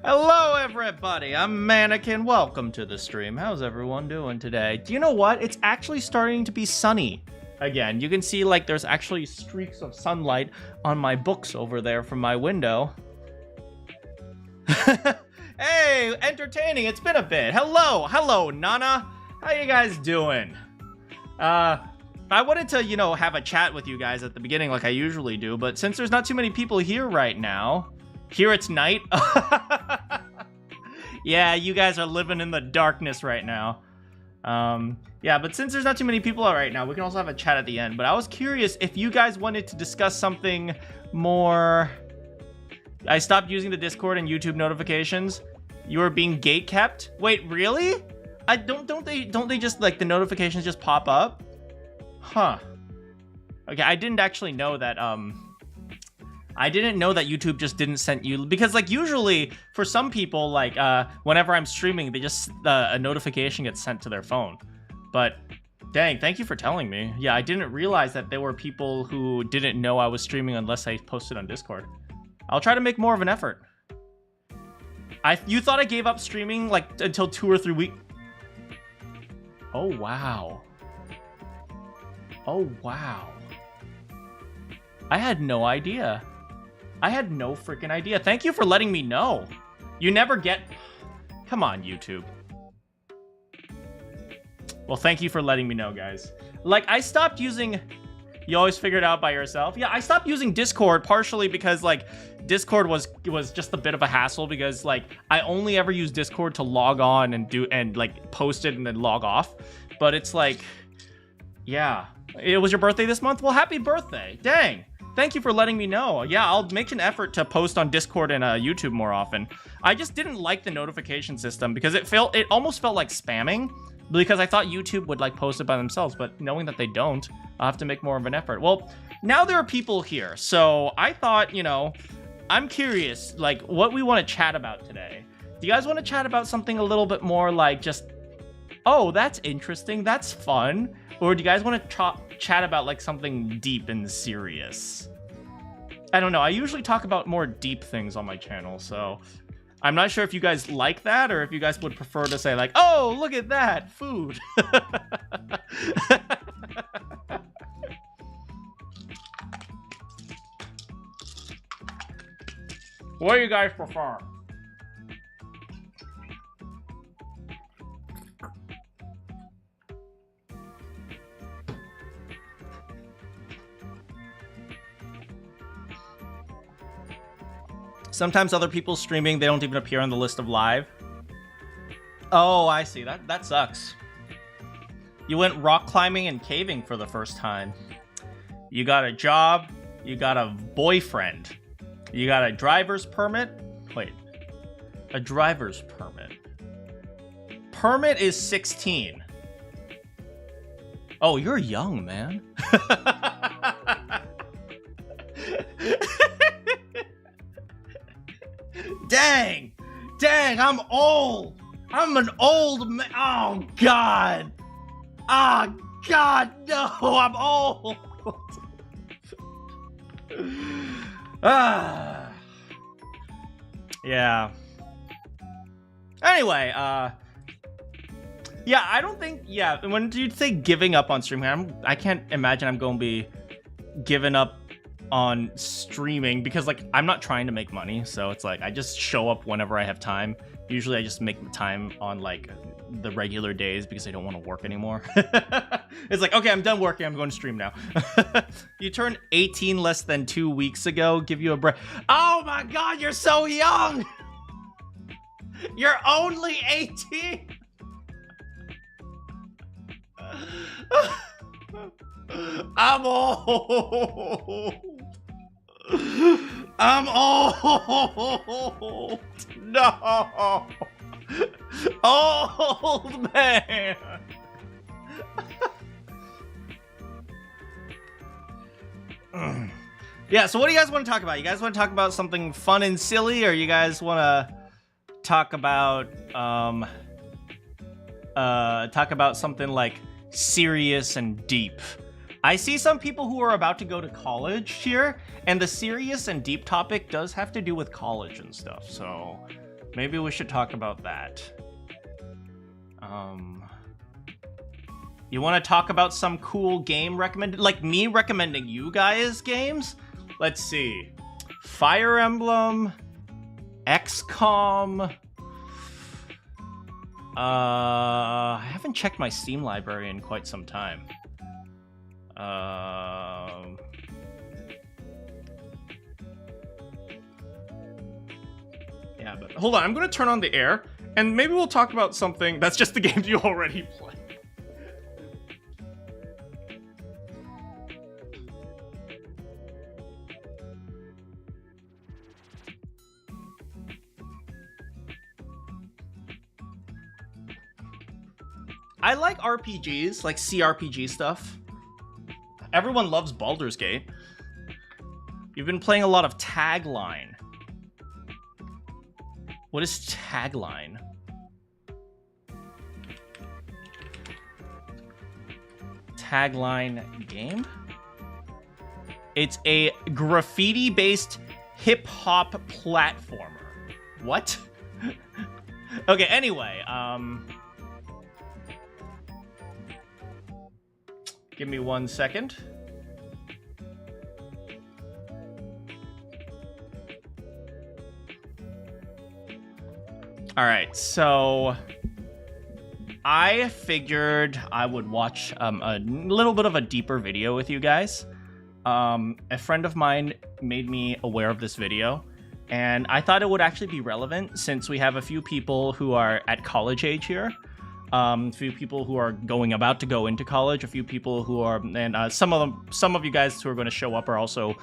Hello everybody, I'm Manakyn. Welcome to the stream. How's everyone doing today? Do you know what? It's actually starting to be sunny again. You can see like there's actually streaks of sunlight on my books over there from my window. Hey, entertaining. It's been a bit. Hello, Nana. How you guys doing? I wanted to, have a chat with you guys at the beginning like I usually do, but since there's not too many people here right now, here it's night. Yeah, you guys are living in the darkness right now. Yeah, but since there's not too many people out right now, we can also have a chat at the end. But I was curious if you guys wanted to discuss something more. I stopped using the Discord and YouTube notifications. You are being gate kept. Wait, really? Don't they just like the notifications just pop up? Huh. Okay, I didn't actually know that. I didn't know that YouTube just didn't send you, because like usually for some people, like whenever I'm streaming, they just a notification gets sent to their phone. But dang, thank you for telling me. Yeah, I didn't realize that there were people who didn't know I was streaming unless I posted on Discord. I'll try to make more of an effort. You thought I gave up streaming like until 2 or 3 weeks? Oh wow. Oh wow. I had no idea. I had no freaking idea. Thank you for letting me know. You never get... Come on, YouTube. Well, thank you for letting me know, guys. Like, I stopped using... You always figure it out by yourself. Yeah, I stopped using Discord partially because, like, Discord was just a bit of a hassle because, like, I only ever use Discord to log on and like, post it and then log off. But it's like... Yeah. It was your birthday this month? Well, happy birthday. Dang. Thank you for letting me know. Yeah, I'll make an effort to post on Discord and YouTube more often. I just didn't like the notification system because it almost felt like spamming, because I thought YouTube would like post it by themselves, but knowing that they don't, I'll have to make more of an effort. Well, now there are people here, so I thought, I'm curious, like, what we want to chat about today. Do you guys want to chat about something a little bit more like just, oh, that's interesting, that's fun? Or do you guys want to chat about like something deep and serious? I don't know. I usually talk about more deep things on my channel, so I'm not sure if you guys like that or if you guys would prefer to say like, oh, look at that, food. What do you guys prefer? Sometimes other people streaming, they don't even appear on the list of live. Oh, I see. That sucks. You went rock climbing and caving for the first time. You got a job. You got a boyfriend. You got a driver's permit. Wait. A driver's permit. Permit is 16. Oh, you're young, man. Dang, I'm old. I'm an old man. Oh, God. Oh, God, no, I'm old. Yeah. Anyway, yeah, I don't think, yeah, when you say giving up on streaming, I can't imagine I'm going to be giving up on streaming because like I'm not trying to make money, so it's like I just show up whenever I have time. Usually I just make time on like the regular days because I don't want to work anymore. It's like, okay, I'm done working, I'm going to stream now. You turned 18 less than 2 weeks ago. Give you a break. Oh my God, you're so young. You're only 18. I'm old. I'm old. No. Old man. Yeah, so what do you guys want to talk about? You guys want to talk about something fun and silly, or you guys want to talk about something like serious and deep? I see some people who are about to go to college here, and the serious and deep topic does have to do with college and stuff, so Maybe we should talk about that. You want to talk about some cool game recommended, like me recommending you guys games? Let's see. Fire Emblem, XCOM. I haven't checked my Steam library in quite some time. Yeah, but hold on. I'm going to turn on the air, and maybe we'll talk about something that's just the games you already play. I like RPGs, like CRPG stuff. Everyone loves Baldur's Gate. You've been playing a lot of Tagline. What is Tagline? Tagline game? It's a graffiti-based hip-hop platformer. What? Okay, anyway, give me 1 second. All right, so I figured I would watch a little bit of a deeper video with you guys. A friend of mine made me aware of this video, and I thought it would actually be relevant since we have a few people who are at college age here. A few people who are about to go into college, a few people who are, and some of you guys who are going to show up are also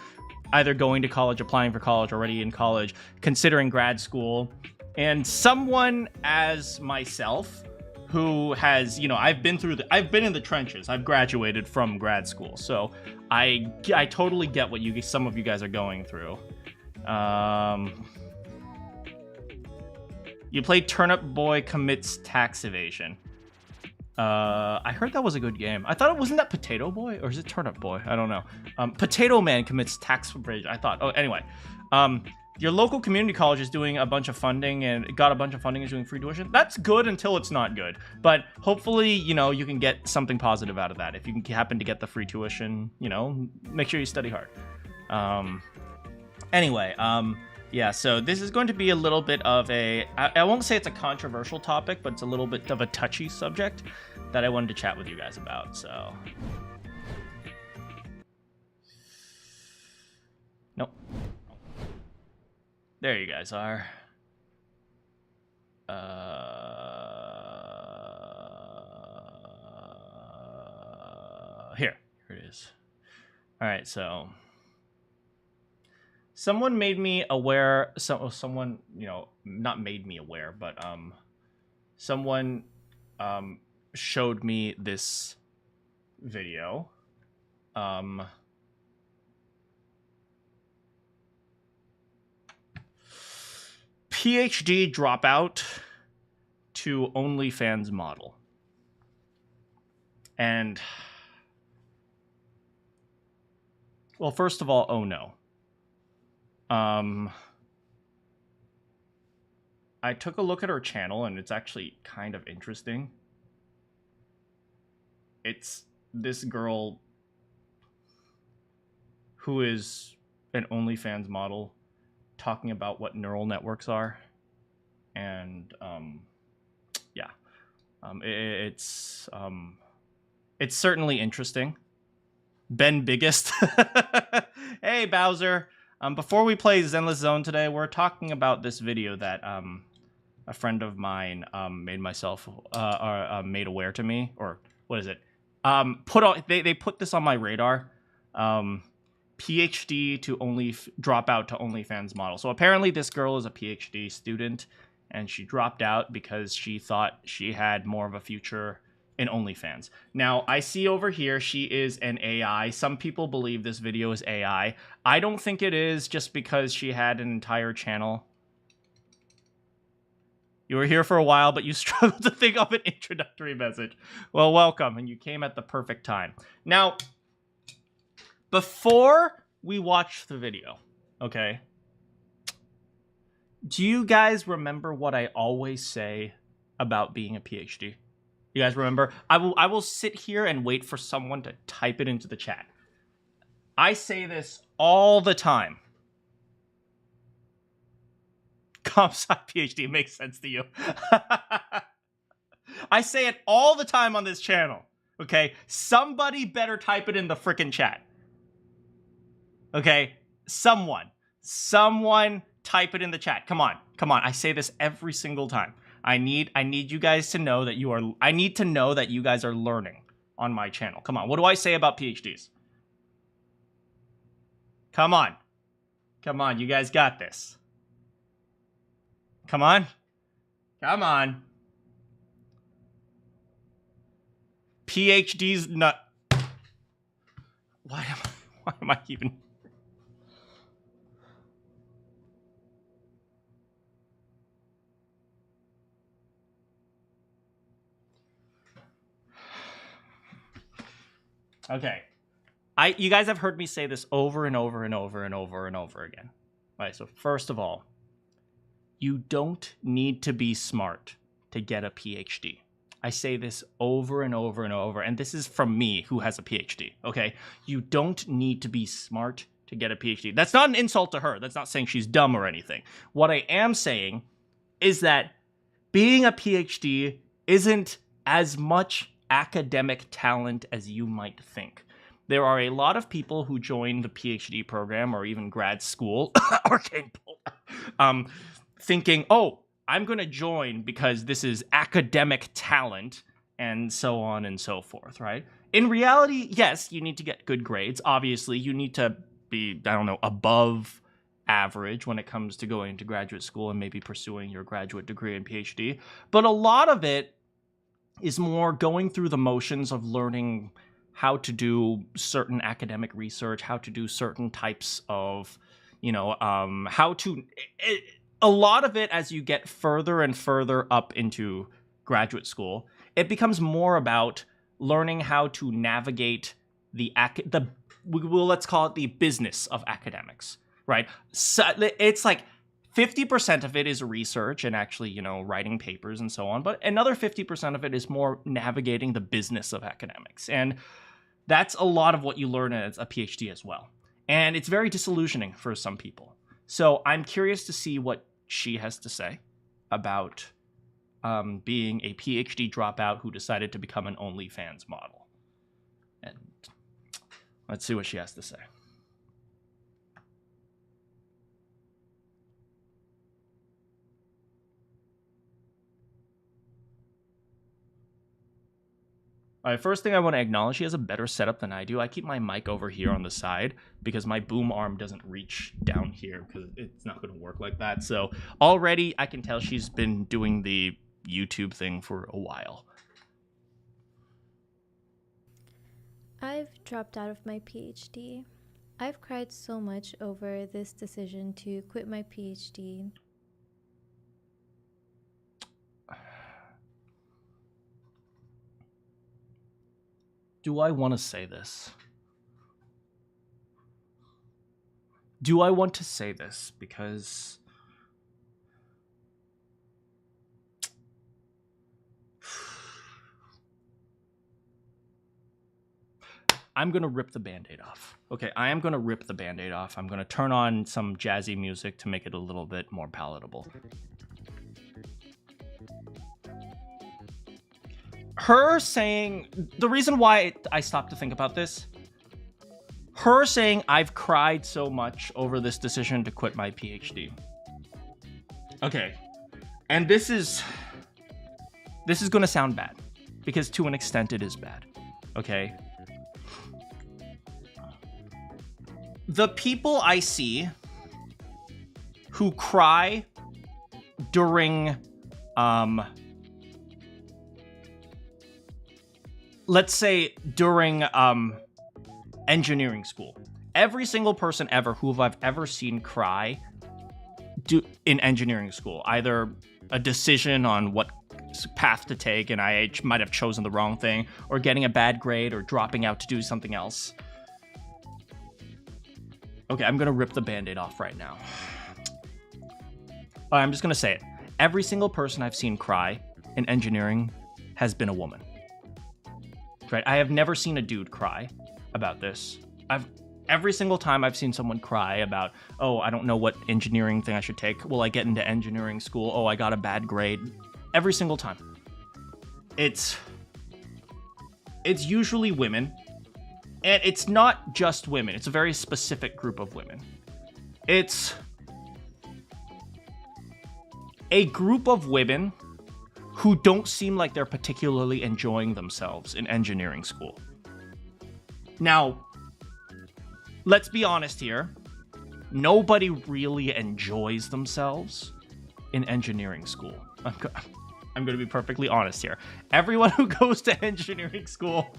either going to college, applying for college, already in college, considering grad school, and someone as myself who has, you know, I've been in the trenches. I've graduated from grad school, so I totally get what some of you guys are going through. You played Turnip Boy Commits Tax Evasion. I heard that was a good game. I thought wasn't that Potato Boy, or is it Turnip Boy? I don't know. Potato Man Commits Tax Evasion. I thought. Oh, anyway. Your local community college is doing a bunch of funding and got a bunch of funding, is doing free tuition. That's good until it's not good. But hopefully, you know, you can get something positive out of that. If you can happen to get the free tuition, you know, make sure you study hard. Anyway, yeah, so this is going to be a little bit of I won't say it's a controversial topic, but it's a little bit of a touchy subject that I wanted to chat with you guys about, so. Nope. There you guys are. Here it is. All right, so someone made me aware. Someone, you know, not made me aware, but someone showed me this video. PhD dropout to OnlyFans model. And, well, first of all, oh no. I took a look at her channel, and it's actually kind of interesting. It's this girl who is an OnlyFans model talking about what neural networks are, and yeah, it's certainly interesting. Ben Biggest. Hey Bowser. Before we play Zenless Zone today, we're talking about this video that a friend of mine made aware to me, or what is it? They put this on my radar. PhD to drop out to OnlyFans model. So apparently this girl is a PhD student, and she dropped out because she thought she had more of a future in OnlyFans. Now, I see over here she is an AI. Some people believe this video is AI. I don't think it is, just because she had an entire channel. You were here for a while, but you struggled to think of an introductory message. Well, welcome, and you came at the perfect time. Now, before we watch the video, okay, Do you guys remember what I always say about being a PhD? You guys remember? I will sit here and wait for someone to type it into the chat. I say this all the time. Comp Sci PhD makes sense to you. I say it all the time on this channel. Okay? Somebody better type it in the frickin' chat. Okay? Someone type it in the chat. Come on. I say this every single time. I need you guys to know that I need to know that you guys are learning on my channel. Come on. What do I say about PhDs? Come on. You guys got this. Come on. PhDs not. Why am I even? Okay. You guys have heard me say this over and over and over and over and over again. All right, so first of all, you don't need to be smart to get a PhD. I say this over and over and over, and this is from me, who has a PhD, okay? You don't need to be smart to get a PhD. That's not an insult to her. That's not saying she's dumb or anything. What I am saying is that being a PhD isn't as much academic talent as you might think. There are a lot of people who join the PhD program or even grad school or thinking, oh, I'm going to join because this is academic talent and so on and so forth, right? In reality, yes, you need to get good grades. Obviously, you need to be, I don't know, above average when it comes to going to graduate school and maybe pursuing your graduate degree and PhD. But a lot of it is more going through the motions of learning how to do certain academic research, how to do certain types of, a lot of it, as you get further and further up into graduate school, it becomes more about learning how to navigate let's call it the business of academics, right? So it's like 50% of it is research and actually, writing papers and so on, but another 50% of it is more navigating the business of academics. And that's a lot of what you learn as a PhD as well. And it's very disillusioning for some people. So I'm curious to see what she has to say about being a PhD dropout who decided to become an OnlyFans model. And let's see what she has to say. All right, first thing I want to acknowledge, she has a better setup than I do. I keep my mic over here on the side because my boom arm doesn't reach down here because it's not going to work like that. So already I can tell she's been doing the YouTube thing for a while. I've dropped out of my PhD. I've cried so much over this decision to quit my PhD. Do I want to say this? Do I want to say this? Because I'm going to rip the Band-Aid off. Okay, I am going to rip the Band-Aid off. I'm going to turn on some jazzy music to make it a little bit more palatable. Her saying, the reason why I stopped to think about this, her saying, I've cried so much over this decision to quit my PhD. Okay, and this is going to sound bad, because to an extent it is bad, okay? The people I see who cry during, let's say during engineering school. Every single person ever who I've ever seen cry in engineering school, either a decision on what path to take and I might have chosen the wrong thing, or getting a bad grade, or dropping out to do something else. Okay, I'm gonna rip the Band-Aid off right now. I'm just gonna say it. Every single person I've seen cry in engineering has been a woman. Right? I have never seen a dude cry about this. Every single time I've seen someone cry about, oh, I don't know what engineering thing I should take. Will I get into engineering school? Oh, I got a bad grade. Every single time. It's usually women. And it's not just women. It's a very specific group of women. It's a group of women who don't seem like they're particularly enjoying themselves in engineering school. Now, let's be honest here. Nobody really enjoys themselves in engineering school. I'm going to be perfectly honest here. Everyone who goes to engineering school,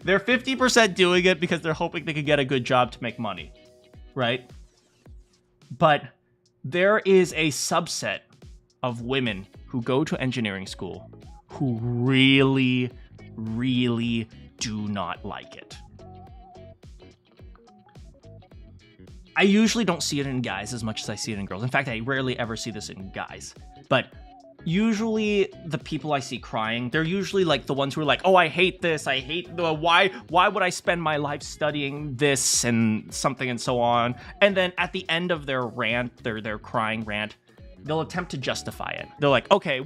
they're 50% doing it because they're hoping they could get a good job to make money, right? But there is a subset of women who go to engineering school who really, really do not like it. I usually don't see it in guys as much as I see it in girls. In fact, I rarely ever see this in guys. But usually the people I see crying, they're usually like the ones who are like, oh, I hate this. I hate why would I spend my life studying this and something and so on. And then at the end of their rant, their crying rant, they'll attempt to justify it. They're like, okay,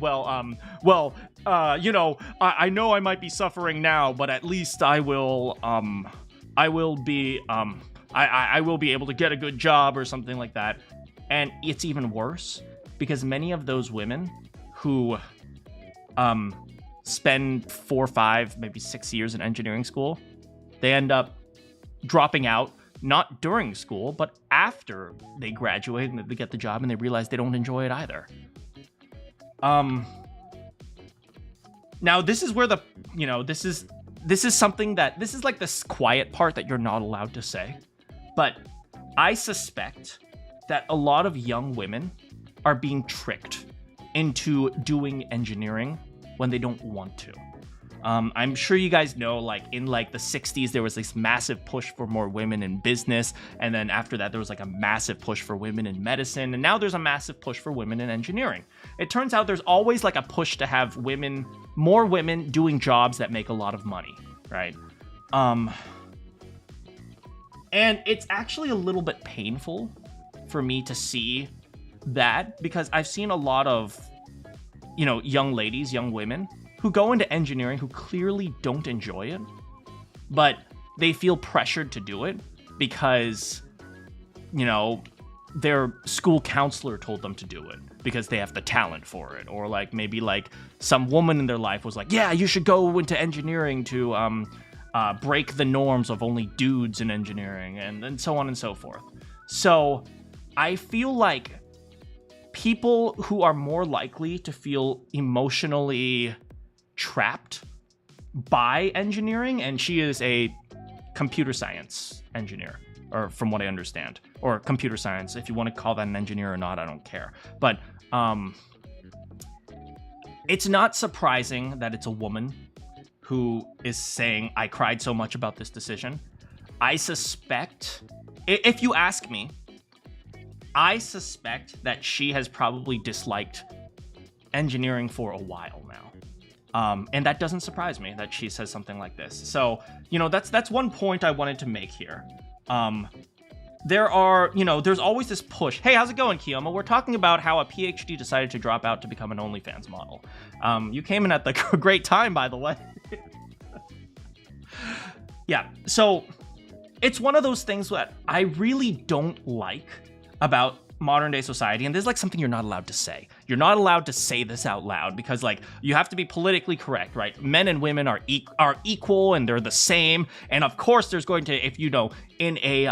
I know I might be suffering now, but at least I will be able to get a good job or something like that. And it's even worse because many of those women who spend 4, 5, maybe 6 years in engineering school, they end up dropping out, not during school, but after they graduate and they get the job and they realize they don't enjoy it either. Now this is where this is something that, this is like this quiet part that you're not allowed to say. But I suspect that a lot of young women are being tricked into doing engineering when they don't want to. I'm sure you guys know, like in like the 60s, there was this massive push for more women in business. And then after that, there was like a massive push for women in medicine. And now there's a massive push for women in engineering. It turns out there's always like a push to have more women doing jobs that make a lot of money, right? And it's actually a little bit painful for me to see that because I've seen a lot of, young ladies, young women who go into engineering who clearly don't enjoy it, but they feel pressured to do it because, their school counselor told them to do it because they have the talent for it. Or like maybe like some woman in their life was like, yeah, you should go into engineering to break the norms of only dudes in engineering and so on and so forth. So I feel like people who are more likely to feel emotionally trapped by engineering, and she is a computer science engineer, or from what I understand, or computer science, if you want to call that an engineer or not, I don't care. But it's not surprising that it's a woman who is saying, I cried so much about this decision. I suspect, if you ask me, I suspect that she has probably disliked engineering for a while now. And that doesn't surprise me that she says something like this. So, that's one point I wanted to make here. There's always this push. Hey, how's it going, Kiyoma? We're talking about how a PhD decided to drop out to become an OnlyFans model. You came in at the great time, by the way. Yeah, so it's one of those things that I really don't like about modern day society, and there's like something you're not allowed to say. You're not allowed to say this out loud because like you have to be politically correct, right? Men and women are equal and they're the same, and of course there's going to, if in a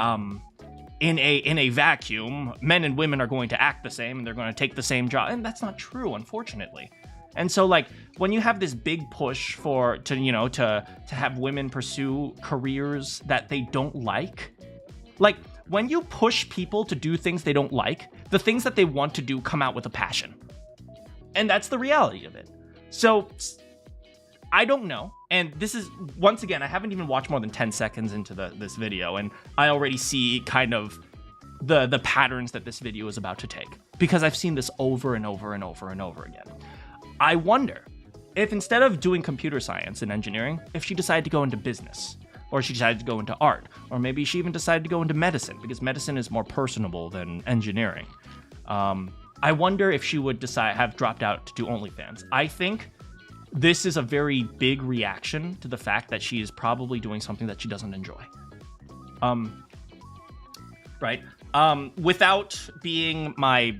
vacuum, men and women are going to act the same and they're going to take the same job, and that's not true, unfortunately. And so like when you have this big push to have women pursue careers that they don't like when you push people to do things they don't like, the things that they want to do come out with a passion. And that's the reality of it. So I don't know. And this is, once again, I haven't even watched more than 10 seconds into this video, and I already see kind of the patterns that this video is about to take. because I've seen this over and over and over and over again. I wonder if instead of doing computer science and engineering, if she decided to go into business, or she decided to go into art, or maybe she even decided to go into medicine, because medicine is more personable than engineering. I wonder if she would have dropped out to do OnlyFans. I think this is a very big reaction to the fact that she is probably doing something that she doesn't enjoy. Right? Without being my,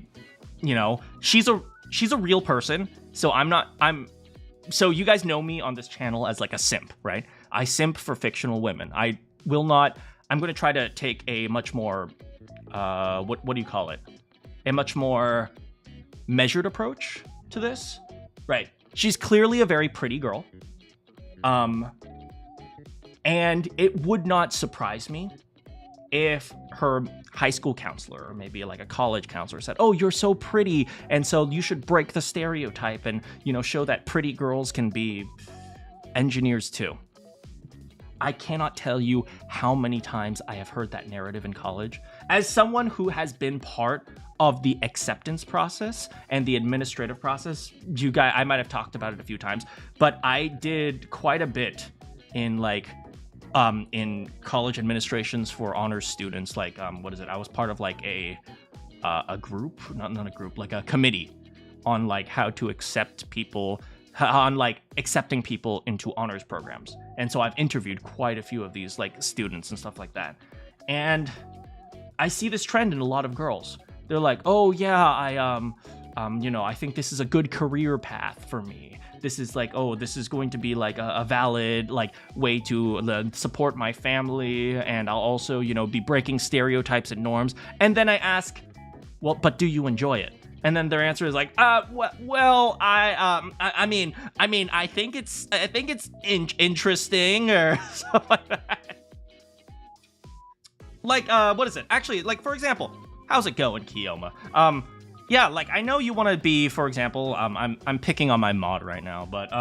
she's a real person. So so you guys know me on this channel as like a simp, right? I simp for fictional women. I'm going to try to take a much more, what do you call it? A much more measured approach to this. Right. She's clearly a very pretty girl. And it would not surprise me if her high school counselor or maybe like a college counselor said, oh, you're so pretty, and so you should break the stereotype and, show that pretty girls can be engineers too. I cannot tell you how many times I have heard that narrative in college. As someone who has been part of the acceptance process and the administrative process, I might have talked about it a few times, but I did quite a bit in in college administrations for honors students. I was part of like a group, not a group, like a committee on like how to accept people, on like accepting people into honors programs. And so I've interviewed quite a few of these like students and stuff like that. And I see this trend in a lot of girls. They're like, oh yeah, I think this is a good career path for me. This is like, oh, this is going to be like a valid like way to support my family, and I'll also, be breaking stereotypes and norms. And then I ask, well, but do you enjoy it? And then their answer is like, I think it's interesting or something like that. Like, what is it? Actually, like, for example, how's it going, Kiyoma? Yeah, like, I know you want to be, for example, I'm picking on my mod right now, but,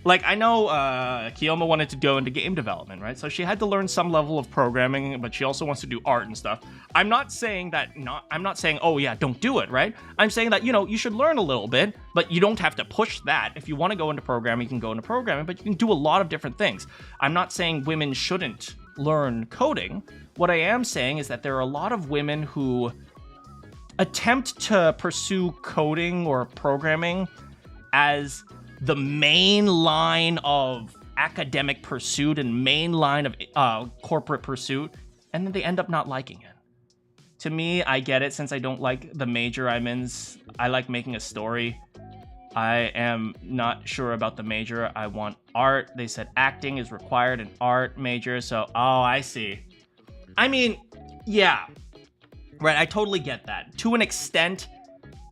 like, I know, Kiyoma wanted to go into game development, right? So she had to learn some level of programming, but she also wants to do art and stuff. I'm not saying, oh yeah, don't do it, right? I'm saying that, you should learn a little bit, but you don't have to push that. If you want to go into programming, you can go into programming, but you can do a lot of different things. I'm not saying women shouldn't learn coding. What I am saying is that there are a lot of women who attempt to pursue coding or programming as the main line of academic pursuit and main line of corporate pursuit, and then they end up not liking it. To me, I get it, since I don't like the major I'm in. I like making a story. I am not sure about the major. I want art. They said acting is required in art major, so, oh, I see. I mean, yeah. Right, I totally get that. To an extent,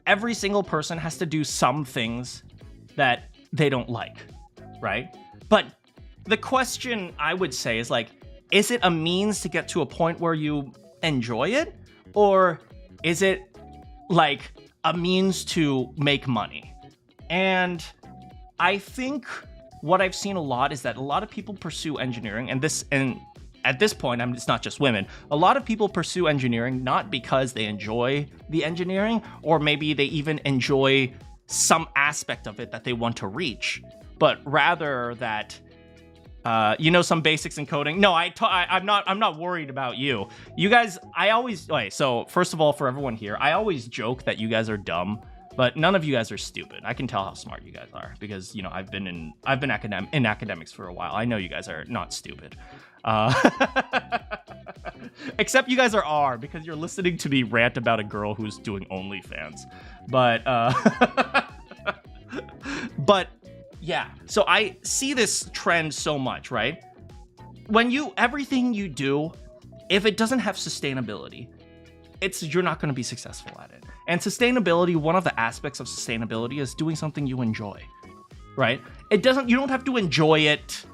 every single person has to do some things that they don't like, right? But the question I would say is like, is it a means to get to a point where you enjoy it? Or is it like a means to make money? And I think what I've seen a lot is that a lot of people pursue engineering, and at this point, it's not just women. A lot of people pursue engineering not because they enjoy the engineering, or maybe they even enjoy some aspect of it that they want to reach, but rather that, some basics in coding. No, I'm not worried about you. You guys, so first of all, for everyone here, I always joke that you guys are dumb, but none of you guys are stupid. I can tell how smart you guys are because, I've been in academics for a while. I know you guys are not stupid. Except you guys are because you're listening to me rant about a girl who's doing OnlyFans. But but yeah, so I see this trend so much, right? When everything you do, if it doesn't have sustainability, you're not going to be successful at it. And sustainability, one of the aspects of sustainability is doing something you enjoy, right? You don't have to enjoy it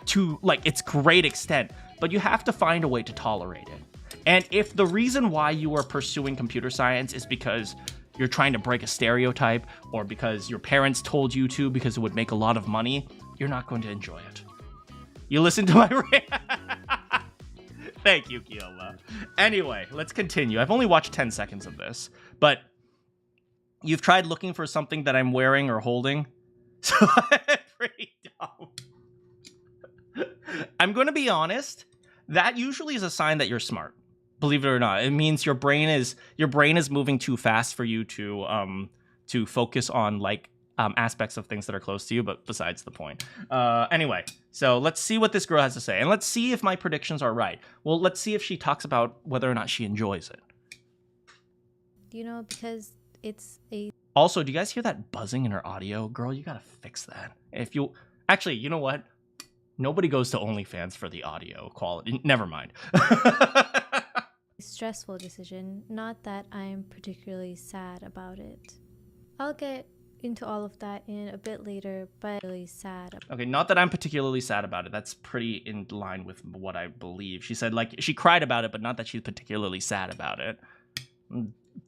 to its great extent, but you have to find a way to tolerate it. And if the reason why you are pursuing computer science is because you're trying to break a stereotype, or because your parents told you to because it would make a lot of money, you're not going to enjoy it. You listen to my Thank you, Kiola. Anyway, let's continue. I've only watched 10 seconds of this, but you've tried looking for something that I'm wearing or holding. So pretty dumb. I'm going to be honest. That usually is a sign that you're smart. Believe it or not, it means your brain is moving too fast for you to focus on like aspects of things that are close to you. But besides the point. Anyway, so let's see what this girl has to say, and let's see if my predictions are right. Well, let's see if she talks about whether or not she enjoys it. You know, because it's a... Also, do you guys hear that buzzing in her audio? Girl, you gotta fix that. If you... Actually, you know what? Nobody goes to OnlyFans for the audio quality. Never mind. stressful decision, not that I'm particularly sad about it. I'll get into all of that in a bit later, but really sad. Okay, not that I'm particularly sad about it. That's pretty in line with what I believe. She said, like, she cried about it, but not that she's particularly sad about it.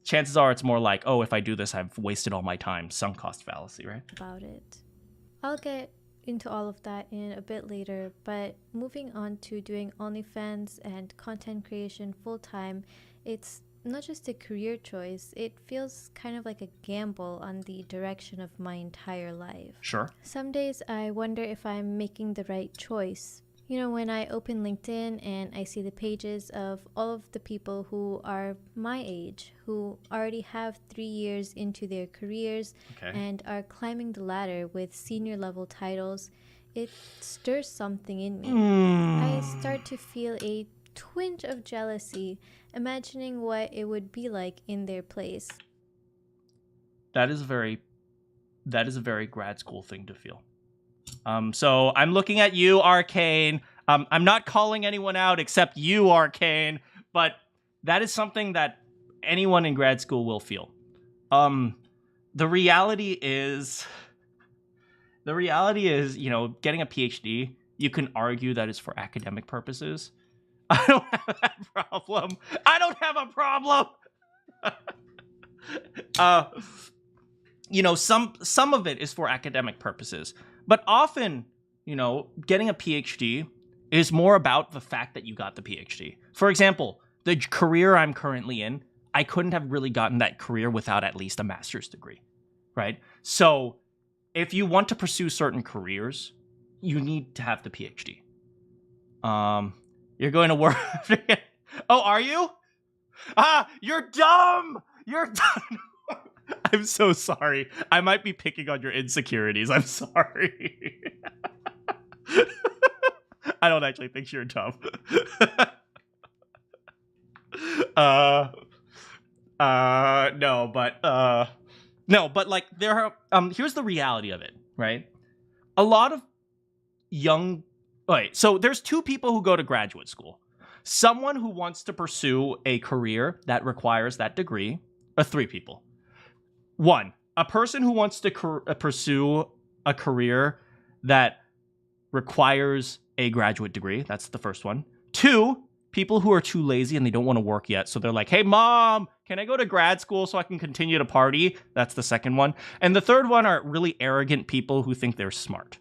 Chances are it's more like, oh, if I do this, I've wasted all my time. Sunk cost fallacy, right? About it. I'll get into all of that in a bit later, but moving on to doing OnlyFans and content creation full-time, it's not just a career choice, it feels kind of like a gamble on the direction of my entire life. Sure. Some days I wonder if I'm making the right choice. You know, when I open LinkedIn and I see the pages of all of the people who are my age, who already have 3 years into their careers and are climbing the ladder with senior level titles, it stirs something in me. I start to feel a twinge of jealousy, imagining what it would be like in their place. That is a very grad school thing to feel. So I'm looking at you, Arcane. I'm not calling anyone out except you, Arcane, but that is something that anyone in grad school will feel. The reality is, you know, getting a PhD, you can argue that it's for academic purposes. I don't have that problem. I don't have a problem. You know, some of it is for academic purposes, but often, you know, getting a PhD is more about the fact that you got the PhD. For example, the career I'm currently in, I couldn't have really gotten that career without at least a master's degree, right? So if you want to pursue certain careers, you need to have the PhD. You're going to work. Oh, are you? You're dumb. You're dumb. I'm so sorry. I might be picking on your insecurities. I'm sorry. I don't actually think you're dumb. No, but like there are here's the reality of it, right? A lot of young so there's two people who go to graduate school. Someone who wants to pursue a career that requires that degree, or three people. One, a person who wants to pursue a career that requires a graduate degree. That's the first one. Two, people who are too lazy and they don't want to work yet. So they're like, hey, mom, can I go to grad school so I can continue to party? That's the second one. And the third one are really arrogant people who think they're smart.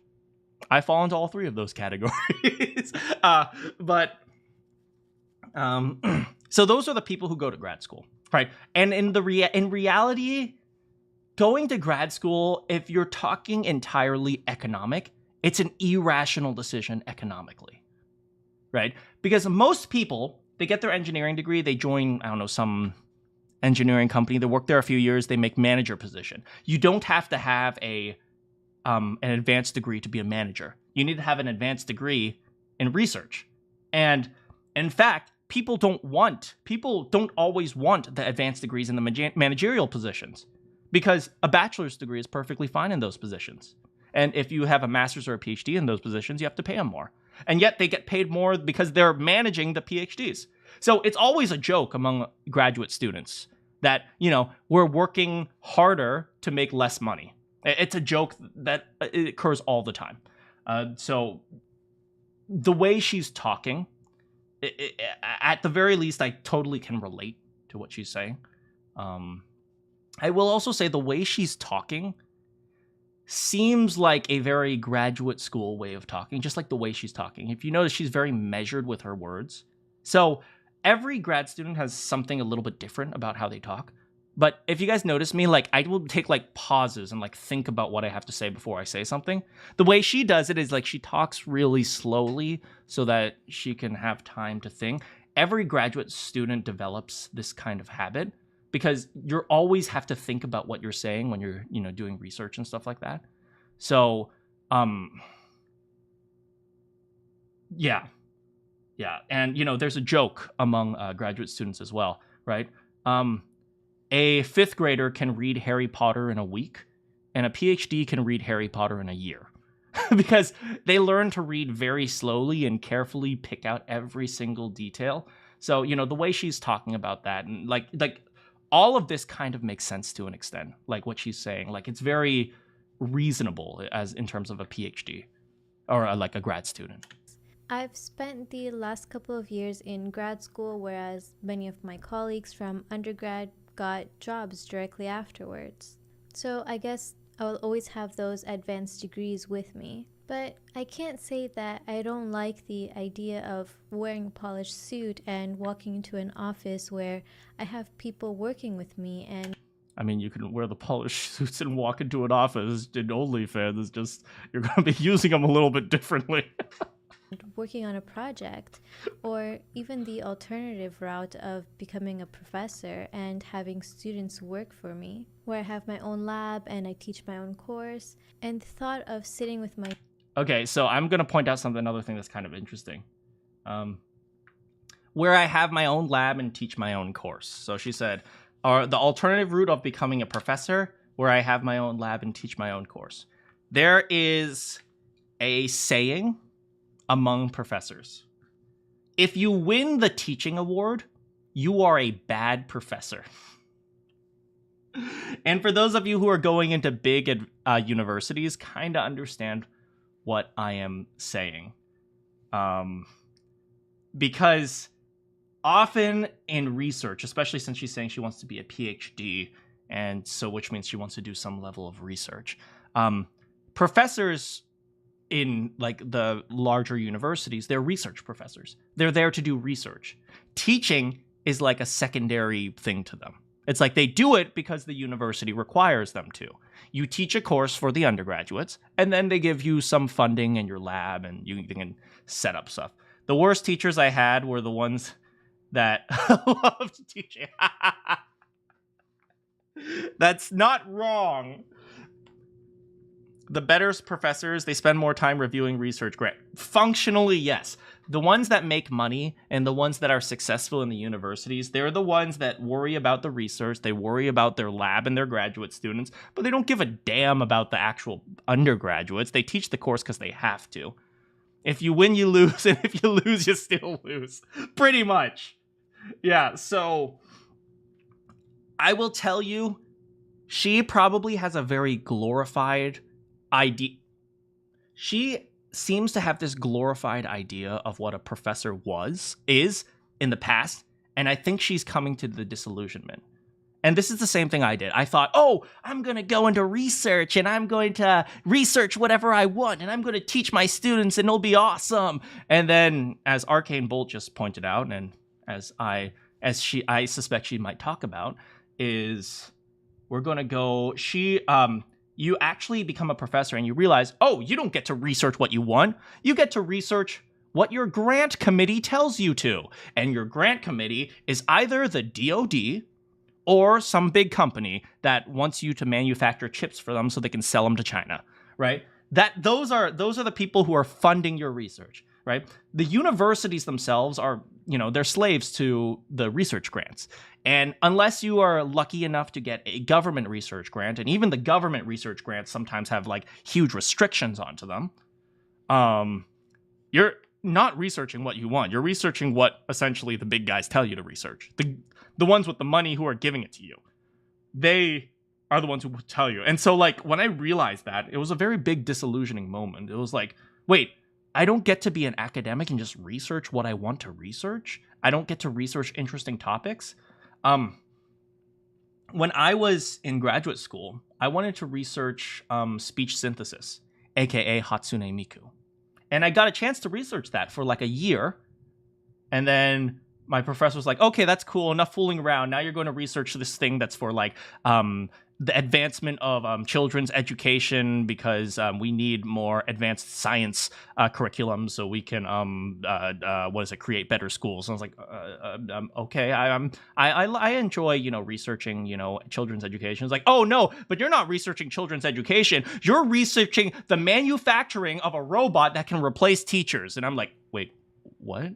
I fall into all three of those categories. So those are the people who go to grad school, right? And in reality, going to grad school, if you're talking entirely economic, it's an irrational decision economically, right? Because most people, they get their engineering degree, they join, I don't know, some engineering company, they work there a few years, they make manager position. You don't have to have an advanced degree to be a manager. You need to have an advanced degree in research. And in fact, people don't always want the advanced degrees in the managerial positions, because a bachelor's degree is perfectly fine in those positions. And if you have a master's or a PhD in those positions, you have to pay them more. And yet they get paid more because they're managing the PhDs. So it's always a joke among graduate students that, you know, we're working harder to make less money. It's a joke that it occurs all the time. So the way she's talking, at the very least, I totally can relate to what she's saying. I will also say the way she's talking seems like a very graduate school way of talking, just like the way she's talking. If you notice, she's very measured with her words. So every grad student has something a little bit different about how they talk. But if you guys notice me, like I will take like pauses and like think about what I have to say before I say something. The way she does it is like she talks really slowly so that she can have time to think. Every graduate student develops this kind of habit because you always have to think about what you're saying when you're, doing research and stuff like that. So, yeah. Yeah, and there's a joke among graduate students as well, right? A fifth grader can read Harry Potter in a week, and a PhD can read Harry Potter in a year, because they learn to read very slowly and carefully pick out every single detail. So the way she's talking about that, and like all of this kind of makes sense to an extent, like what she's saying. Like it's very reasonable as in terms of a PhD or like a grad student. I've spent the last couple of years in grad school, whereas many of my colleagues from undergrad got jobs directly afterwards. So I guess I will always have those advanced degrees with me. But I can't say that I don't like the idea of wearing a polished suit and walking into an office where I have people working with me. And I mean, you can wear the polished suits and walk into an office. In OnlyFans, it's just you're going to be using them a little bit differently. working on a project, or even the alternative route of becoming a professor and having students work for me, where I have my own lab and I teach my own course, and the thought of sitting with my... Okay, so I'm going to point out another thing that's kind of interesting. Where I have my own lab and teach my own course. So she said, or the alternative route of becoming a professor, where I have my own lab and teach my own course. There is a saying among professors. If you win the teaching award, you are a bad professor. And for those of you who are going into big universities, kind of understand what I am saying. Because often in research, especially since she's saying she wants to be a PhD, and so which means she wants to do some level of research, professors in like the larger universities, they're research professors. They're there to do research. Teaching is like a secondary thing to them. It's like they do it because the university requires them to. You teach a course for the undergraduates, and then they give you some funding in your lab, and you can set up stuff. The worst teachers I had were the ones that loved teaching. That's not wrong. The better professors, they spend more time reviewing research grant. Functionally, yes. The ones that make money and the ones that are successful in the universities, they're the ones that worry about the research, they worry about their lab and their graduate students, but they don't give a damn about the actual undergraduates. They teach the course because they have to. If you win, you lose, and if you lose, you still lose. Pretty much. Yeah, so I will tell you, she probably has a very glorified idea. She seems to have this glorified idea of what a professor is in the past, and I think she's coming to the disillusionment. And this is the same thing I did. I thought, oh, I'm going to go into research, and I'm going to research whatever I want, and I'm going to teach my students, and it'll be awesome. And then, as Arcane Bolt just pointed out, and as I suspect she might talk about, is we're going to go... you actually become a professor and you realize, oh, you don't get to research what you want. You get to research what your grant committee tells you to. And your grant committee is either the DoD or some big company that wants you to manufacture chips for them so they can sell them to China, right? Those are the people who are funding your research, right? The universities themselves are, they're slaves to the research grants. And unless you are lucky enough to get a government research grant, and even the government research grants sometimes have like huge restrictions onto them, you're not researching what you want. You're researching what essentially the big guys tell you to research. The ones with the money who are giving it to you. They are the ones who tell you. And so like when I realized that, it was a very big disillusioning moment. It was like, wait, I don't get to be an academic and just research what I want to research. I don't get to research interesting topics. When I was in graduate school, I wanted to research speech synthesis, aka Hatsune Miku. And I got a chance to research that for like a year. And then my professor was like, okay, that's cool. Enough fooling around. Now you're going to research this thing that's for like the advancement of children's education because we need more advanced science curriculum so we can create better schools. And I was like, okay, I enjoy researching children's education. It's like, oh no, but you're not researching children's education. You're researching the manufacturing of a robot that can replace teachers. And I'm like, wait, what?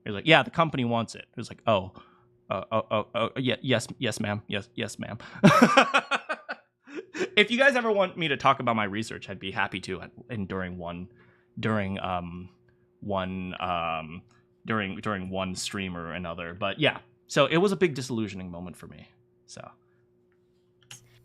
He's like, yeah, the company wants it. It was like, yeah, yes, ma'am. Yes, ma'am. If you guys ever want me to talk about my research, I'd be happy to. And during one stream or another. But yeah, so it was a big disillusioning moment for me. So.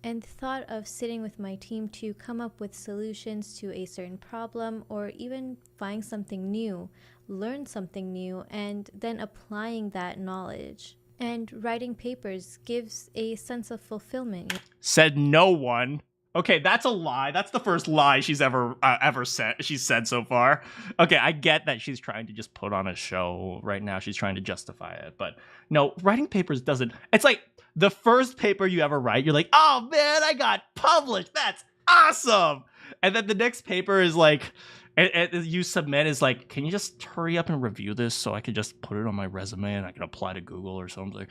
And the thought of sitting with my team to come up with solutions to a certain problem or even find something new, learn something new, and then applying that knowledge. And writing papers gives a sense of fulfillment. Said no one. Okay, that's a lie. That's the first lie she's ever said. She's said so far. Okay, I get that she's trying to just put on a show right now. She's trying to justify it, but no, writing papers doesn't. It's like the first paper you ever write, you're like, oh man, I got published. That's awesome. And then the next paper is like, you submit is like, can you just hurry up and review this so I could just put it on my resume and I can apply to Google or something.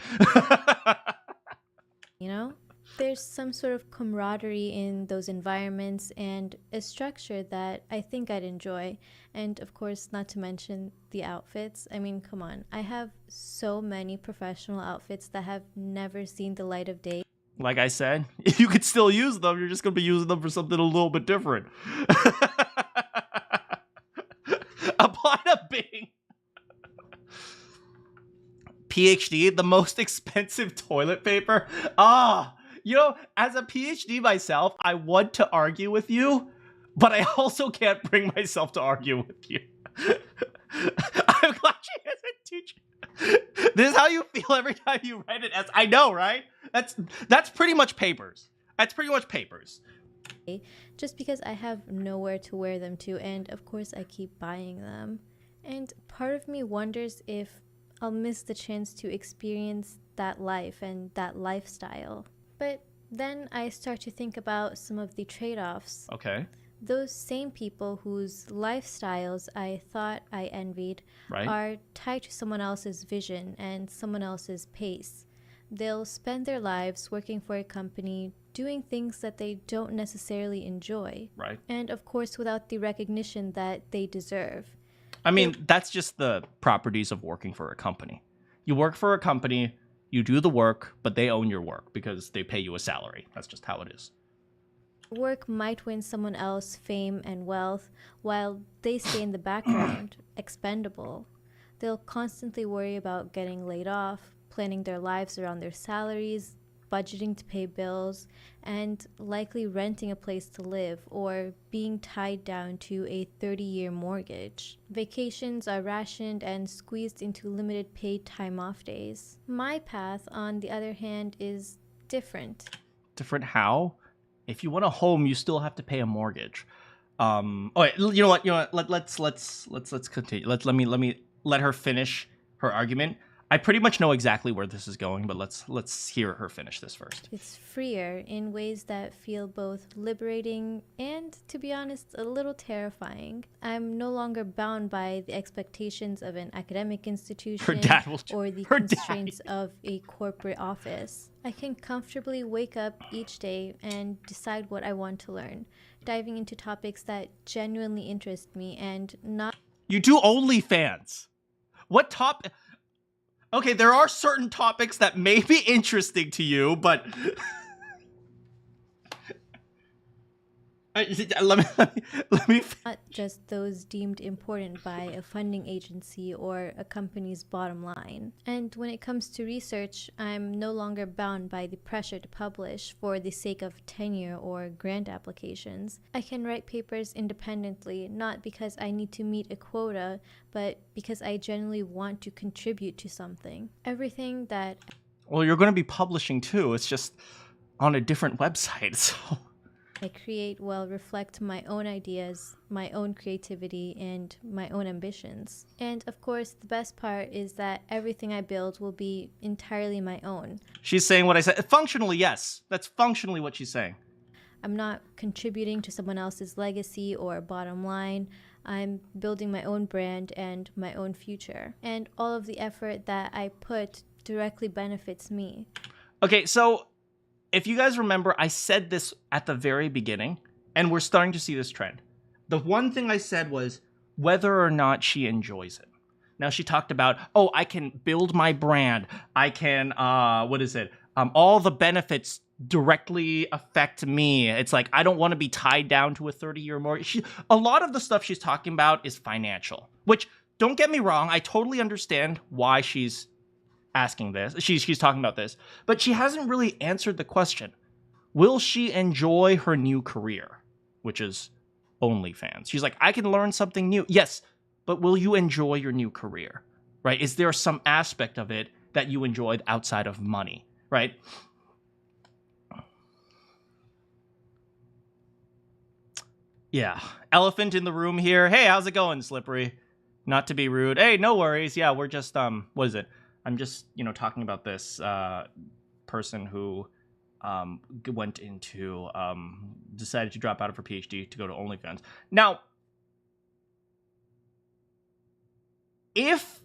There's some sort of camaraderie in those environments and a structure that I think I'd enjoy. And of course, not to mention the outfits. I mean, come on. I have so many professional outfits that have never seen the light of day. Like I said, you could still use them. You're just going to be using them for something a little bit different. Apply to Bing. PhD, the most expensive toilet paper. As a PhD myself, I want to argue with you, but I also can't bring myself to argue with you. I'm glad she isn't teaching. This is how you feel every time you write it. As I know, right? That's pretty much papers. That's pretty much papers. Just because I have nowhere to wear them to, and of course I keep buying them. And part of me wonders if I'll miss the chance to experience that life and that lifestyle. But then I start to think about some of the trade-offs. Okay. Those same people whose lifestyles I thought I envied are tied to someone else's vision and someone else's pace. They'll spend their lives working for a company, doing things that they don't necessarily enjoy. Right. And of course, without the recognition that they deserve. I mean, that's just the properties of working for a company. You work for a company, you do the work, but they own your work because they pay you a salary. That's just how it is. Work might win someone else fame and wealth while they stay in the background, expendable. They'll constantly worry about getting laid off, planning their lives around their salaries, budgeting to pay bills, and likely renting a place to live or being tied down to a 30-year mortgage. Vacations are rationed and squeezed into limited paid time off days. My path, on the other hand, is different. Different how? If you want a home, you still have to pay a mortgage. Okay, you know what? Let's continue. Let her finish her argument. I pretty much know exactly where this is going, but let's hear her finish this first. It's freer in ways that feel both liberating and, to be honest, a little terrifying. I'm no longer bound by the expectations of an academic institution or the constraints of a corporate office. I can comfortably wake up each day and decide what I want to learn, diving into topics that genuinely interest me and not... You do OnlyFans. What topic... Okay, there are certain topics that may be interesting to you, but let me. Not just those deemed important by a funding agency or a company's bottom line. And when it comes to research, I'm no longer bound by the pressure to publish for the sake of tenure or grant applications. I can write papers independently, not because I need to meet a quota, but because I genuinely want to contribute to something. Everything that... Well, you're going to be publishing too. It's just on a different website, so... I create reflect my own ideas, my own creativity, and my own ambitions. And of course, the best part is that everything I build will be entirely my own. She's saying what I said. Functionally, yes. That's functionally what she's saying. I'm not contributing to someone else's legacy or bottom line. I'm building my own brand and my own future. And all of the effort that I put directly benefits me. Okay, so if you guys remember, I said this at the very beginning, and we're starting to see this trend. The one thing I said was whether or not she enjoys it. Now, she talked about, oh, I can build my brand. I can, all the benefits directly affect me. It's like, I don't want to be tied down to a 30-year mortgage. A lot of the stuff she's talking about is financial, which, don't get me wrong, I totally understand why she's asking this. She's talking about this, but she hasn't really answered the question. Will she enjoy her new career, which is OnlyFans? She's like, I can learn something new. Yes, but will you enjoy your new career, right? Is there some aspect of it that you enjoyed outside of money, right? Yeah. Elephant in the room here. Hey, how's it going, Slippery? Not to be rude. Hey, no worries. Yeah, we're just, what is it? I'm just, talking about this person who went into, decided to drop out of her PhD to go to OnlyFans. Now, if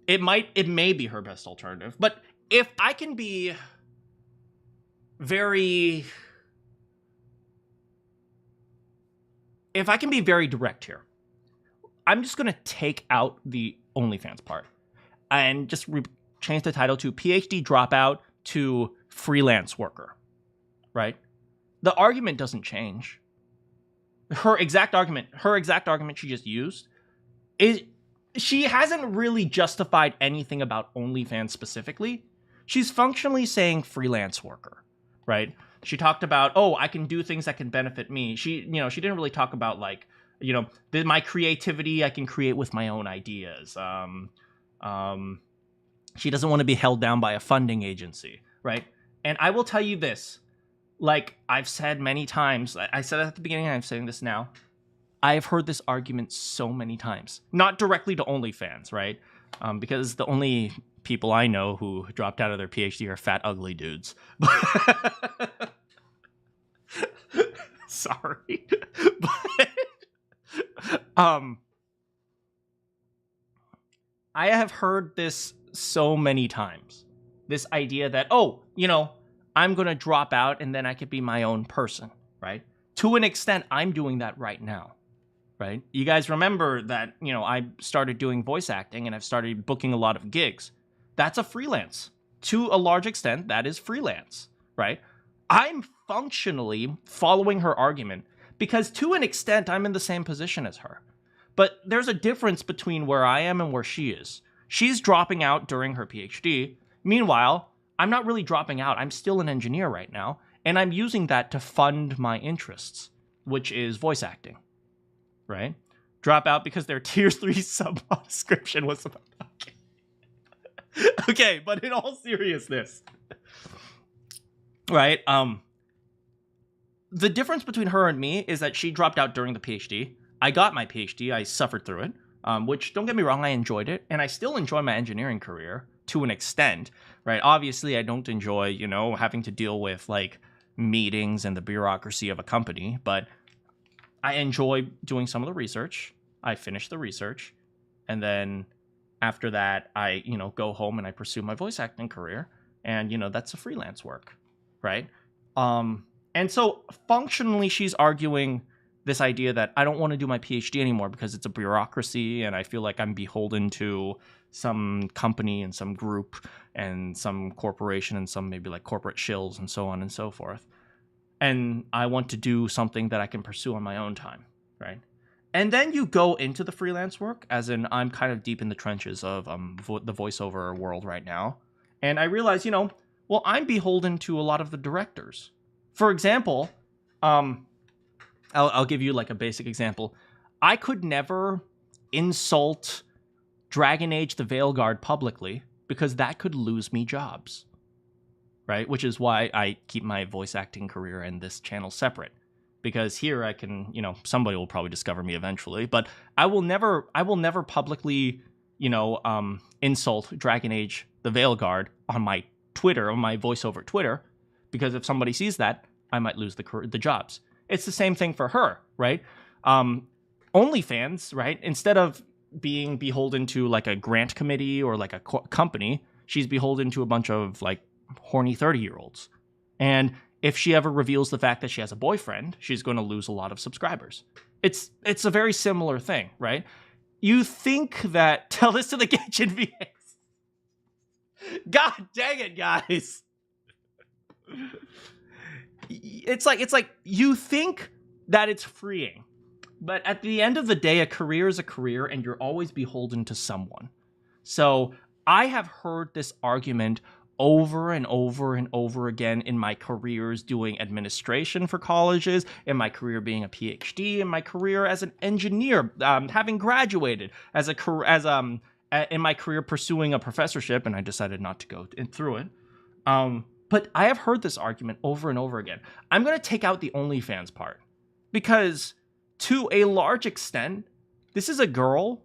it may be her best alternative, but if I can be very direct here, I'm just going to take out the OnlyFans part and just change the title to PhD dropout to freelance worker, right? The argument doesn't change. Her exact argument she just used is she hasn't really justified anything about OnlyFans specifically. She's functionally saying freelance worker, right? She talked about, oh, I can do things that can benefit me. She didn't really talk about like, my creativity I can create with my own ideas. She doesn't want to be held down by a funding agency, right? And I will tell you this, like I've said many times, I said it at the beginning, and I'm saying this now, I've heard this argument so many times. Not directly to OnlyFans, right? Because the only people I know who dropped out of their PhD are fat, ugly dudes. Sorry. But, I have heard this so many times. This idea that, oh, I'm going to drop out and then I could be my own person, right? To an extent, I'm doing that right now, right? You guys remember that, I started doing voice acting and I've started booking a lot of gigs. That's a freelance. To a large extent, that is freelance, right? I'm functionally following her argument because to an extent, I'm in the same position as her. But there's a difference between where I am and where she is. She's dropping out during her PhD. Meanwhile, I'm not really dropping out. I'm still an engineer right now, and I'm using that to fund my interests, which is voice acting, right? Drop out because their tier 3 subscription was about... Okay, but in all seriousness, right? The difference between her and me is that she dropped out during the PhD. I got my PhD. I suffered through it, which, don't get me wrong, I enjoyed it. And I still enjoy my engineering career to an extent, right? Obviously, I don't enjoy, having to deal with, like, meetings and the bureaucracy of a company. But I enjoy doing some of the research. I finish the research. And then after that, I, go home and I pursue my voice acting career. And, that's a freelance work, right? And so, functionally, she's arguing this idea that I don't want to do my PhD anymore because it's a bureaucracy and I feel like I'm beholden to some company and some group and some corporation and some maybe like corporate shills and so on and so forth. And I want to do something that I can pursue on my own time, right? And then you go into the freelance work, as in I'm kind of deep in the trenches of the voiceover world right now. And I realize, I'm beholden to a lot of the directors. For example, I'll give you like a basic example. I could never insult Dragon Age the Veilguard publicly because that could lose me jobs, right? Which is why I keep my voice acting career and this channel separate. because here I can, somebody will probably discover me eventually, but I will never publicly, insult Dragon Age the Veilguard on my Twitter, on my voiceover Twitter, because if somebody sees that, I might lose the jobs. It's the same thing for her, right? OnlyFans, right? Instead of being beholden to like a grant committee or like a company, she's beholden to a bunch of like horny 30-year-olds. And if she ever reveals the fact that she has a boyfriend, she's going to lose a lot of subscribers. It's a very similar thing, right? You think that... Tell this to the Genshin VAs. God dang it, guys. It's like you think that it's freeing. But at the end of the day, a career is a career, and you're always beholden to someone. So I have heard this argument over and over and over again in my careers doing administration for colleges, in my career being a PhD, in my career as an engineer, having graduated, in my career pursuing a professorship, and I decided not to go through it. But I have heard this argument over and over again. I'm going to take out the OnlyFans part, because to a large extent, this is a girl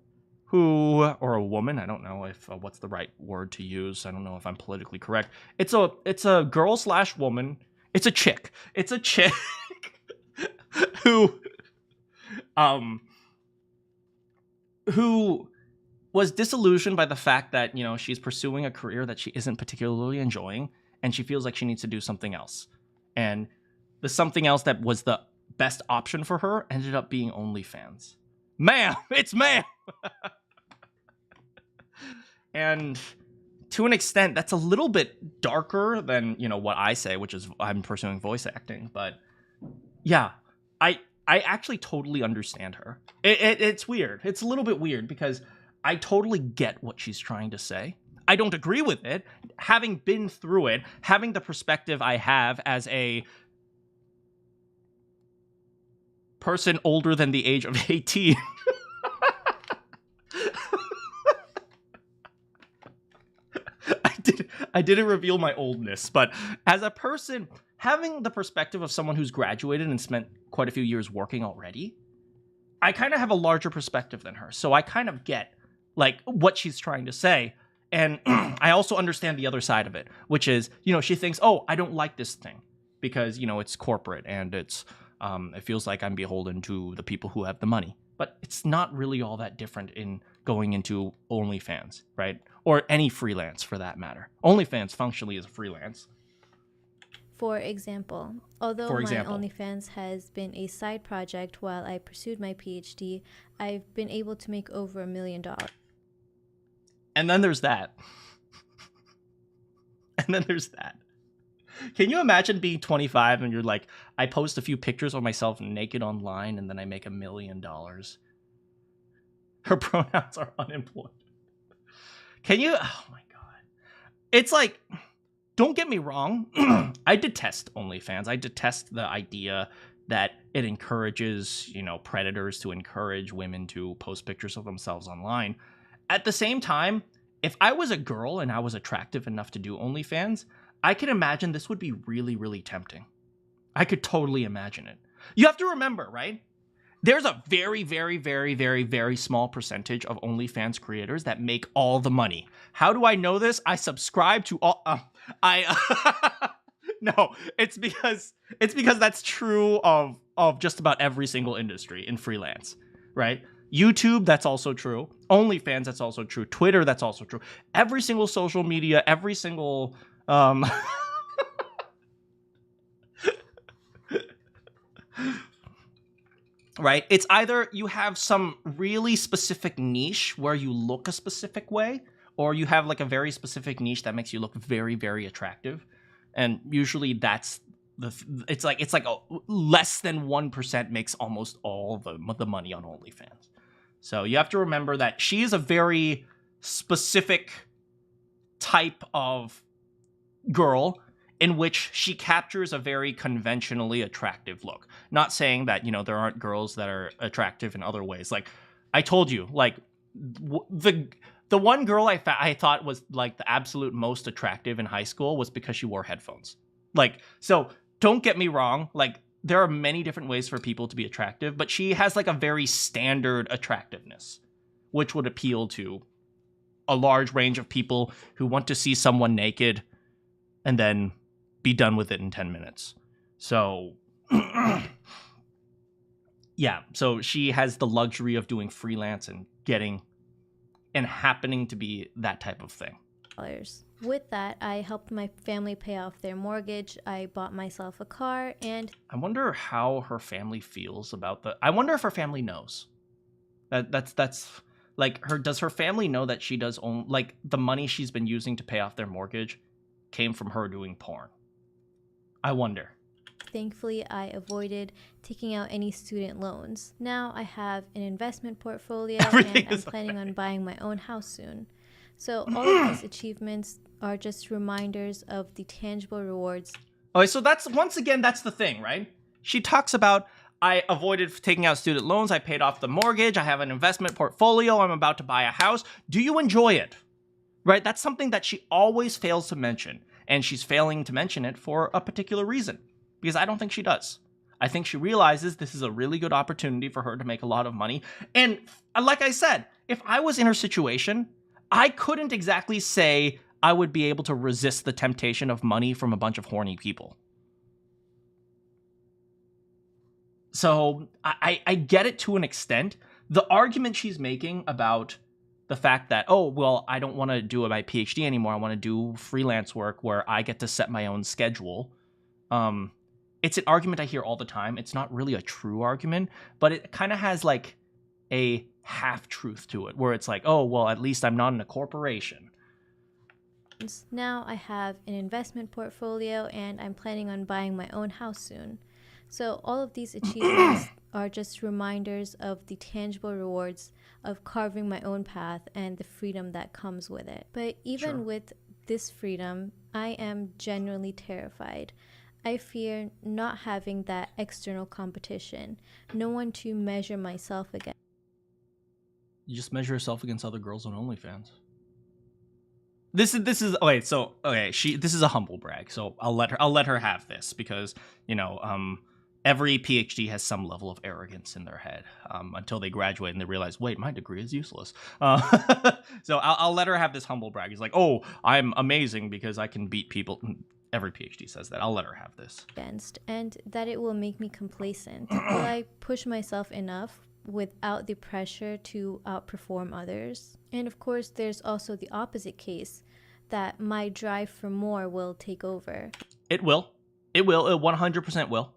who, or a woman, I don't know if what's the right word to use. I don't know if I'm politically correct. It's a girl/woman. It's a chick who was disillusioned by the fact that, she's pursuing a career that she isn't particularly enjoying, and she feels like she needs to do something else. And the something else that was the best option for her ended up being OnlyFans. Ma'am, it's ma'am. And to an extent, that's a little bit darker than, what I say, which is I'm pursuing voice acting. But yeah, I actually totally understand her. It's weird. It's a little bit weird because I totally get what she's trying to say. I don't agree with it. Having been through it, having the perspective I have as a person older than the age of 18. I didn't reveal my oldness, but as a person having the perspective of someone who's graduated and spent quite a few years working already, I kind of have a larger perspective than her. So I kind of get like what she's trying to say. And I also understand the other side of it, which is, she thinks, oh, I don't like this thing because, it's corporate and it feels like I'm beholden to the people who have the money. But it's not really all that different in going into OnlyFans, right? Or any freelance for that matter. OnlyFans functionally is a freelance. For example, although my OnlyFans has been a side project while I pursued my PhD, I've been able to make over $1 million. And then there's that. And then there's that. Can you imagine being 25 and you're like, I post a few pictures of myself naked online and then I make $1 million? Her pronouns are unemployed. Can you? Oh my God. It's like, don't get me wrong. I detest OnlyFans. I detest the idea that it encourages, predators to encourage women to post pictures of themselves online. At the same time, if I was a girl and I was attractive enough to do OnlyFans, I can imagine this would be really, really tempting. I could totally imagine it. You have to remember, right? There's a very, very, very, very, very small percentage of OnlyFans creators that make all the money. How do I know this? I subscribe to all... No, it's because that's true of just about every single industry in freelance, right? YouTube, that's also true. OnlyFans, that's also true. Twitter, that's also true. Every single social media, every single... right? It's either you have some really specific niche where you look a specific way, or you have like a very specific niche that makes you look very, very attractive. And usually that's it's like less than 1% makes almost all the money on OnlyFans. So you have to remember that she is a very specific type of girl in which she captures a very conventionally attractive look. Not saying that, there aren't girls that are attractive in other ways. Like, I told you, like, the one girl I thought was, like, the absolute most attractive in high school was because she wore headphones. Like, so, don't get me wrong. Like, there are many different ways for people to be attractive, but she has like a very standard attractiveness, which would appeal to a large range of people who want to see someone naked and then be done with it in 10 minutes. So, yeah, so she has the luxury of doing freelance and happening to be that type of thing. With that, I helped my family pay off their mortgage. I bought myself a car, and I wonder how her family feels about I wonder if her family knows. That's like does her family know that she does own, like, the money she's been using to pay off their mortgage came from her doing porn? I wonder. Thankfully, I avoided taking out any student loans. Now I have an investment portfolio, and I'm planning on buying my own house soon. So all of these achievements are just reminders of the tangible rewards. Okay, so that's the thing, right? She talks about, I avoided taking out student loans, I paid off the mortgage, I have an investment portfolio, I'm about to buy a house. Do you enjoy it? Right? That's something that she always fails to mention. And she's failing to mention it for a particular reason. Because I don't think she does. I think she realizes this is a really good opportunity for her to make a lot of money. And like I said, if I was in her situation, I couldn't exactly say I would be able to resist the temptation of money from a bunch of horny people. So I get it to an extent. The argument she's making about the fact that, oh, well, I don't want to do my PhD anymore. I want to do freelance work where I get to set my own schedule. It's an argument I hear all the time. It's not really a true argument, but it kind of has like a half-truth to it, where it's like, oh, well, at least I'm not in a corporation. Now I have an investment portfolio, and I'm planning on buying my own house soon. So all of these achievements are just reminders of the tangible rewards of carving my own path and the freedom that comes with it. But even with this freedom, I am genuinely terrified. I fear not having that external competition, no one to measure myself against. You just measure yourself against other girls on OnlyFans. This is okay. So okay, this is a humble brag. So I'll let her have this because every PhD has some level of arrogance in their head until they graduate and they realize, wait, my degree is useless. So I'll let her have this humble brag. He's like, oh, I'm amazing because I can beat people. Every PhD says that. I'll let her have this. And that it will make me complacent. Will I push myself enough without the pressure to outperform others? And of course, there's also the opposite case, that my drive for more will take over. It will. It 100% will.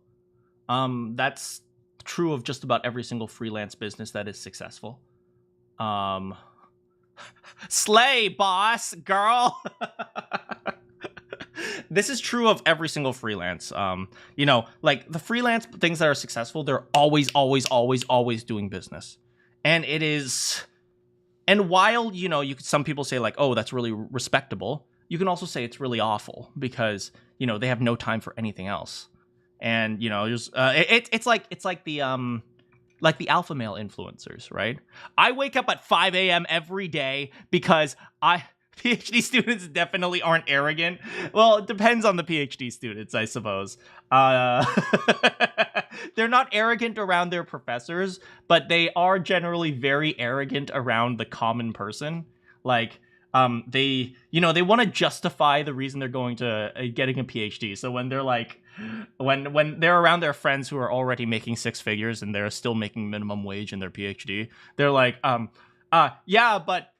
That's true of just about every single freelance business that is successful. Slay, boss, girl. This is true of every single freelance. Like the freelance things that are successful, they're always doing business. And it is, and while, some people say like, oh, that's really respectable, you can also say it's really awful because, they have no time for anything else. And, it's like the alpha male influencers, right? I wake up at 5 a.m. every day because PhD students definitely aren't arrogant. Well, it depends on the PhD students, I suppose. They're not arrogant around their professors, but they are generally very arrogant around the common person. Like, they want to justify the reason they're going to getting a PhD. So when they're like, when they're around their friends who are already making six figures and they're still making minimum wage in their PhD, they're like, yeah, but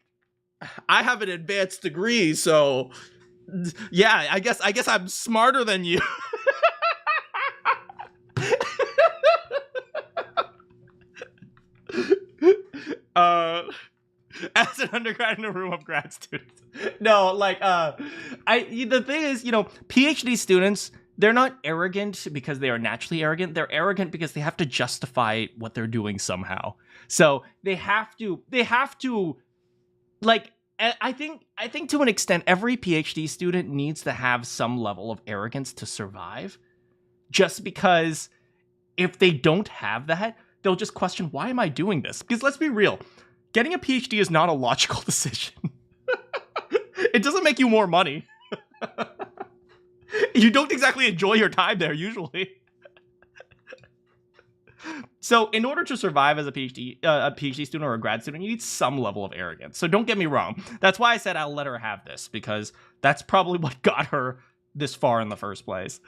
I have an advanced degree, so yeah, I guess I'm smarter than you. As an undergrad in a room of grad students. No, like the thing is, PhD students, they're not arrogant because they are naturally arrogant. They're arrogant because they have to justify what they're doing somehow. So they have to like, I think to an extent, every PhD student needs to have some level of arrogance to survive. Just because if they don't have that, they'll just question, why am I doing this? Because let's be real, getting a PhD is not a logical decision. It doesn't make you more money. You don't exactly enjoy your time there, usually. So in order to survive as a PhD student or a grad student, you need some level of arrogance. So don't get me wrong. That's why I said I'll let her have this, because that's probably what got her this far in the first place.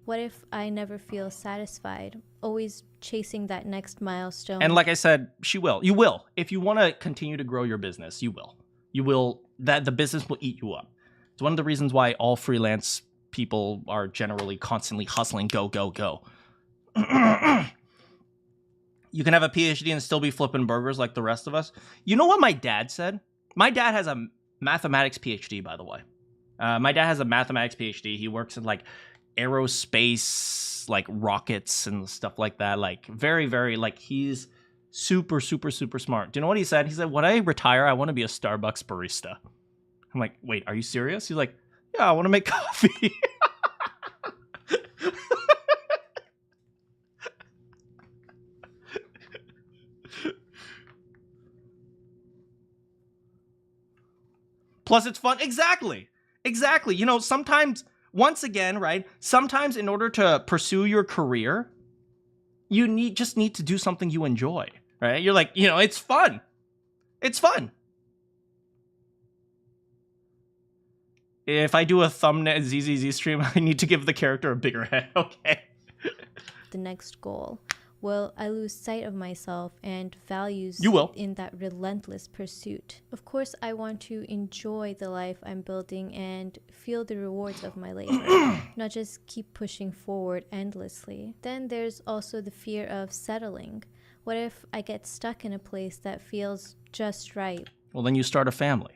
What if I never feel satisfied, always chasing that next milestone? And like I said, she will. You will. If you want to continue to grow your business, you will. You will. That the business will eat you up. It's one of the reasons why all freelance people are generally constantly hustling, go, go, go. You can have a PhD and still be flipping burgers like the rest of us. You know what my dad said? My dad has a mathematics PhD, by the way. My dad has a mathematics PhD. He works in like aerospace, like rockets and stuff like that. Like very, very, like he's super, super, super smart. Do you know what he said? He said, when I retire, I want to be a Starbucks barista. I'm like, wait, are you serious? He's like, yeah, I want to make coffee. Plus, it's fun. Exactly. You know, sometimes, once again, right? Sometimes in order to pursue your career, you just need to do something you enjoy, right? You're like, you know, it's fun. It's fun. If I do a thumbnail ZZZ stream, I need to give the character a bigger head. Okay. The next goal. Will I lose sight of myself and values You will. in that relentless pursuit? Of course, I want to enjoy the life I'm building and feel the rewards of my labor, not just keep pushing forward endlessly. Then there's also the fear of settling. What if I get stuck in a place that feels just right? Well, then you start a family.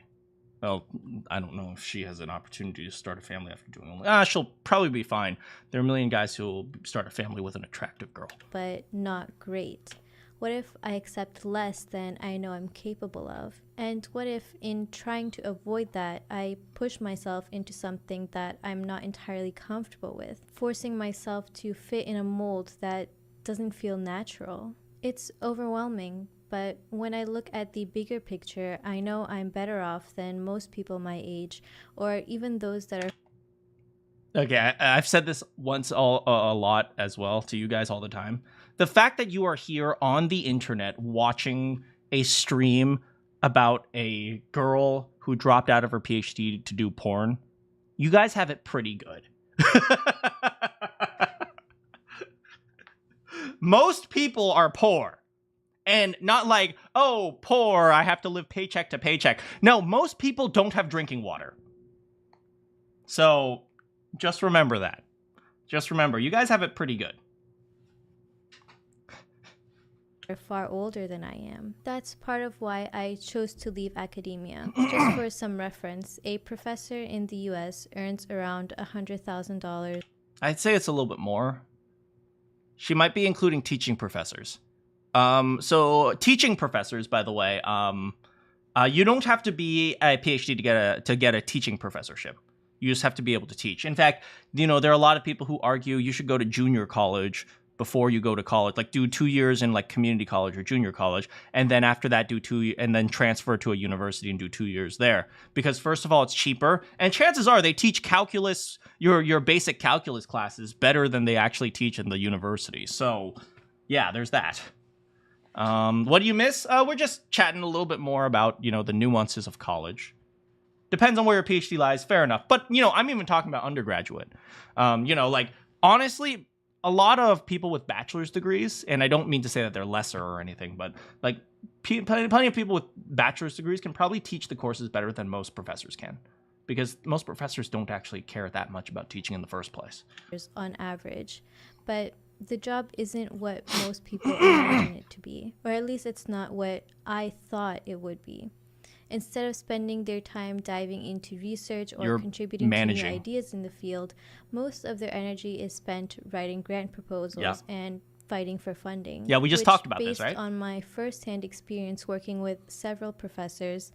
Well, I don't know if she has an opportunity to start a family after doing only. She'll probably be fine. There are a million guys who will start a family with an attractive girl. But not great. What if I accept less than I know I'm capable of? And what if, in trying to avoid that, I push myself into something that I'm not entirely comfortable with, forcing myself to fit in a mold that doesn't feel natural? It's overwhelming. But when I look at the bigger picture, I know I'm better off than most people my age, or even those that are... Okay, I've said this once a lot as well to you guys all the time. The fact that you are here on the internet watching a stream about a girl who dropped out of her PhD to do porn, you guys have it pretty good. Most people are poor. And not like, oh, poor, I have to live paycheck to paycheck. No, most people don't have drinking water. So just remember that. Just remember, you guys have it pretty good. Are far older than I am. That's part of why I chose to leave academia. Just for some reference, a professor in the US earns around $100,000. I'd say it's a little bit more. She might be including teaching professors. So teaching professors, by the way, you don't have to be a PhD to get a teaching professorship. You just have to be able to teach. In fact, you know, there are a lot of people who argue you should go to junior college before you go to college, like do 2 years in like community college or junior college, and then after that do 2 and then transfer to a university and do 2 years there. Because first of all, it's cheaper, and chances are they teach calculus, your basic calculus classes better than they actually teach in the university. So yeah, there's that. What do you miss? We're just chatting a little bit more about, you know, the nuances of college. Depends on where your PhD lies, fair enough. But, you know, I'm even talking about undergraduate. You know, like, honestly, a lot of people with bachelor's degrees, and I don't mean to say that they're lesser or anything, but, like, plenty of people with bachelor's degrees can probably teach the courses better than most professors can. Because most professors don't actually care that much about teaching in the first place. On average. But the job isn't what most people imagine it to be, or at least it's not what I thought it would be. Instead of spending their time diving into research or contributing to new ideas in the field, most of their energy is spent writing grant proposals and fighting for funding. Yeah, we just talked about this, right? Based on my first-hand experience working with several professors,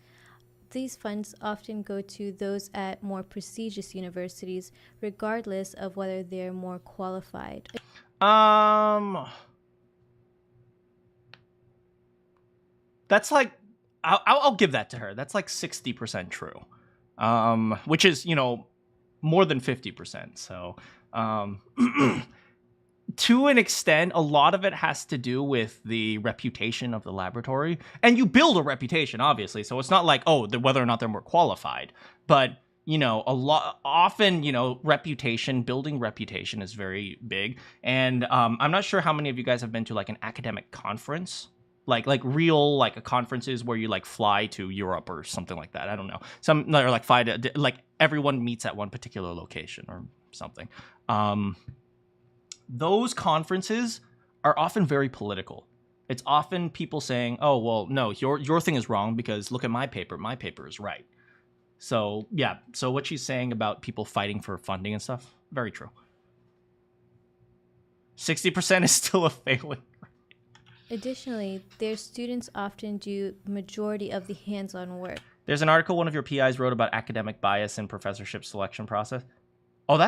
these funds often go to those at more prestigious universities, regardless of whether they're more qualified. That's like, I'll give that to her. That's like 60% true, which is, you know, more than 50%. So, to an extent, a lot of it has to do with the reputation of the laboratory. And you build a reputation, obviously. So it's not like, oh, whether or not they're more qualified. But, you know, often, you know, building reputation is very big. And I'm not sure how many of you guys have been to like an academic conference. Like real like conferences where you like fly to Europe or something like that. I don't know. Some or like fly to like everyone meets at one particular location or something. Those conferences are often very political. It's often people saying, "Oh, well, no, your thing is wrong because look at my paper. My paper is right." So yeah. So what she's saying about people fighting for funding and stuff, very true. 60% is still a failing. Additionally, their students often do majority of the hands-on work. There's an article one of your PIs wrote about academic bias in professorship selection process. Oh,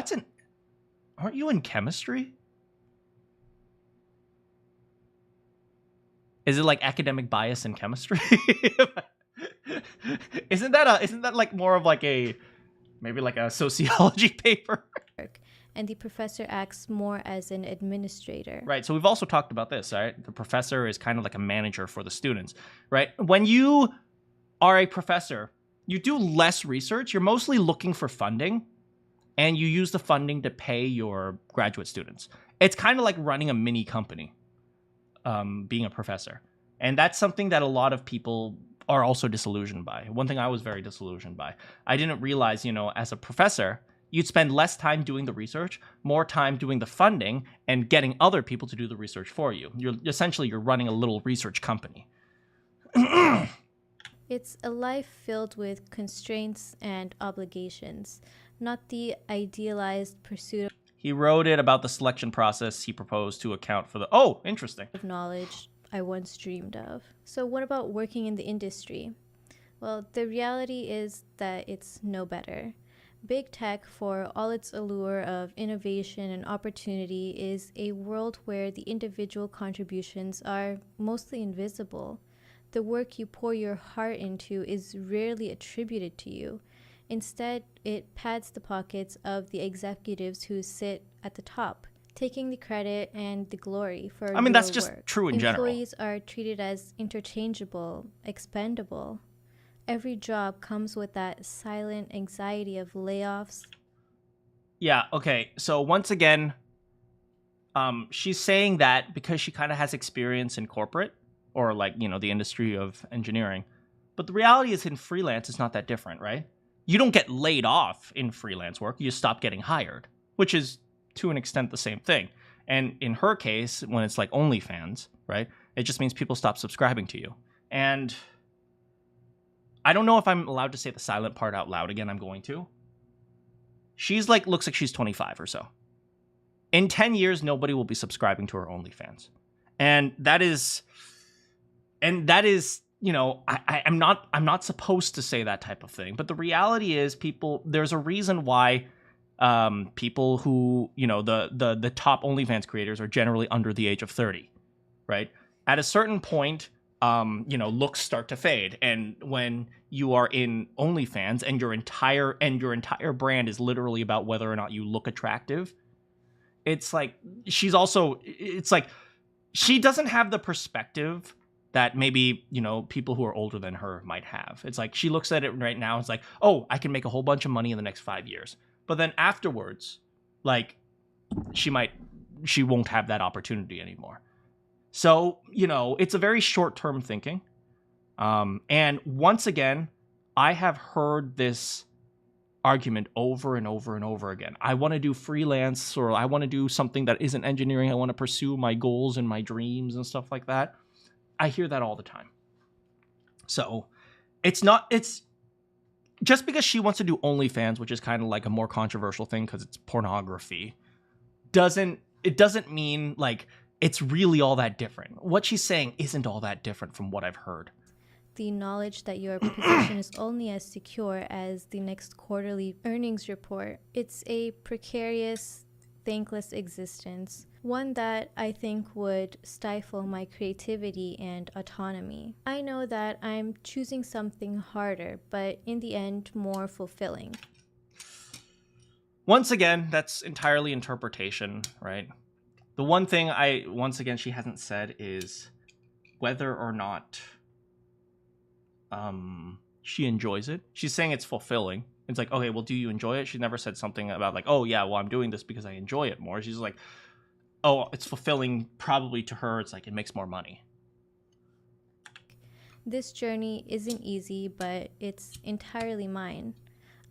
aren't you in chemistry? Is it like academic bias in chemistry? Isn't that like more of like maybe like a sociology paper? And the professor acts more as an administrator. Right. So we've also talked about this, right? The professor is kind of like a manager for the students, right? When you are a professor, you do less research. You're mostly looking for funding, and you use the funding to pay your graduate students. It's kind of like running a mini company, being a professor. And that's something that a lot of people are also disillusioned by. One thing I was very disillusioned by. I didn't realize, you know, as a professor, you'd spend less time doing the research, more time doing the funding, and getting other people to do the research for you. You're running a little research company. It's a life filled with constraints and obligations, not the idealized pursuit He wrote it about the selection process he proposed to account for the... Oh, interesting. of knowledge I once dreamed of. So what about working in the industry? Well, the reality is that it's no better. Big tech, for all its allure of innovation and opportunity, is a world where the individual contributions are mostly invisible. The work you pour your heart into is rarely attributed to you. Instead, it pads the pockets of the executives who sit at the top, taking the credit and the glory for I mean, that's just work. true in general. Employees are treated as interchangeable, expendable. Every job comes with that silent anxiety of layoffs. Yeah, okay. So once again, she's saying that because she kind of has experience in corporate or like, you know, the industry of engineering. But the reality is in freelance, it's not that different, right? You don't get laid off in freelance work. You stop getting hired, which is to an extent the same thing. And in her case, when it's like OnlyFans, right? It just means people stop subscribing to you. And I don't know if I'm allowed to say the silent part out loud again. I'm going to. She's like, looks like she's 25 or so. In 10 years, nobody will be subscribing to her OnlyFans. And that is, you know, I'm not supposed to say that type of thing. But the reality is there's a reason why people who, you know, the top OnlyFans creators are generally under the age of 30, right? At a certain point, you know, looks start to fade. And when you are in OnlyFans and your entire brand is literally about whether or not you look attractive, it's like she doesn't have the perspective that maybe, you know, people who are older than her might have. It's like she looks at it right now, it's like, oh, I can make a whole bunch of money in the next 5 years. But then afterwards, like, she won't have that opportunity anymore. So, you know, it's a very short-term thinking. And once again, I have heard this argument over and over and over again. I want to do freelance, or I want to do something that isn't engineering. I want to pursue my goals and my dreams and stuff like that. I hear that all the time. So it's just because she wants to do OnlyFans, which is kind of like a more controversial thing because it's pornography, doesn't mean like it's really all that different. What she's saying isn't all that different from what I've heard. The knowledge that your position is only as secure as the next quarterly earnings report. It's a precarious, thankless existence, one that I think would stifle my creativity and autonomy. I know that I'm choosing something harder, but in the end, more fulfilling. Once again, that's entirely interpretation, right? The one thing once again she hasn't said is whether or not she enjoys it. She's saying it's fulfilling. It's like, okay, well, do you enjoy it? She never said something about like, oh yeah, well, I'm doing this because I enjoy it more. She's like, oh, it's fulfilling. Probably to her, it's like it makes more money. This journey isn't easy, but it's entirely mine.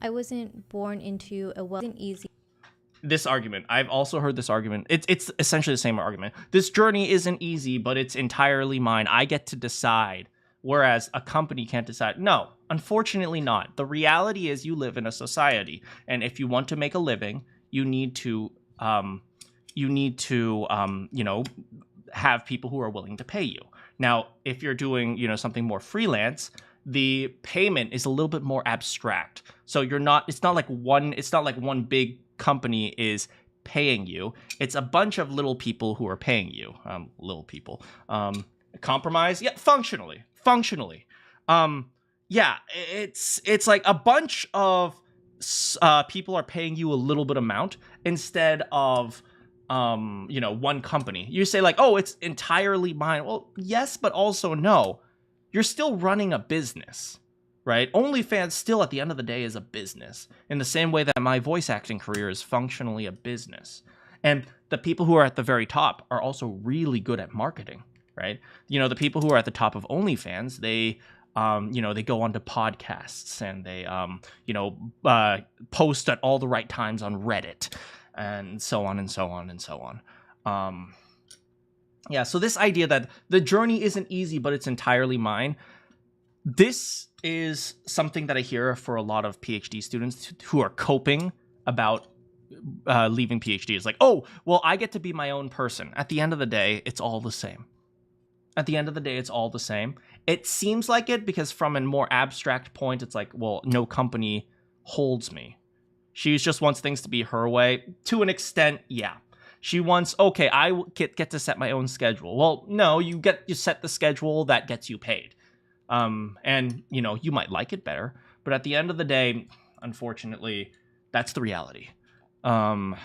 I wasn't born into a easy. This argument, I've also heard this argument. It's essentially the same argument. This journey isn't easy, but it's entirely mine. I get to decide, whereas a company can't decide. No, unfortunately not. The reality is you live in a society, and if you want to make a living, you need to have people who are willing to pay you. Now, if you're doing, something more freelance, the payment is a little bit more abstract. So it's not like one big company is paying you. It's a bunch of little people who are paying you. Little people. Compromise? Yeah, functionally. Yeah, it's like a bunch of people are paying you a little bit amount instead of one company. You say like, oh, it's entirely mine. Well, yes, but also no. You're still running a business, right? OnlyFans still at the end of the day is a business, in the same way that my voice acting career is functionally a business. And the people who are at the very top are also really good at marketing, right? The people who are at the top of OnlyFans, they go onto podcasts and they post at all the right times on Reddit, and so on and so on and so on. Yeah, so this idea that the journey isn't easy, but it's entirely mine, this is something that I hear for a lot of PhD students who are coping about leaving PhD. It's like, oh, well, I get to be my own person. At the end of the day, it's all the same. It seems like it because from a more abstract point, it's like, well, no company holds me. She just wants things to be her way. To an extent, yeah. She wants, okay, I get to set my own schedule. Well, no, you set the schedule that gets you paid. And, you might like it better. But at the end of the day, unfortunately, that's the reality. And,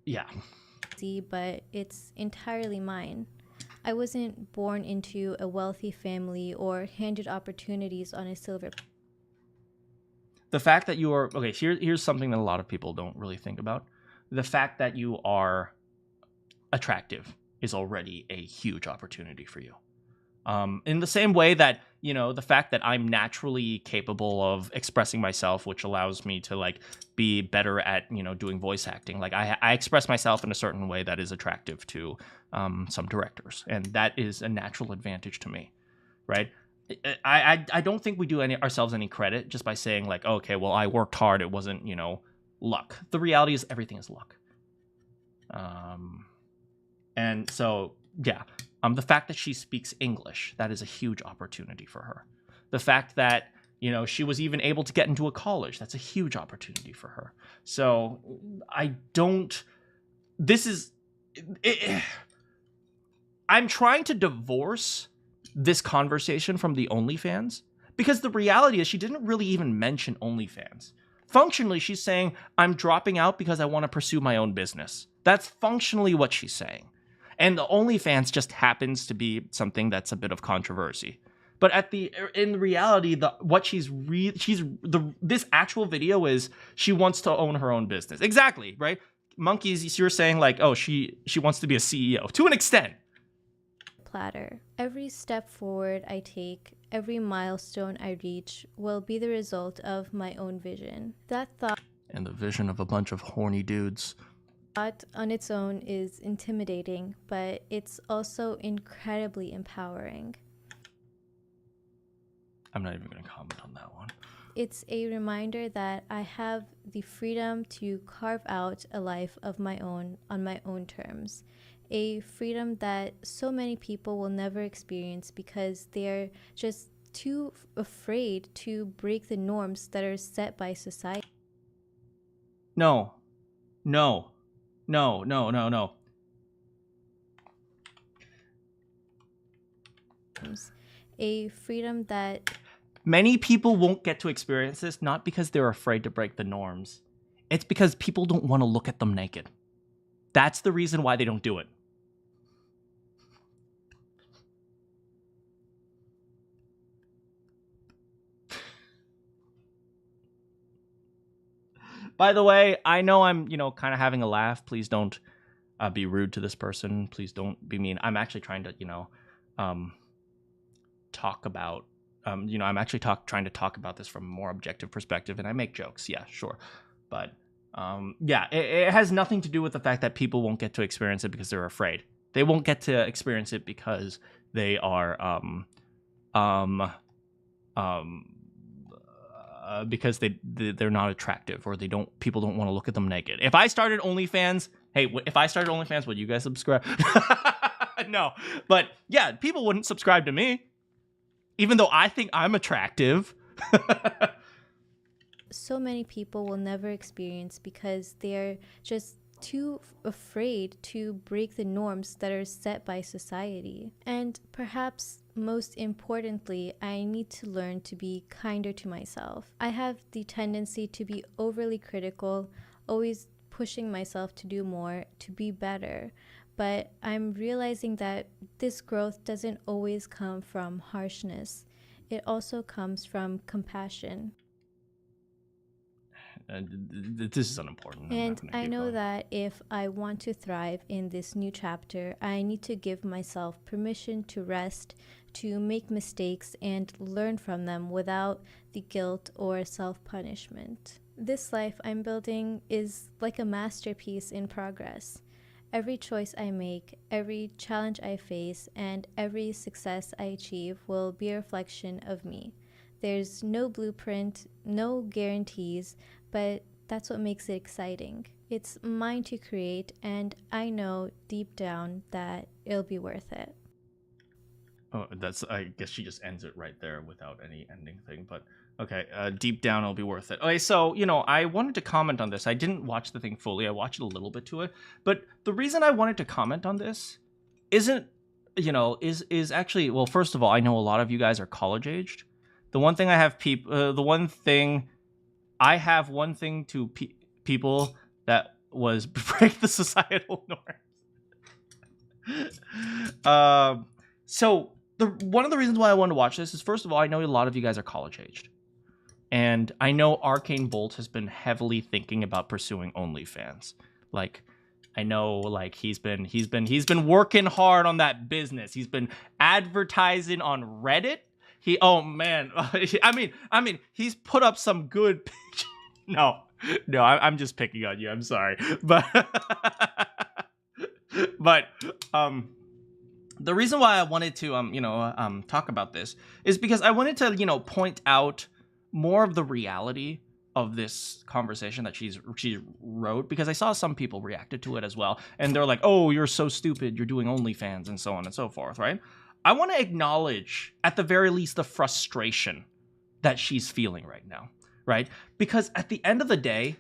yeah. But it's entirely mine. I wasn't born into a wealthy family or handed opportunities on a silver. The fact that you are, okay, here's something that a lot of people don't really think about. The fact that you are attractive is already a huge opportunity for you. In the same way that, the fact that I'm naturally capable of expressing myself, which allows me to like be better at, doing voice acting. Like I express myself in a certain way that is attractive to some directors. And that is a natural advantage to me, right? I don't think we do ourselves any credit just by saying like, okay, well, I worked hard. It wasn't, luck. The reality is everything is luck. And so, yeah, the fact that she speaks English, that is a huge opportunity for her. The fact that, she was even able to get into a college, that's a huge opportunity for her. So I'm trying to divorce this conversation from the OnlyFans because the reality is she didn't really even mention OnlyFans. Functionally, she's saying, I'm dropping out because I want to pursue my own business. That's functionally what she's saying. And the OnlyFans just happens to be something that's a bit of controversy. But in reality, this actual video is she wants to own her own business. Exactly, right? Monkeys, you're saying like, oh, she wants to be a CEO to an extent. Platter. Every step forward I take, every milestone I reach will be the result of my own vision. That thought and the vision of a bunch of horny dudes. Thought on its own is intimidating, but it's also incredibly empowering. I'm not even going to comment on that one. It's a reminder that I have the freedom to carve out a life of my own on my own terms. A freedom that so many people will never experience because they're just too afraid to break the norms that are set by society. No. A freedom that many people won't get to experience this, not because they're afraid to break the norms. It's because people don't want to look at them naked. That's the reason why they don't do it. By the way, I know I'm, kind of having a laugh. Please don't be rude to this person. Please don't be mean. I'm actually trying to, talk about, I'm actually trying to talk about this from a more objective perspective, and I make jokes. Yeah, sure. But, yeah, it has nothing to do with the fact that people won't get to experience it because they're afraid. They won't get to experience it because they are, because they're not attractive, or people don't want to look at them naked. If I started OnlyFans, would you guys subscribe? No, but yeah, people wouldn't subscribe to me, even though I think I'm attractive. So many people will never experience because they're just too afraid to break the norms that are set by society. And perhaps most importantly, I need to learn to be kinder to myself. I have the tendency to be overly critical, always pushing myself to do more, to be better. But I'm realizing that this growth doesn't always come from harshness. It also comes from compassion. This is unimportant. And I know that if I want to thrive in this new chapter, I need to give myself permission to rest, to make mistakes, and learn from them without the guilt or self-punishment. This life I'm building is like a masterpiece in progress. Every choice I make, every challenge I face, and every success I achieve will be a reflection of me. There's no blueprint, no guarantees, but that's what makes it exciting. It's mine to create, and I know deep down that it'll be worth it. Oh, I guess she just ends it right there without any ending thing, but okay, deep down it'll be worth it. Okay, so, I wanted to comment on this. I didn't watch the thing fully. I watched a little bit to it, but the reason I wanted to comment on this isn't, is actually, well, first of all, I know a lot of you guys are college aged. The one thing I have one thing to people that was break the societal norms. So one of the reasons why I wanted to watch this is, first of all, I know a lot of you guys are college aged, and I know Arcane Bolt has been heavily thinking about pursuing OnlyFans. Like, I know, like, he's been working hard on that business. He's been advertising on Reddit. Oh man, I mean, he's put up some good pictures. No, I'm just picking on you. I'm sorry, but the reason why I wanted to talk about this is because I wanted to point out more of the reality of this conversation that she wrote, because I saw some people reacted to it as well, and they're like, "Oh, you're so stupid. You're doing OnlyFans," and so on and so forth, right? I want to acknowledge, at the very least, the frustration that she's feeling right now, right? Because at the end of the day,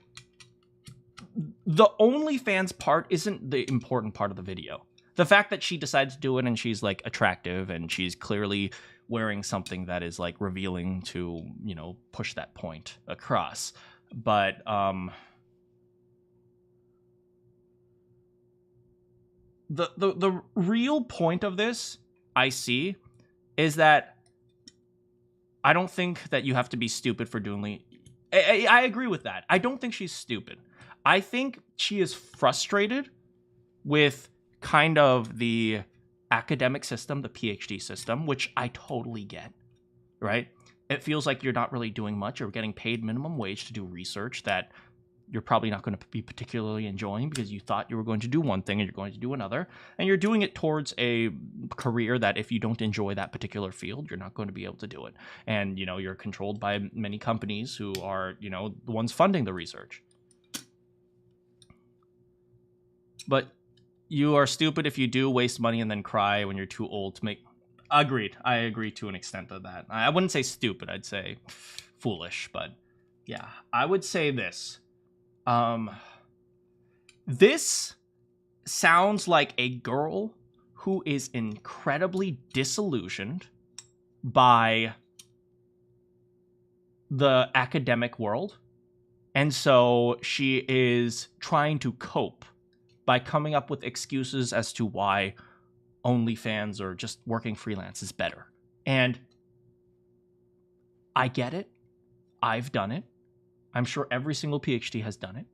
the OnlyFans part isn't the important part of the video. The fact that she decides to do it and she's, like, attractive and she's clearly wearing something that is, like, revealing to, push that point across. But, the real point of this, I see, is that I don't think that you have to be stupid for doing it. I agree with that. I don't think she's stupid. I think she is frustrated with kind of the academic system, the PhD system, which I totally get, right? It feels like you're not really doing much. You're getting paid minimum wage to do research that you're probably not going to be particularly enjoying because you thought you were going to do one thing and you're going to do another. And you're doing it towards a career that if you don't enjoy that particular field, you're not going to be able to do it. And, you're controlled by many companies who are, the ones funding the research. But you are stupid if you do waste money and then cry when you're too old to make... Agreed. I agree to an extent of that. I wouldn't say stupid. I'd say foolish. But yeah, I would say this. This sounds like a girl who is incredibly disillusioned by the academic world. And so she is trying to cope by coming up with excuses as to why OnlyFans or just working freelance is better. And I get it. I've done it. I'm sure every single PhD has done it,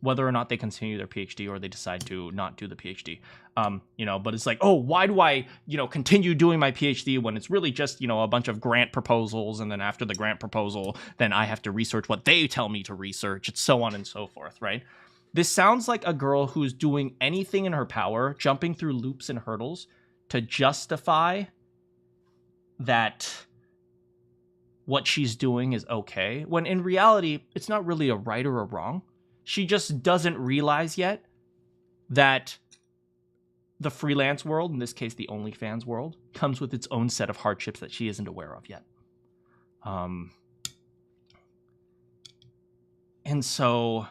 whether or not they continue their PhD or they decide to not do the PhD. But it's like, oh, why do I, continue doing my PhD when it's really just, a bunch of grant proposals, and then after the grant proposal, then I have to research what they tell me to research. It's so on and so forth, right? This sounds like a girl who's doing anything in her power, jumping through loops and hurdles to justify that what she's doing is okay, when in reality, it's not really a right or a wrong. She just doesn't realize yet that the freelance world, in this case the OnlyFans world, comes with its own set of hardships that she isn't aware of yet. And so,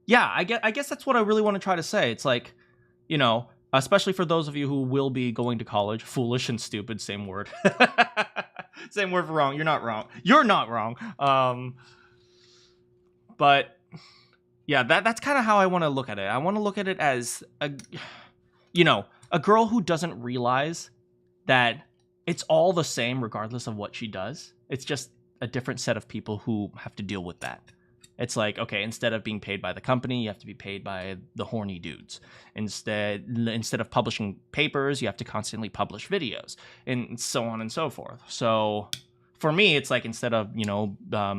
yeah, I guess that's what I really want to try to say. It's like, especially for those of you who will be going to college, foolish and stupid, same word. Same word for wrong. You're not wrong. You're not wrong. But yeah, that's kind of how I want to look at it. I want to look at it as a girl who doesn't realize that it's all the same regardless of what she does. It's just a different set of people who have to deal with that. It's like, okay, instead of being paid by the company, you have to be paid by the horny dudes. Instead of publishing papers, you have to constantly publish videos, and so on and so forth. So for me, it's like, instead of,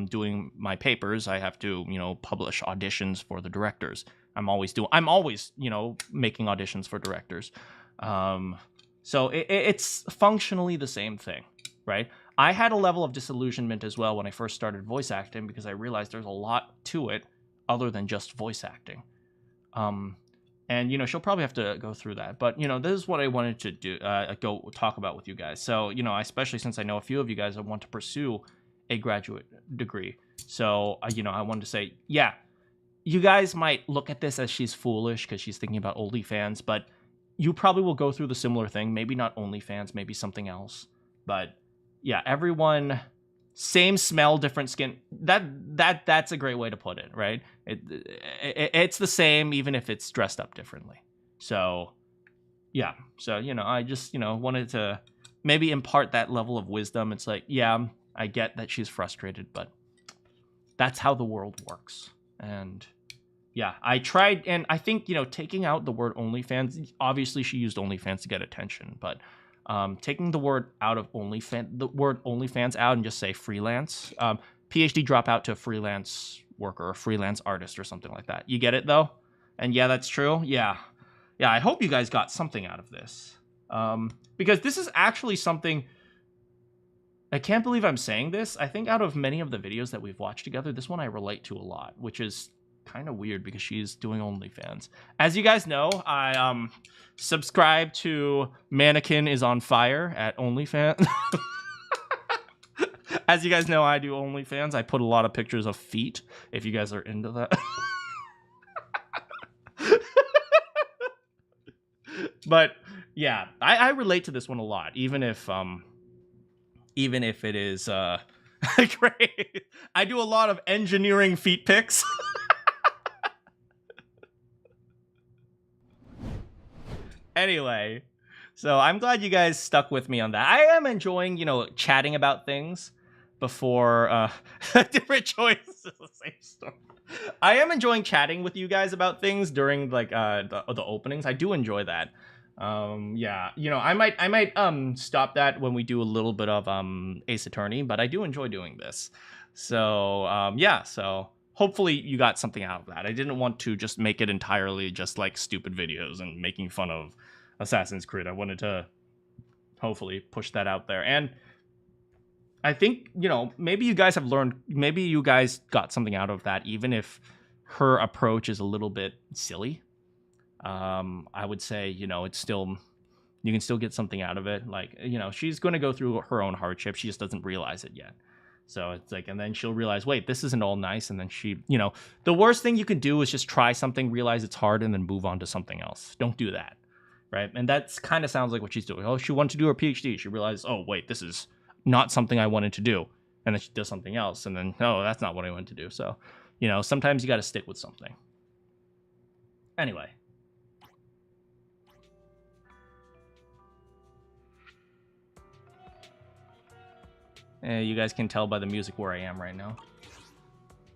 doing my papers, I have to, publish auditions for the directors. I'm always, making auditions for directors. So it's functionally the same thing, right? I had a level of disillusionment as well when I first started voice acting, because I realized there's a lot to it other than just voice acting. And she'll probably have to go through that. But, this is what I wanted to do, go talk about with you guys. So, especially since I know a few of you guys that want to pursue a graduate degree. So, I wanted to say, yeah, you guys might look at this as she's foolish because she's thinking about OnlyFans, but you probably will go through the similar thing. Maybe not OnlyFans, maybe something else. But yeah, everyone, same smell, different skin. That's a great way to put it, right? It's the same, even if it's dressed up differently. So yeah, so I just wanted to maybe impart that level of wisdom. It's like, yeah, I get that she's frustrated, but that's how the world works. And yeah, I tried, and I think taking out the word OnlyFans. Obviously, she used OnlyFans to get attention, but taking the word out of OnlyFans out and just say freelance, PhD dropout to freelance worker or freelance artist or something like that. You get it though? And yeah, that's true. Yeah. I hope you guys got something out of this, because this is actually something. I can't believe I'm saying this. I think out of many of the videos that we've watched together, this one I relate to a lot, which is kind of weird because she's doing OnlyFans. As you guys know, I subscribe to Manakyn is on fire at OnlyFans. As you guys know, I do OnlyFans. I put a lot of pictures of feet, if you guys are into that. But yeah, I relate to this one a lot, even if it is great. I do a lot of engineering feet pics. Anyway, so I'm glad you guys stuck with me on that. I am enjoying, chatting about things before different choices. The same story. I am enjoying chatting with you guys about things during like the openings. I do enjoy that. Yeah, I might stop that when we do a little bit of Ace Attorney, but I do enjoy doing this. So yeah, so hopefully you got something out of that. I didn't want to just make it entirely just like stupid videos and making fun of Assassin's Creed. I wanted to hopefully push that out there. And I think, maybe you guys have learned, maybe you guys got something out of that, even if her approach is a little bit silly. I would say, it's still, you can still get something out of it. Like, she's going to go through her own hardship. She just doesn't realize it yet. So it's like, and then she'll realize, wait, this isn't all nice. And then she, the worst thing you can do is just try something, realize it's hard, and then move on to something else. Don't do that. Right. And that's kind of sounds like what she's doing. Oh, she wanted to do her PhD. She realized, oh, wait, this is not something I wanted to do. And then she does something else. And then, oh, that's not what I wanted to do. So, sometimes you got to stick with something. Anyway. You guys can tell by the music where I am right now.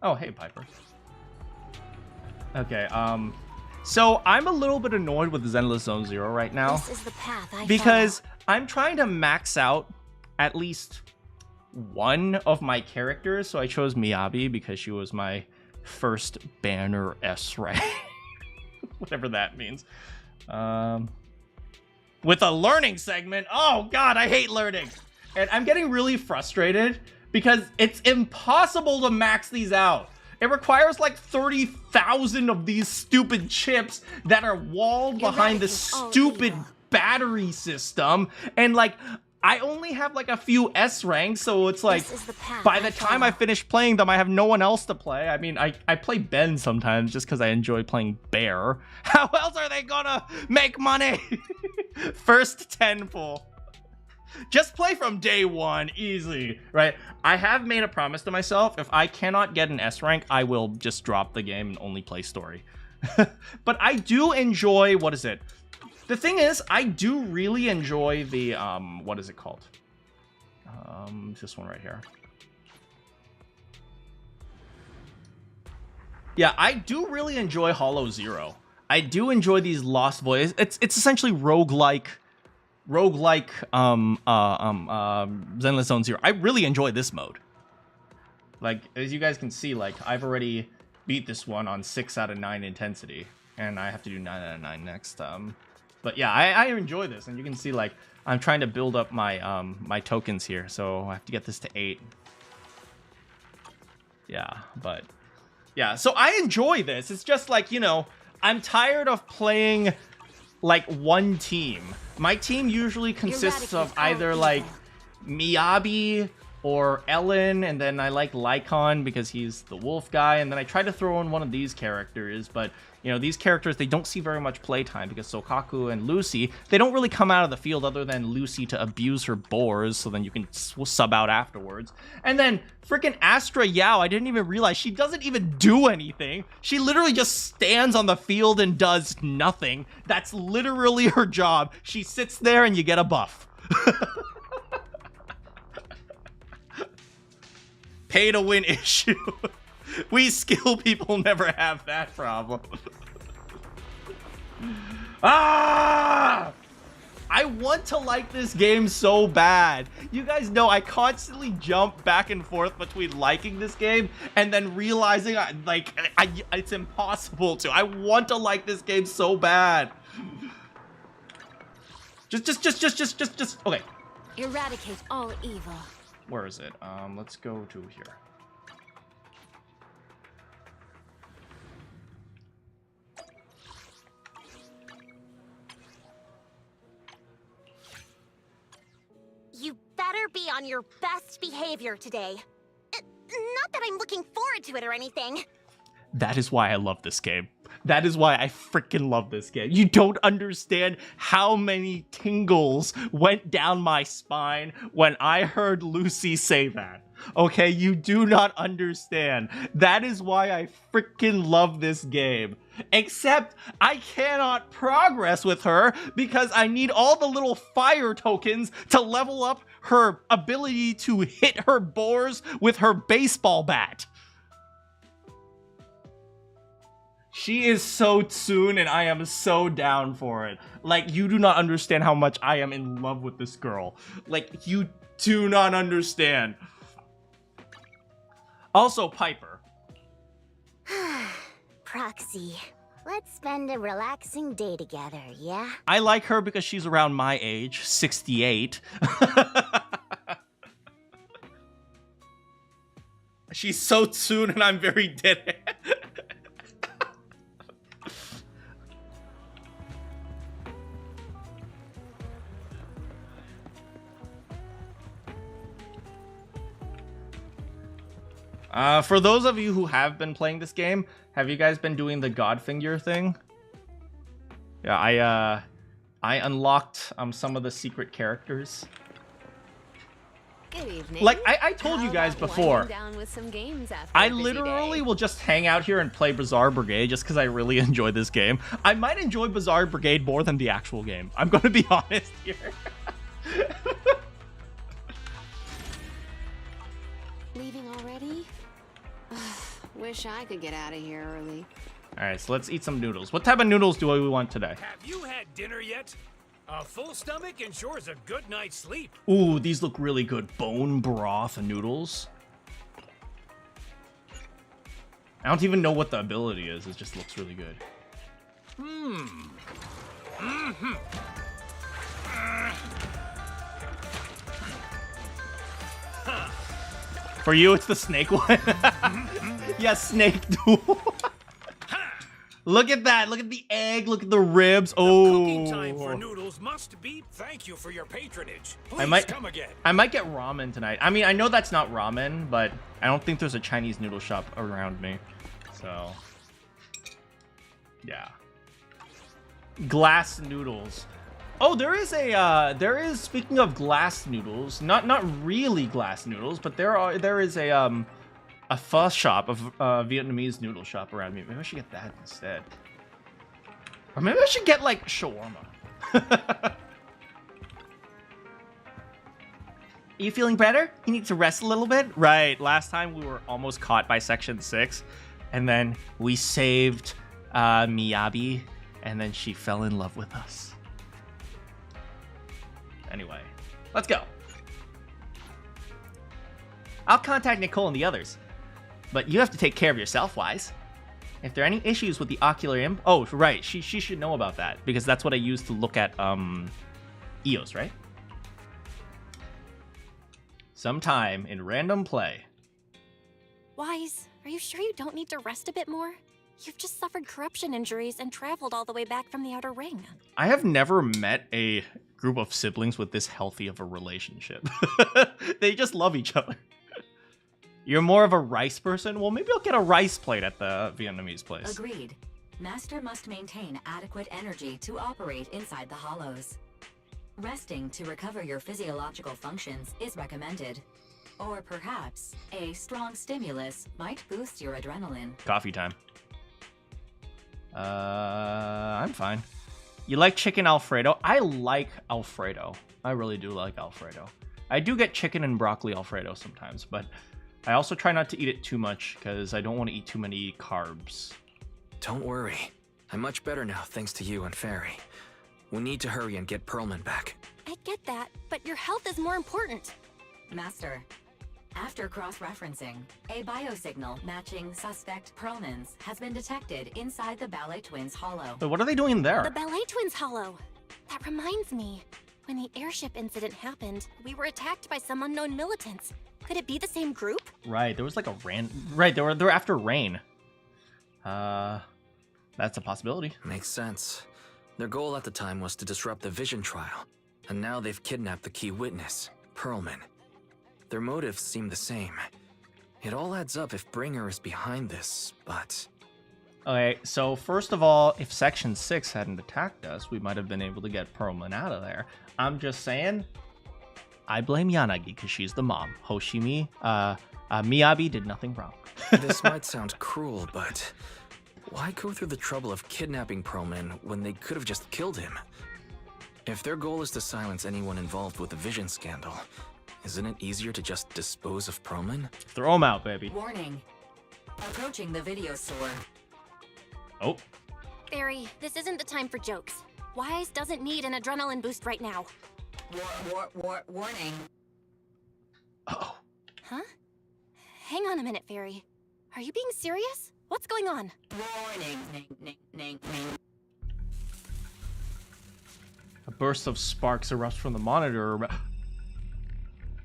Oh, hey, Piper. Okay, so I'm a little bit annoyed with Zenless Zone Zero right now. This is the path I because I'm trying to max out at least one of my characters. So I chose Miyabi because she was my first banner S rank. Whatever that means. With a learning segment. Oh god, I hate learning. And I'm getting really frustrated because it's impossible to max these out. It requires like 30,000 of these stupid chips that are walled behind this stupid battery system. And like, I only have like a few S ranks, so it's like, by the time I finish playing them, I have no one else to play. I mean, I play Ben sometimes just because I enjoy playing Bear. How else are they gonna make money? First 10 pull. Just play from day one, easy, right? I have made a promise to myself, if I cannot get an S rank, I will just drop the game and only play story. But I do enjoy, what is it? The thing is, I do really enjoy the, what is it called? This one right here. Yeah, I do really enjoy Hollow Zero. I do enjoy these Lost Voices. It's essentially roguelike Zenless Zone Zero. I really enjoy this mode. Like, as you guys can see, like, I've already beat this one on 6 out of 9 intensity, and I have to do 9 out of 9 next. But yeah, I enjoy this, and you can see, like, I'm trying to build up my my tokens here, so I have to get this to 8. Yeah, but yeah, so I enjoy this. It's just like, you know, I'm tired of playing like one team. My team usually consists of either like Miyabi or Ellen, and then I like Lycon because he's the wolf guy, and then I try to throw in one of these characters, but you know, these characters, they don't see very much playtime because Sokaku and Lucy, they don't really come out of the field other than Lucy to abuse her boars, so then you can sub out afterwards. And then freaking Astra Yao, I didn't even realize she doesn't even do anything. She literally just stands on the field and does nothing. That's literally her job. She sits there and you get a buff. Pay to win issue. We skill people never have that problem. Ah! I want to like this game so bad. You guys know I constantly jump back and forth between liking this game and then realizing it's impossible to. I want to like this game so bad. Just okay. Eradicate all evil. Where is it? Let's go to here. You better be on your best behavior today. Not that I'm looking forward to it or anything. That is why I love this game. That is why I freaking love this game. You don't understand how many tingles went down my spine when I heard Lucy say that. Okay, you do not understand. That is why I freaking love this game. Except I cannot progress with her because I need all the little fire tokens to level up her ability to hit her boars with her baseball bat. She is so Tsun, and I am so down for it. Like, you do not understand how much I am in love with this girl. Like, you do not understand. Also, Piper. Proxy, let's spend a relaxing day together, yeah? I like her because she's around my age, 68. She's so Tsun, and I'm very dead. For those of you who have been playing this game, have you guys been doing the God Finger thing? Yeah, I unlocked some of the secret characters. Good evening. Like I told you guys before, Down with some games after I a busy literally day. will just hang out here and play Bazaar Brigade just because I really enjoy this game. I might enjoy Bazaar Brigade more than the actual game. I'm gonna be honest here. Leaving already? Wish I could get out of here early. All right, so let's eat some noodles. What type of noodles do we want today? Have you had dinner yet? A full stomach ensures a good night's sleep. Ooh, these look really good. Bone broth noodles. I don't even know what the ability is. It just looks really good. For you, it's the snake one. Yeah, snake duel. Look at that. Look at the egg. Look at the ribs. Oh. Cooking time for noodles must be. Thank you for your patronage. Please come again. I might get ramen tonight. I mean, I know that's not ramen, but I don't think there's a Chinese noodle shop around me. So, yeah. Glass noodles. Oh, there is speaking of glass noodles, not really glass noodles, but there is a pho shop, a Vietnamese noodle shop around me. Maybe I should get that instead. Or maybe I should get like shawarma. Are you feeling better? You need to rest a little bit? Right. Last time we were almost caught by Section 6, and then we saved Miyabi, and then she fell in love with us. Anyway, let's go. I'll contact Nicole and the others, but you have to take care of yourself, Wise. If there are any issues with the ocular imp... Oh, right. She should know about that, because that's what I use to look at EOS, right? Sometime in random play. Wise, are you sure you don't need to rest a bit more? You've just suffered corruption injuries and traveled all the way back from the Outer Ring. I have never met a group of siblings with this healthy of a relationship. They just love each other. You're more of a rice person? Well, maybe I'll get a rice plate at the Vietnamese place. Agreed. Master must maintain adequate energy to operate inside the hollows. Resting to recover your physiological functions is recommended. Or perhaps a strong stimulus might boost your adrenaline. Coffee time. I'm fine. You like chicken Alfredo? I like Alfredo. I really do like Alfredo. I do get chicken and broccoli Alfredo sometimes, but I also try not to eat it too much because I don't want to eat too many carbs. Don't worry. I'm much better now thanks to you and Fairy. We need to hurry and get Pearlman back. I get that, but your health is more important. Master, after cross-referencing, a biosignal matching suspect Pearlman's has been detected inside the Ballet Twins hollow. But what are they doing there? The Ballet Twins hollow. That reminds me. When the airship incident happened, we were attacked by some unknown militants. Could it be the same group? Right, there was like a Right, they were after Rain. That's a possibility. Makes sense. Their goal at the time was to disrupt the Vision trial, and now they've kidnapped the key witness, Pearlman. Their motives seem the same. It all adds up if Bringer is behind this, but... Okay, so first of all, if Section 6 hadn't attacked us, we might have been able to get Pearlman out of there. I'm just saying, I blame Yanagi because she's the mom. Hoshimi, Miyabi did nothing wrong. This might sound cruel, but why go through the trouble of kidnapping Pearlman when they could have just killed him? If their goal is to silence anyone involved with the Vision scandal, isn't it easier to just dispose of Pearlman? Throw him out, baby. Warning. Approaching the video store. Oh. Barry, this isn't the time for jokes. Wise doesn't need an adrenaline boost right now. Warning. Uh-oh. Huh? Hang on a minute, Fairy. Are you being serious? What's going on? Warning. A burst of sparks erupts from the monitor.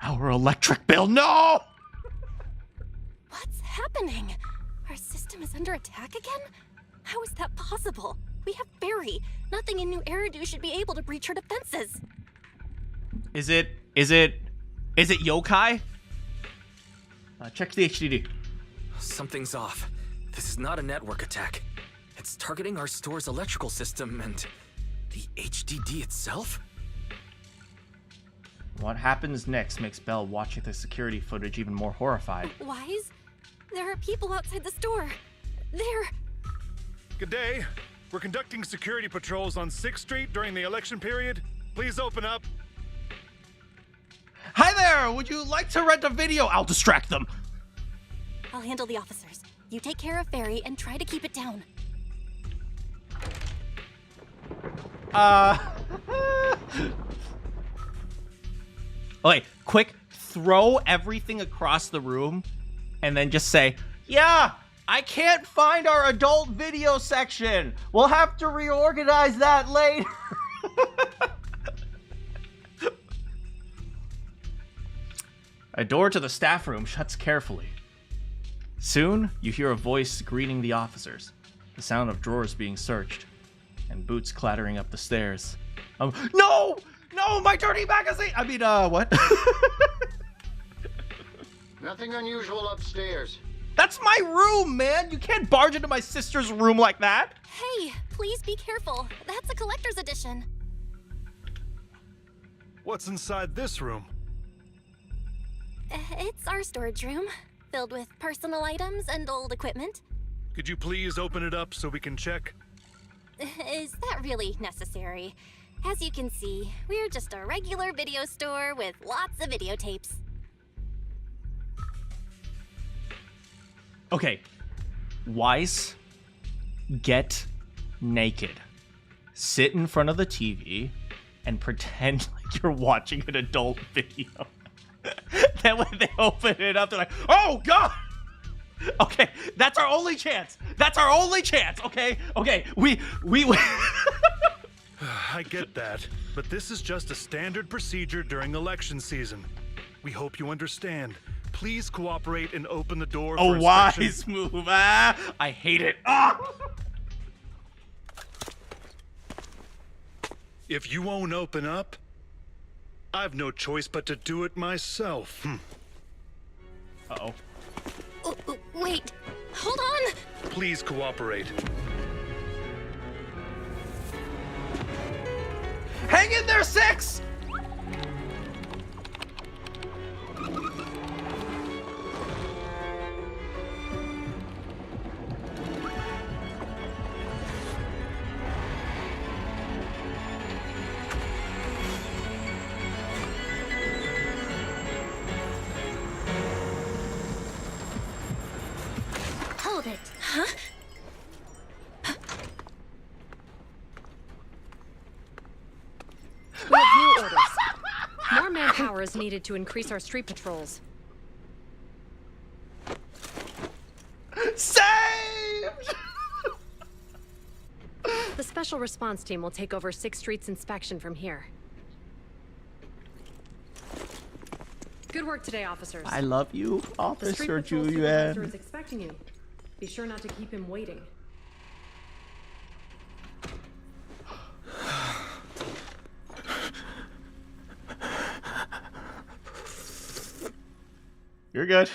Our electric bill, no! What's happening? Our system is under attack again? How is that possible? We have Barry. Nothing in New Eridu should be able to breach her defenses. Is it yokai? Check the HDD. Something's off. This is not a network attack. It's targeting our store's electrical system and the HDD itself? What happens next makes Belle watching the security footage even more horrified. Wise? There are people outside the store. They're... Good day. We're conducting security patrols on 6th Street during the election period. Please open up. Hi there! Would you like to rent a video? I'll distract them. I'll handle the officers. You take care of Barry and try to keep it down. Okay, quick, throw everything across the room and then just say, yeah, I can't find our adult video section. We'll have to reorganize that later. A door to the staff room shuts carefully. Soon, you hear a voice greeting the officers, the sound of drawers being searched, and boots clattering up the stairs. No! No, my dirty magazine! I mean, what? Nothing unusual upstairs. That's my room, man! You can't barge into my sister's room like that! Hey, please be careful. That's a collector's edition. What's inside this room? It's our storage room, filled with personal items and old equipment. Could you please open it up so we can check? Is that really necessary? As you can see, we're just a regular video store with lots of videotapes. Okay, Weiss, get naked. Sit in front of the TV and pretend like you're watching an adult video. Then when they open it up, they're like, oh, God! Okay, that's our only chance. That's our only chance, okay? Okay, we I get that, but this is just a standard procedure during election season. We hope you understand. Please cooperate and open the door for a inspection. wise move. Ah, I hate it. Ah! If you won't open up, I've no choice but to do it myself. Uh-oh. Wait, hold on! Please cooperate. Hang in there, 6! Hold it. Huh? We have new orders. More manpower is needed to increase our street patrols. Saved! The special response team will take over 6th Street's inspection from here. Good work today, officers. I love you, The street Officer patrol supervisor Julian. is expecting you. Be sure not to keep him waiting. You're good.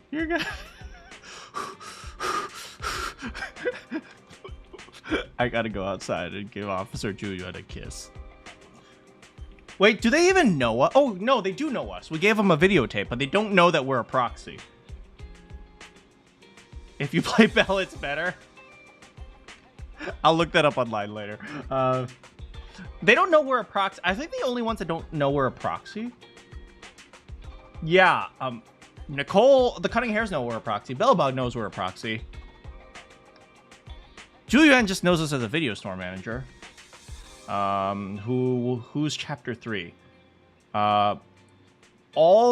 You're good. I gotta go outside and give Officer Julian a kiss. Wait, do they even know us? Oh, no, they do know us. We gave them a videotape, but they don't know that we're a proxy. If you play Bell, it's better. I'll look that up online later. They don't know we're a proxy. I think the only ones that don't know we're a proxy. Yeah, Nicole, the Cutting Hairs know we're a proxy. Bellabog knows we're a proxy. Julian just knows us as a video store manager. Who's chapter 3? All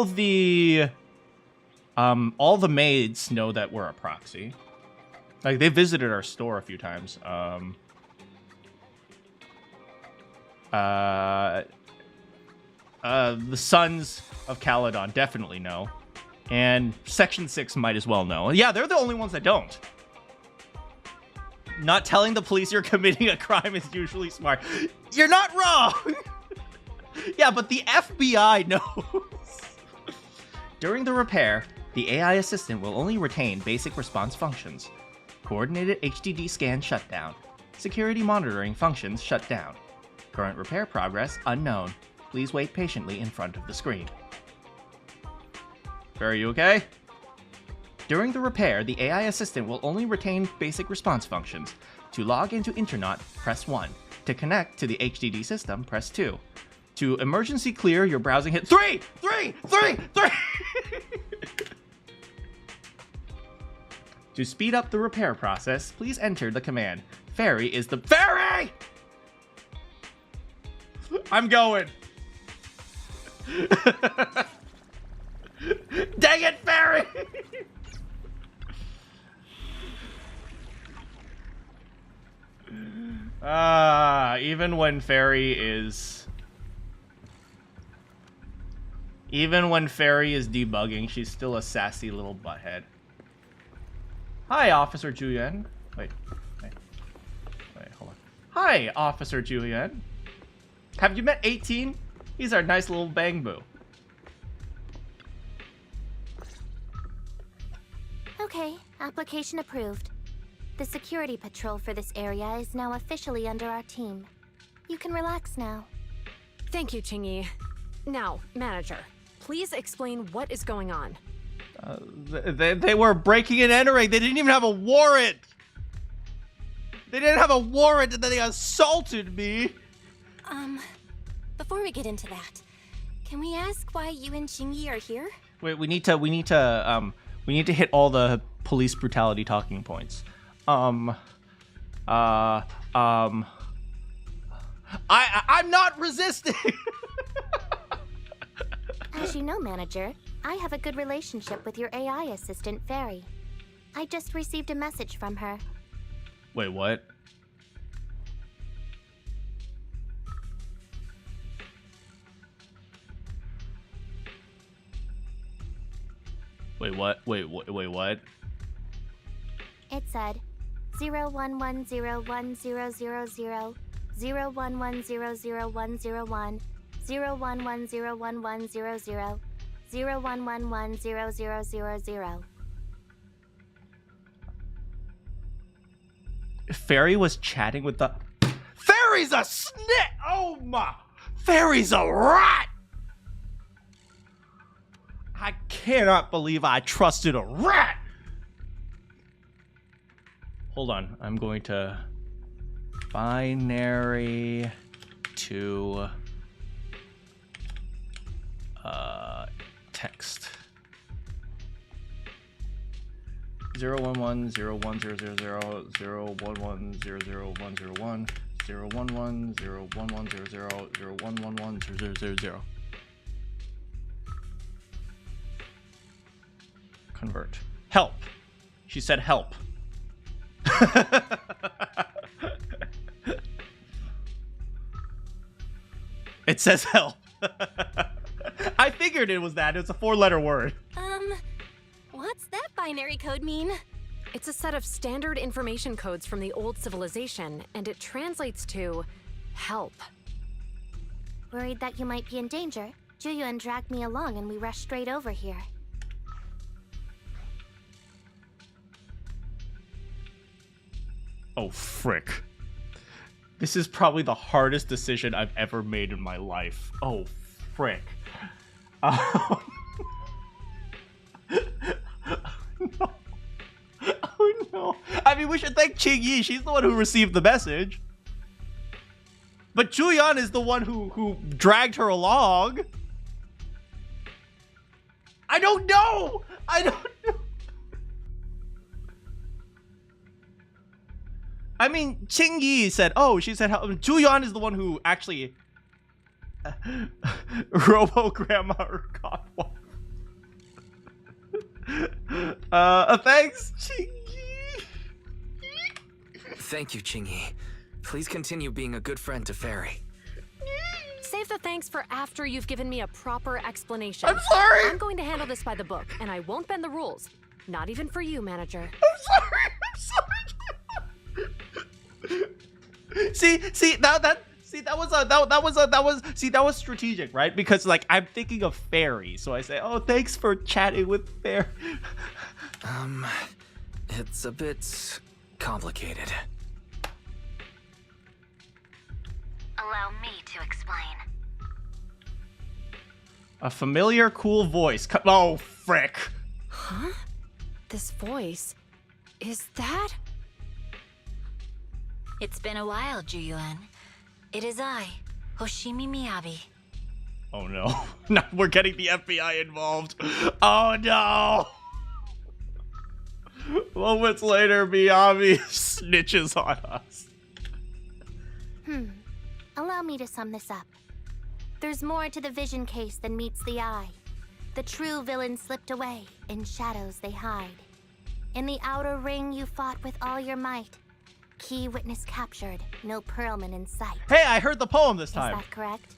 the maids know that we're a proxy. Like, they visited our store a few times. The Sons of Caledon definitely know. And Section 6 might as well know. Yeah, they're the only ones that don't. Not telling the police you're committing a crime is usually smart. You're not wrong! Yeah, but the FBI knows. During the repair, the AI assistant will only retain basic response functions. Coordinated HDD scan shut down. Security monitoring functions shut down. Current repair progress unknown. Please wait patiently in front of the screen. Are you okay? During the repair, the AI assistant will only retain basic response functions. To log into Internet, press 1. To connect to the HDD system, press 2. To emergency clear your browsing hit 3! To speed up the repair process, please enter the command. Fairy is the fairy! I'm going. Dang it, fairy! Even when fairy is debugging, she's still a sassy little butthead. Hi, Officer Julian. Wait, hold on. Hi, Officer Julian. Have you met 18? He's our nice little bang boo. Okay, application approved. The security patrol for this area is now officially under our team. You can relax now. Thank you, Chingy. Now, manager, please explain what is going on. They were breaking and entering. They didn't even have a warrant. They didn't have a warrant, and then they assaulted me. Before we get into that, can we ask why you and Chingy are here? Wait, we need to hit all the police brutality talking points. I'm not resisting. As you know, manager, I have a good relationship with your AI assistant, Fairy. I just received a message from her. Wait, what? Wait, what? Wait, what? It said 011010000 011000101 011011100 0111000. Fairy was chatting with the... Fairy's a snitch! Oh my... Fairy's a rat! I cannot believe I trusted a rat! Hold on, I'm going to... binary to... text. 011010000 011000101 011011000 0111000. Convert. Help. She said help. It says help. I figured it was that. It's a 4-letter word. What's that binary code mean? It's a set of standard information codes from the old civilization, and it translates to help. Worried that you might be in danger, Juyun dragged me along and we rushed straight over here. Oh, frick. This is probably the hardest decision I've ever made in my life. Oh, frick. No. Oh, no. I mean, we should thank Qingyi. She's the one who received the message. But Julian is the one who dragged her along. I don't know. I don't know. I mean, Qingyi said, oh, she said, Julian is the one who actually... Robo-grandma or godwife. Thanks, Qingyi. Thank you, Qingyi. Please continue being a good friend to Fairy. Save the thanks for after you've given me a proper explanation. I'm sorry! I'm going to handle this by the book, and I won't bend the rules. Not even for you, manager. I'm sorry. See, that was strategic, right? Because like I'm thinking of Fairy, so I say, "Oh, thanks for chatting with Fairy." It's a bit complicated. Allow me to explain. A familiar, cool voice. Oh, frick. Huh? This voice, is that? It's been a while, Juyuan. It is I, Hoshimi Miyabi. Oh no. Now we're getting the FBI involved. Oh no. Moments later, Miyabi snitches on us. Allow me to sum this up. There's more to the vision case than meets the eye. The true villain slipped away, in shadows they hide. In the outer ring you fought with all your might. Key witness captured, no Pearlman in sight. Hey, I heard the poem this time. Is that correct?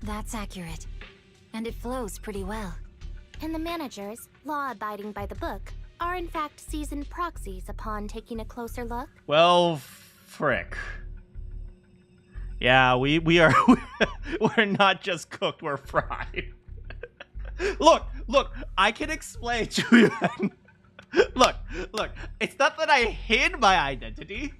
That's accurate. And it flows pretty well. And the managers, law-abiding by the book, are in fact seasoned proxies upon taking a closer look? Well, frick. Yeah, we are we're not just cooked, we're fried. Look, I can explain to you. Look, it's not that I hid my identity.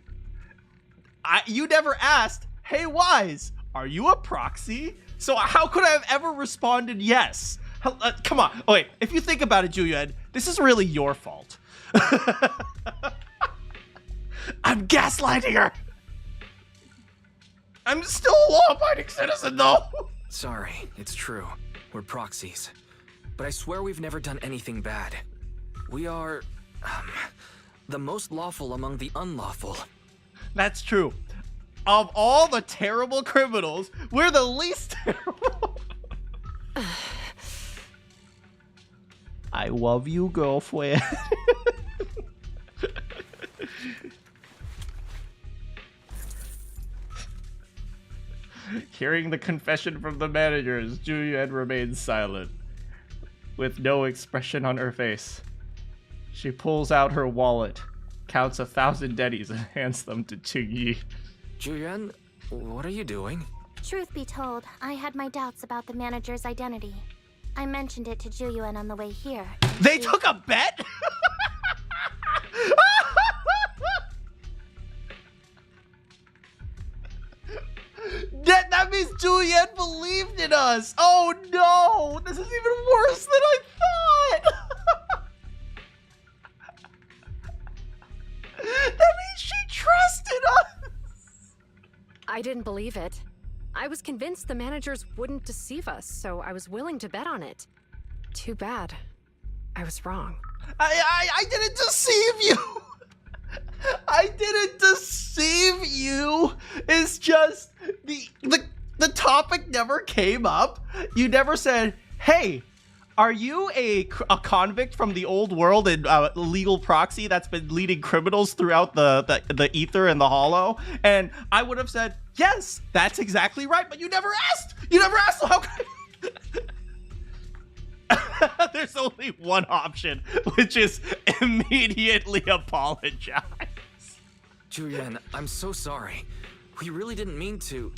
You never asked, hey Wise, are you a proxy? So how could I have ever responded yes? Come on. Oh, wait, if you think about it, Julian, this is really your fault. I'm gaslighting her. I'm still a law-abiding citizen, though. Sorry, it's true. We're proxies. But I swear we've never done anything bad. We are, the most lawful among the unlawful. That's true. Of all the terrible criminals, we're the least terrible. I love you, girlfriend. Hearing the confession from the managers, Juliet remains silent, with no expression on her face. She pulls out her wallet, counts 1,000 dennies, and hands them to Ching-Yi. Julian, what are you doing? Truth be told, I had my doubts about the manager's identity. I mentioned it to Juyuan on the way here. They took a bet? That means Juliet believed in us. Oh no, this is even worse than I thought. That means she trusted us. I didn't believe it. I was convinced the managers wouldn't deceive us, so I was willing to bet on it. Too bad. I was wrong. I didn't deceive you. I didn't deceive you. It's just the topic never came up. You never said, hey, are you a convict from the old world and legal proxy that's been leading criminals throughout the ether and the hollow? And I would have said, yes, that's exactly right. But you never asked. You never asked. So how could There's only one option, which is immediately apologize. Julian, I'm so sorry. We really didn't mean to.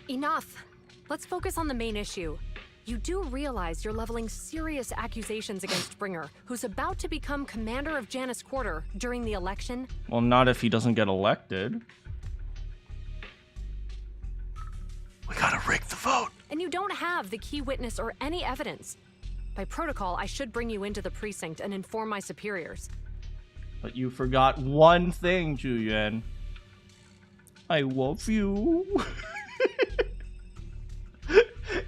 Enough. Let's focus on the main issue. You do realize you're leveling serious accusations against Springer, who's about to become commander of Janus Quarter during the election? Well, not if he doesn't get elected. We gotta rig the vote. And you don't have the key witness or any evidence. By protocol, I should bring you into the precinct and inform my superiors. But you forgot one thing, Julian. I love you.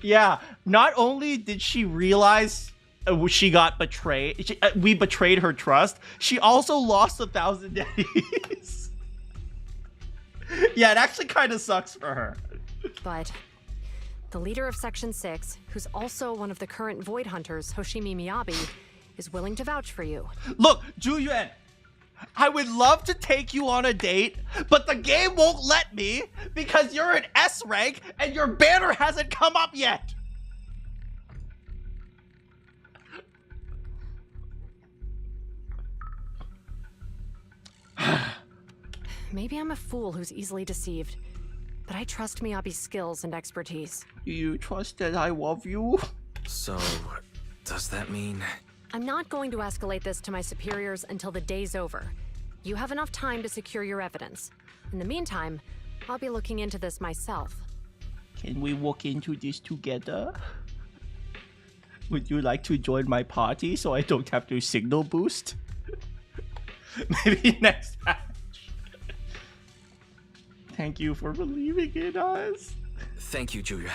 Yeah, not only did she realize she got betrayed, we betrayed her trust, she also lost 1,000 days. Yeah, it actually kind of sucks for her. But the leader of Section 6, who's also one of the current Void Hunters, Hoshimi Miyabi, is willing to vouch for you. Look, Julian, I would love to take you on a date, but the game won't let me because you're an S rank and your banner hasn't come up yet. Maybe I'm a fool who's easily deceived, but I trust Miyabi's skills and expertise. You trust that I love you? So, does that mean... I'm not going to escalate this to my superiors until the day's over. You have enough time to secure your evidence. In the meantime, I'll be looking into this myself. Can we look into this together? Would you like to join my party so I don't have to signal boost? Maybe next match. Thank you for believing in us. Thank you, Julian.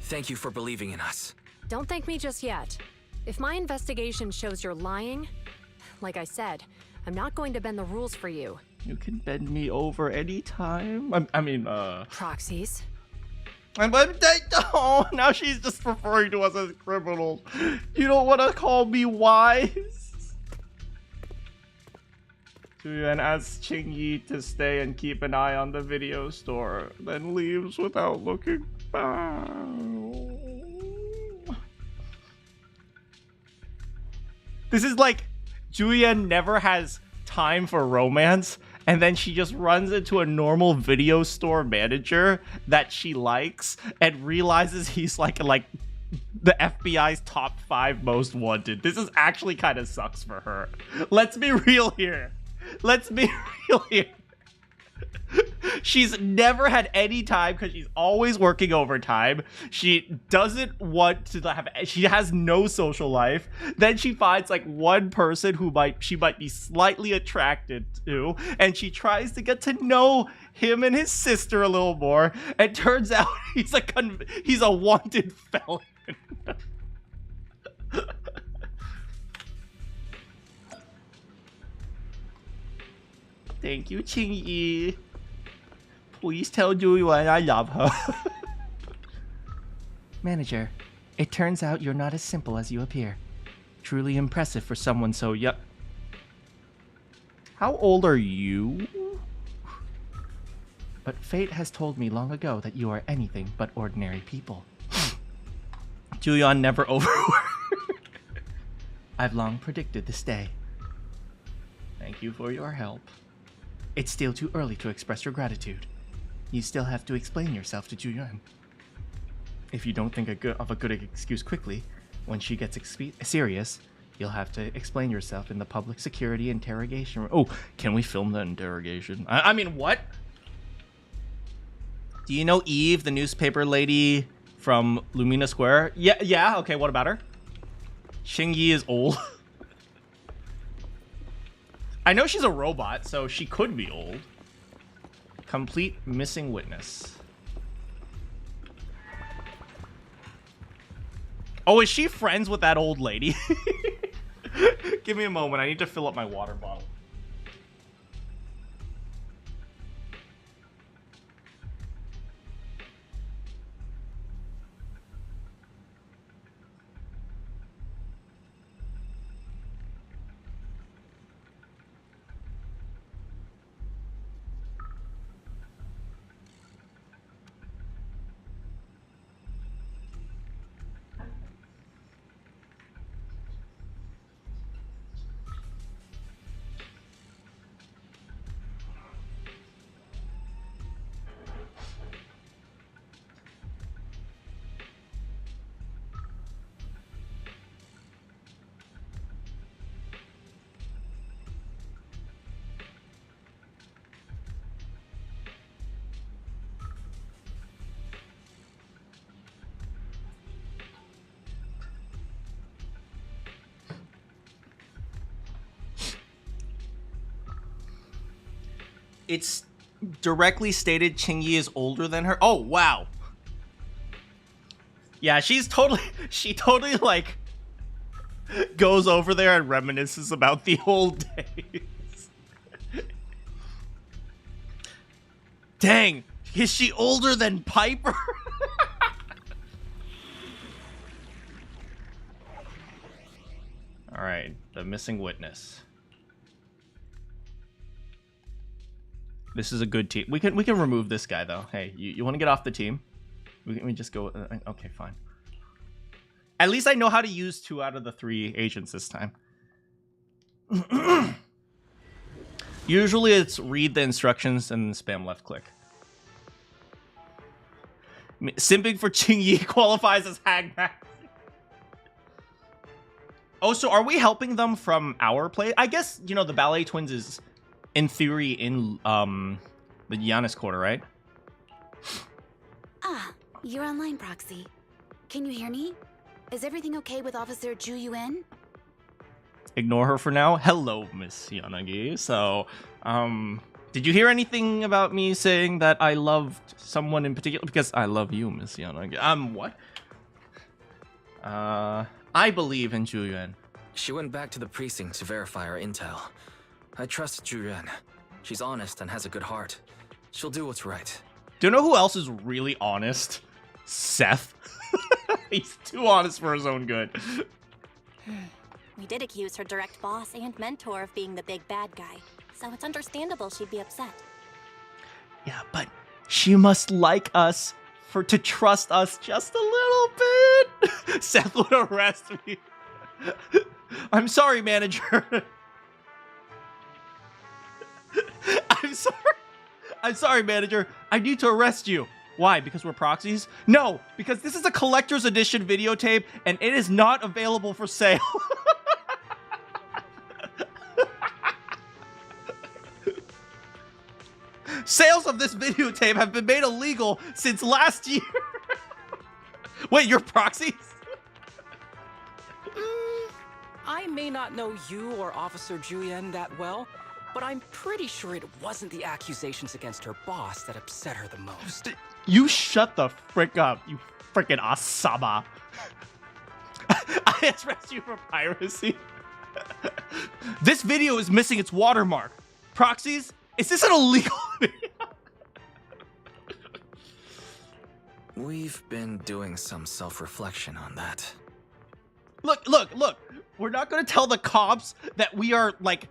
Thank you for believing in us. Don't thank me just yet. If my investigation shows you're lying, like I said, I'm not going to bend the rules for you. You can bend me over anytime. Proxies. Oh, now she's just referring to us as criminals. You don't want to call me wise? Julian asks Qingyi to stay and keep an eye on the video store, then leaves without looking back. This is like Julian never has time for romance, and then she just runs into a normal video store manager that she likes and realizes he's like the FBI's top 5 most wanted. This is actually kind of sucks for her. Let's be real here. Let's be real here. She's never had any time because she's always working overtime. She doesn't want to have, she has no social life. Then she finds like one person who she might be slightly attracted to, and she tries to get to know him and his sister a little more, and turns out he's a wanted felon. Thank you, Qingyi. Please tell Julian I love her. Manager, it turns out you're not as simple as you appear. Truly impressive for someone so young. How old are you? But fate has told me long ago that you are anything but ordinary people. Julian never overworked. I've long predicted this day. Thank you for your help. It's still too early to express your gratitude. You still have to explain yourself to Julian. If you don't think of a good excuse quickly, when she gets serious, you'll have to explain yourself in the public security interrogation room. Oh, can we film the interrogation? I mean, what? Do you know Eve, the newspaper lady from Lumina Square? Yeah, okay, what about her? Qingyi is old. I know she's a robot, so she could be old. Complete missing witness. Oh, is she friends with that old lady? Give me a moment. I need to fill up my water bottle. It's directly stated Qingyi is older than her. Oh, wow. Yeah, she totally like goes over there and reminisces about the old days. Dang, is she older than Piper? All right, the missing witness. This is a good team. We can remove this guy though. Hey, you want to get off the team? We just go. Okay, fine. At least I know how to use 2 out of the 3 agents this time. Usually it's read the instructions and spam left click. Simping for Qingyi qualifies as hagman. Oh, so are we helping them from our play? I guess, you know, the Ballet Twins is in theory in the Giannis quarter, right? Ah, you're online, Proxy. Can you hear me? Is everything okay with Officer Ju Yuen? Ignore her for now. Hello, Miss Yanagi. So, Did you hear anything about me saying that I loved someone in particular? Because I love you, Miss Yana. What? I believe in Zhu. She went back to the precinct to verify our intel. I trust Zhu. She's honest and has a good heart. She'll do what's right. Do you know who else is really honest? Seth. He's too honest for his own good. We did accuse her direct boss and mentor of being the big bad guy, so it's understandable she'd be upset. Yeah, but she must like us to trust us just a little bit. Seth would arrest me. I'm sorry, manager. I'm sorry, manager. I need to arrest you. Why? Because we're proxies? No, because this is a collector's edition videotape and it is not available for sale. Sales of this videotape have been made illegal since last year. Wait, you're proxies? I may not know you or Officer Julian that well, but I'm pretty sure it wasn't the accusations against her boss that upset her the most. You shut the frick up, you frickin' Asaba. I arrest you for piracy. This video is missing its watermark. Proxies, is this an illegal video? We've been doing some self-reflection on that. Look. We're not gonna tell the cops that we are, like,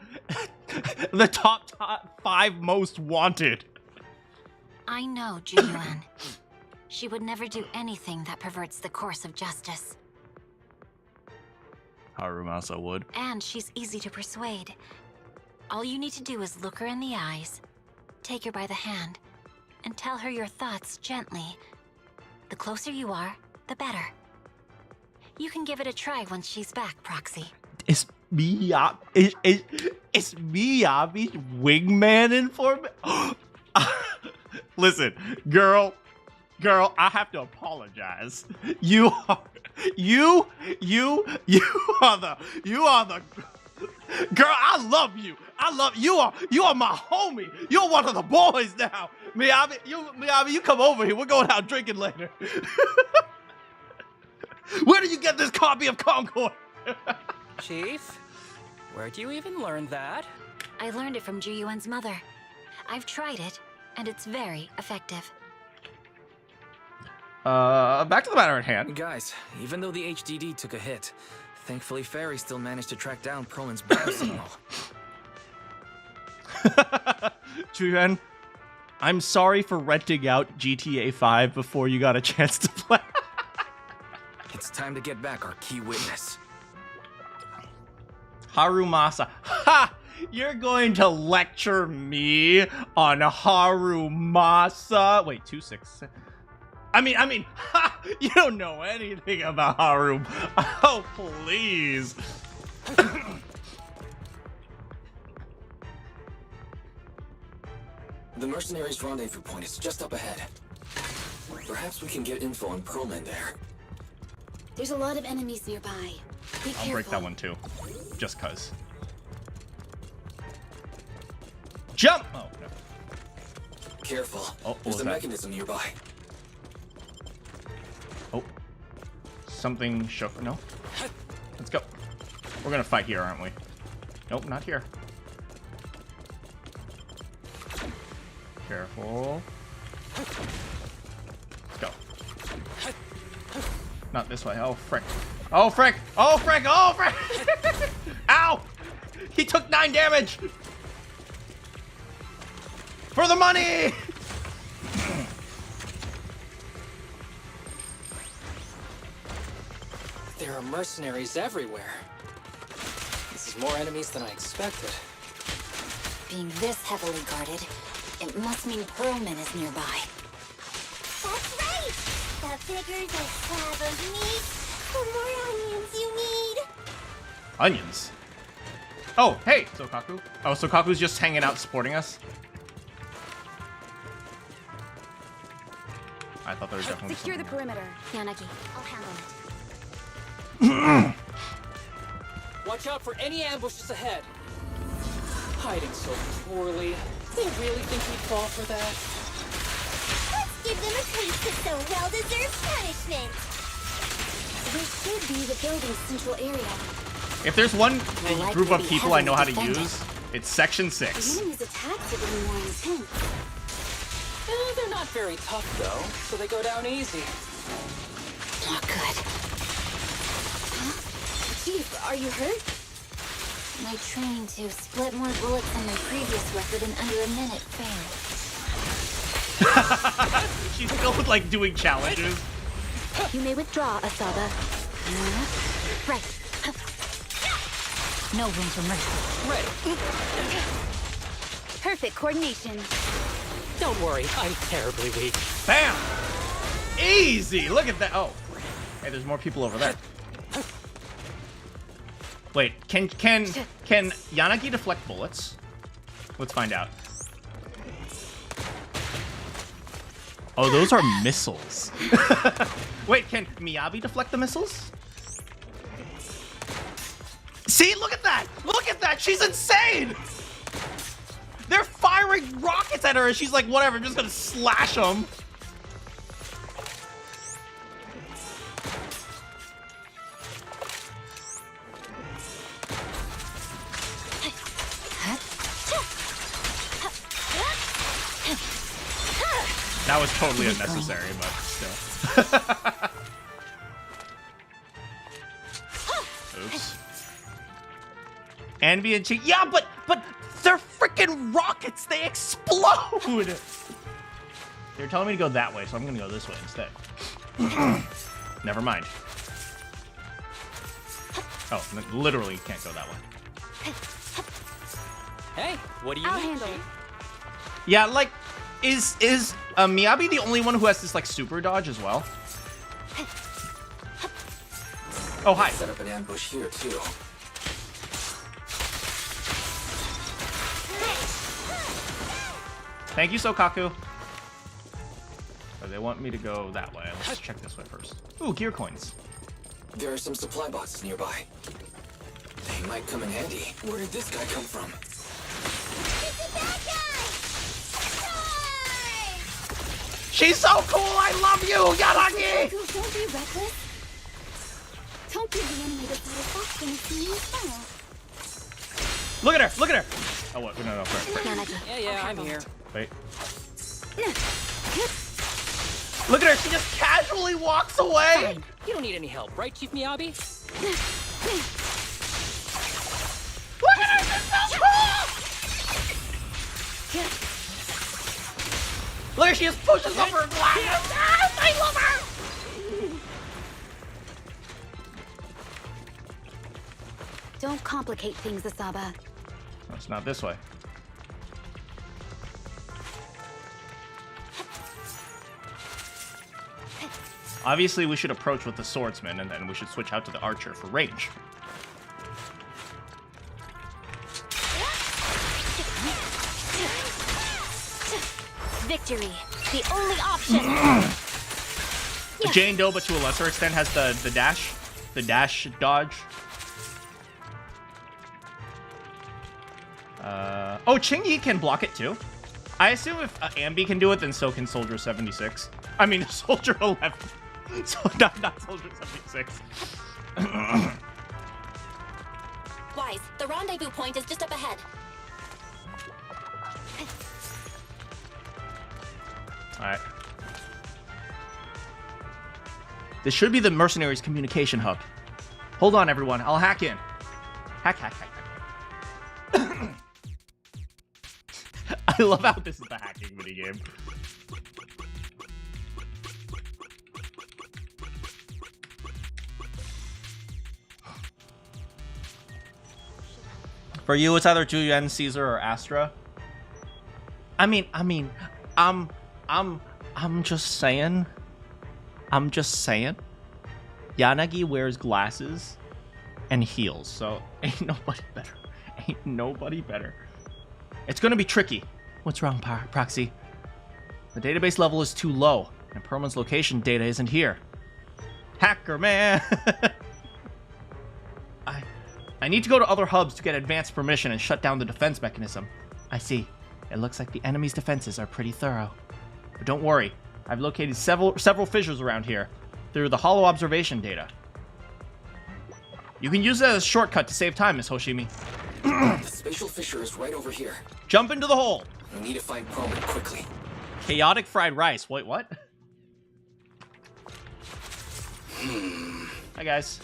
the top 5 most wanted. I know Julian. She would never do anything that perverts the course of justice. Harumasa would. And she's easy to persuade. All you need to do is look her in the eyes, take her by the hand, and tell her your thoughts gently. The closer you are, the better. You can give it a try once she's back, Proxy. Is Miyabi wingman informant? Listen, girl, I have to apologize. You are the girl. I love you. You are my homie. You're one of the boys now. Miyabi, you come over here. We're going out drinking later. Where did you get this copy of Concord? Chief, where'd you even learn that? I learned it from Juyuan's mother. I've tried it, and it's very effective. Back to the matter at hand. Guys, even though the HDD took a hit, thankfully Fairy still managed to track down Perlman's biosignal. Julian, I'm sorry for renting out GTA 5 before you got a chance to play. It's time to get back our key witness. Harumasa. Ha! You're going to lecture me on Harumasa. Wait, 266. I mean, ha! You don't know anything about Harum. Oh, please. The mercenaries' rendezvous point is just up ahead. Perhaps we can get info on Perlman there. There's a lot of enemies nearby. Be careful. I'll break that one too. Just cuz. Jump! Oh, no. Careful. Oh, there's a mechanism nearby. Oh. Something shook. No? Let's go. We're gonna fight here, aren't we? Nope, not here. Careful. Let's go. Not this way. Oh, frick. Oh, frick. Oh, frick. Oh, frick. Ow! He took 9 damage. For the money! There are mercenaries everywhere. This is more enemies than I expected. Being this heavily guarded, it must mean Perlman is nearby. That's right! The bigger the slab of meat, the more onions you need. Onions? Oh, hey, Sokaku. Oh, Sokaku's just hanging out supporting us? I thought there was definitely Secure the something. perimeter. Yanagi, I'll handle it. Watch out for any ambushes ahead. Hiding so poorly. They really think we'd fall for that? Let's give them a taste of some well-deserved punishment. This should be the building's central area. If there's one group of people I know how to use, it's Section 6. The enemy's attacks are getting more intense. They're not very tough, though, so they go down easy. Not good. Huh? Chief, are you hurt? My training to split more bullets than my previous record in under a minute failed. She's still like doing challenges. You may withdraw, Asaba. Right. No room for mercy. Ready. Perfect coordination. Don't worry, I'm terribly weak. Bam! Easy! Look at that. Oh. Hey, there's more people over there. Wait, can Yanagi deflect bullets? Let's find out. Oh, those are missiles. Wait, can Miyabi deflect the missiles? See, look at that! Look at that! She's insane! They're firing rockets at her and she's like, whatever, I'm just gonna slash them. That was totally unnecessary, but still. Oops. Envy and cheat. Yeah, but they're freaking rockets. They explode. They're telling me to go that way, so I'm gonna go this way instead. Never mind. Oh, literally can't go that way. Hey, what do you I'll need? handle it. Yeah, like, is Miyabi the only one who has this like super dodge as well? Oh, hi. Set up an ambush here too. Thank you, Sokaku. But they want me to go that way. Let's check this way first. Ooh, gear coins. There are some supply boxes nearby. They might come in handy. Where did this guy come from? She's so cool! I love you, Yanagi! Don't be reckless. Don't give the enemy the satisfaction of seeing you fall. Look at her! Look at her! Oh, what? No, no, right. Yeah, I'm here. Wait. Look at her! She just casually walks away! Fine. You don't need any help, right, Chief Miyabi? Look at her! She's so cool! Look at her! She just pushes up her glass! Yes, I love her! Don't complicate things, Asaba. No, it's not this way. Obviously, we should approach with the swordsman, and then we should switch out to the archer for range. Victory, the only option. Jane Doe, but to a lesser extent, has the dash dodge. Oh, Ching-Yi can block it too. I assume if Ambi can do it, then so can Soldier 76. I mean, Soldier 11. So not Soldier 76. Wise, the rendezvous point is just up ahead. Alright. This should be the mercenaries' communication hub. Hold on, everyone. I'll hack in. Hack. I love how this is the hacking minigame. For you, it's either Julian, Caesar, or Astra. I'm just saying. Yanagi wears glasses and heels, so ain't nobody better. It's gonna be tricky. What's wrong, Proxy? The database level is too low, and Perlman's location data isn't here. Hacker man! I need to go to other hubs to get advanced permission and shut down the defense mechanism. I see. It looks like the enemy's defenses are pretty thorough. But don't worry, I've located several fissures around here through the hollow observation data. You can use it as a shortcut to save time, Miss Hoshimi. The spatial fissure is right over here. Jump into the hole. We need to find Proman quickly. Chaotic fried rice. Wait, what? Hi, guys.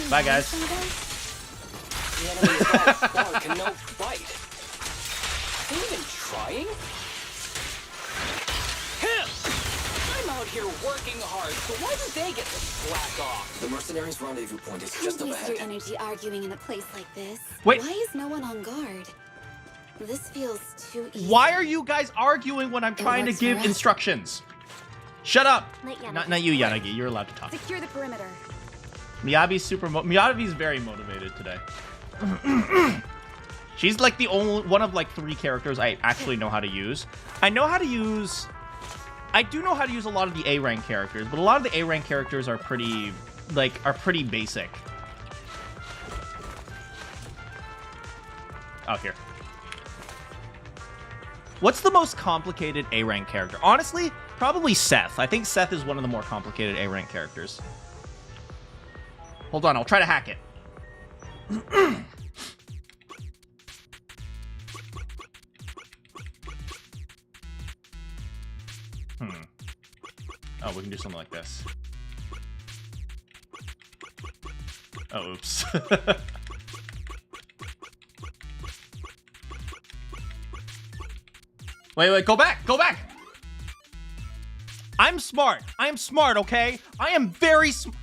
Bye, guys. The enemy's that far can no bite. Are you even trying? I'm out here working hard, so why do they get to slack off? The mercenaries' rendezvous point is Don't just up waste ahead. your energy arguing in a place like this. Wait. Why is no one on guard? This feels too easy. Why are you guys arguing when I'm trying to give instructions? Shut up. Not you, Yanagi. You're allowed to talk. Secure the perimeter. Miyabi's very motivated today. She's like the only one of like 3 characters I actually know how to use. I do know how to use a lot of the A rank characters, but a lot of the A rank characters are pretty basic. Oh, here. What's the most complicated A rank character? Honestly, probably Seth. I think Seth is one of the more complicated A rank characters. Hold on, I'll try to hack it. Oh, we can do something like this. Oh, oops. Wait, go back! Go back! I'm smart. I am smart, okay? I am very smart.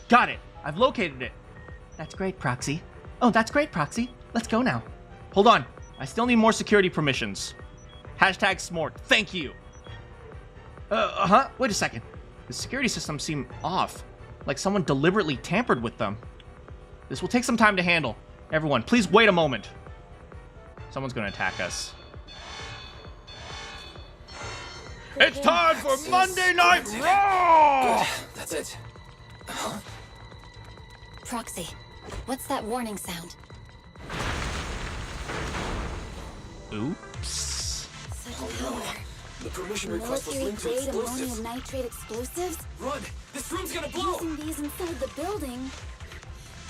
Got it. I've located it. That's great, Proxy. Oh, that's great, Proxy. Let's go now. Hold on. I still need more security permissions. Hashtag smart. Thank you. Wait a second. The security systems seem off. Like someone deliberately tampered with them. This will take some time to handle. Everyone, please wait a moment. Someone's gonna attack us. It's time for Monday Night Raw! That's it. Proxy, what's that warning sound? Oops. Such power. The permission request was linked to explosives. Ammonium nitrate explosives? Run! This room's gonna blow! Using these inside the building.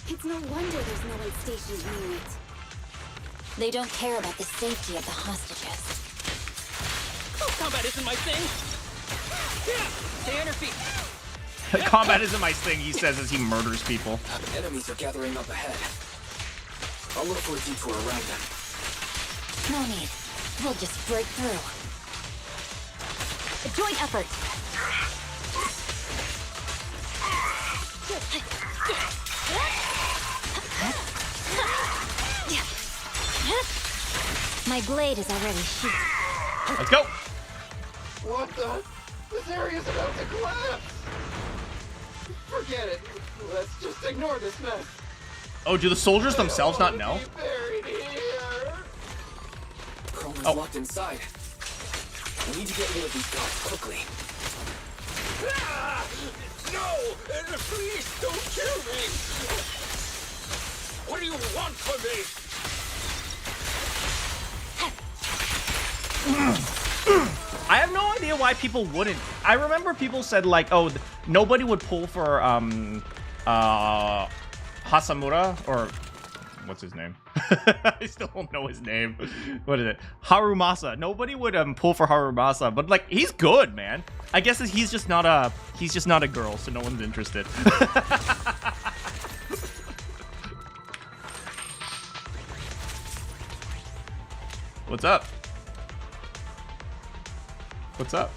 It's no wonder there's no one stationed near it. They don't care about the safety of the hostages. Combat isn't my thing! Stay on your feet! Combat isn't my thing, he says as he murders people. Enemies are gathering up ahead. I'll look for a detour around them. No need. We'll just break through. A joint effort. My blade is already sheathed. Let's go. What the? This area's about to collapse. Forget it. Let's just ignore this mess. Oh, do the soldiers themselves not know? Buried here. Croman's locked inside. We need to get rid of these guards quickly. Ah! No! Please don't kill me! What do you want from me? I have no idea why people wouldn't. I remember people said like, oh, nobody would pull for Hasamura, or what's his name? I still don't know his name. What is it? Harumasa. Nobody would pull for Harumasa, but like he's good, man. I guess he's just not a girl, so no one's interested. What's up? What's up?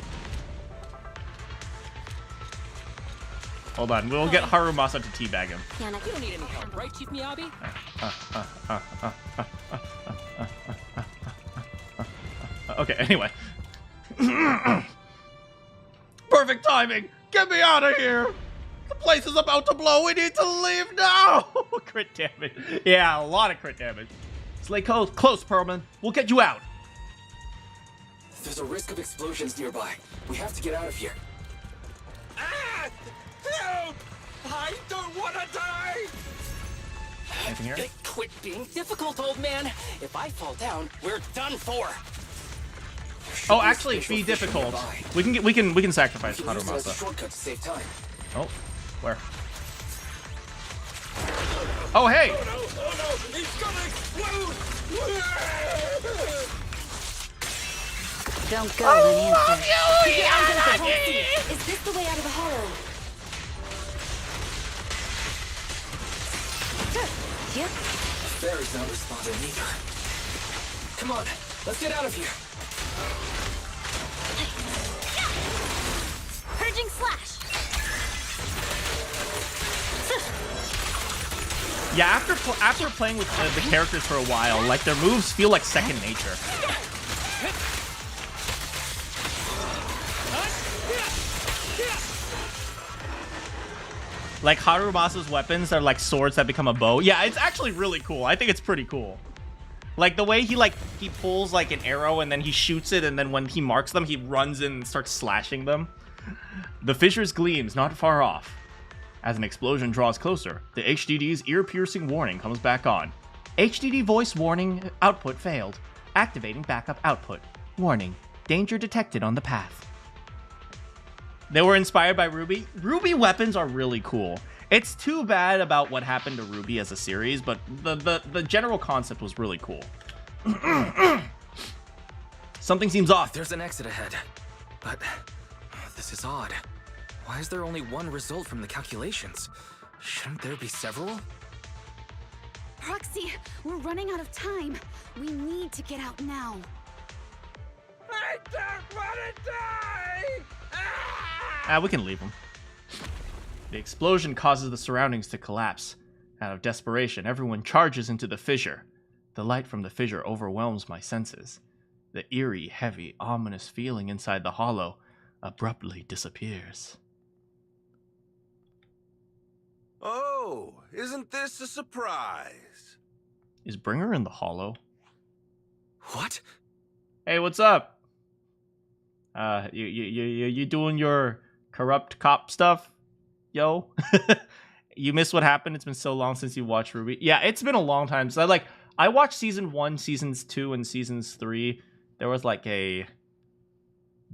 Hold on, we'll get Harumasa to teabag him. You don't need any help, right, Chief Miyabi? Okay, anyway. Perfect timing! Get me out of here! The place is about to blow! We need to leave now! Crit damage. Yeah, a lot of crit damage. Stay close, Perlman. We'll get you out. There's a risk of explosions nearby. We have to get out of here. I don't want to die! Anything here? Quit being difficult, old man. If I fall down, we're done for. Oh, actually, be difficult. We can sacrifice Harumasa. Shortcut to save time. Oh, where? Oh, hey! Oh no! It's gonna explode! Don't go unanswered. Is this the way out of the hollow? Yep. Barry's not responding either. Come on, let's get out of here. Purging slash. Yeah, after playing with the characters for a while, like their moves feel like second nature. Like Harumasa's weapons are like swords that become a bow. Yeah, it's actually really cool. I think it's pretty cool. Like the way he pulls like an arrow and then he shoots it, and then when he marks them, he runs in and starts slashing them. The fissures gleams not far off. As an explosion draws closer, the HDD's ear-piercing warning comes back on. HDD voice warning output failed. Activating backup output. Warning, danger detected on the path. They were inspired by Ruby. Ruby weapons are really cool. It's too bad about what happened to Ruby as a series, but the general concept was really cool. Something seems off. There's an exit ahead, but this is odd. Why is there only one result from the calculations? Shouldn't there be several? Proxy, we're running out of time. We need to get out now. I don't want to die! We can leave them. The explosion causes the surroundings to collapse. Out of desperation, everyone charges into the fissure. The light from the fissure overwhelms my senses. The eerie, heavy, ominous feeling inside the hollow abruptly disappears. Oh, isn't this a surprise? Is Bringer in the hollow? What? Hey, what's up? You doing your corrupt cop stuff? Yo? You missed what happened? It's been so long since you watched Ruby. Yeah, it's been a long time. So I watched season 1, seasons 2, and seasons 3. There was like a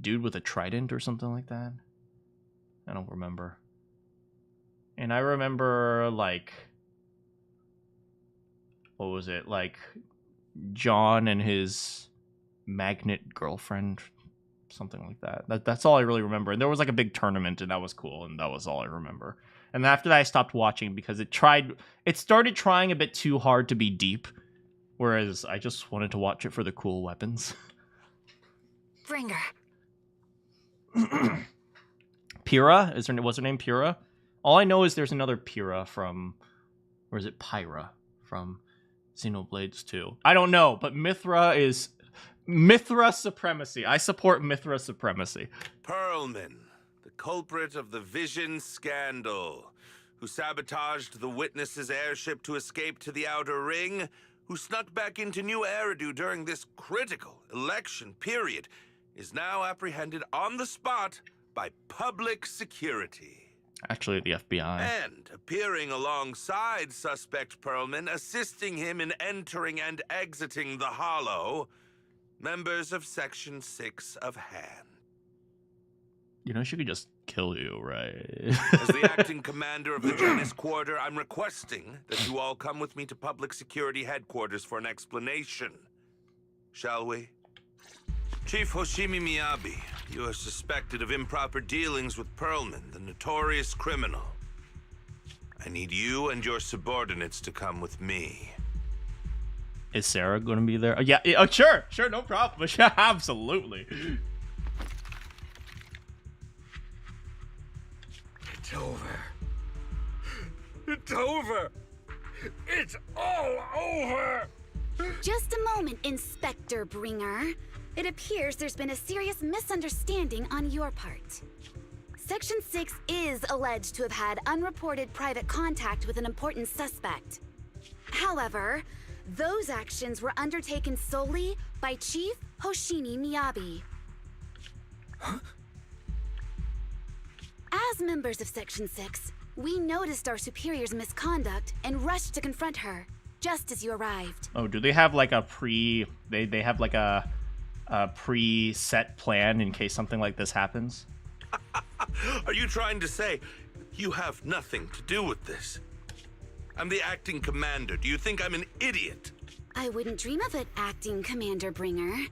dude with a trident or something like that. I don't remember. And I remember like, what was it? Like John and his magnet girlfriend, something like that. That's all I really remember. And there was like a big tournament, and that was cool, and that was all I remember. And after that, I stopped watching because it started trying a bit too hard to be deep, whereas I just wanted to watch it for the cool weapons. Bringer. Pyrrha? Was her name Pyrrha? All I know is there's another Pyrrha from, or is it Pyra from Xenoblades 2? I don't know, but Mithra is Mithra supremacy. I support Mithra supremacy. Perlman, the culprit of the Vision scandal, who sabotaged the Witness's airship to escape to the Outer Ring, who snuck back into New Eridu during this critical election period, is now apprehended on the spot by public security. Actually, the FBI. And appearing alongside suspect Perlman, assisting him in entering and exiting the Hollow, members of Section 6 of Han. You know, she could just kill you, right? As the acting commander of the Janus Quarter, I'm requesting that you all come with me to Public Security Headquarters for an explanation. Shall we? Chief Hoshimi Miyabi, you are suspected of improper dealings with Perlman, the notorious criminal. I need you and your subordinates to come with me. Is Sarah going to be there? Oh, yeah. Oh, sure, no problem. Yeah, absolutely. It's over. It's over. It's all over. Just a moment, Inspector Bringer. It appears there's been a serious misunderstanding on your part. Section 6 is alleged to have had unreported private contact with an important suspect. However, those actions were undertaken solely by Chief Hoshimi Miyabi. As As members of Section 6, we noticed our superior's misconduct and rushed to confront her, just as you arrived. Oh, do they have like a they have like a pre-set plan in case something like this happens? Are you trying to say you have nothing to do with this? I'm the acting commander. Do you think I'm an idiot? I wouldn't dream of it, acting Commander Bringer.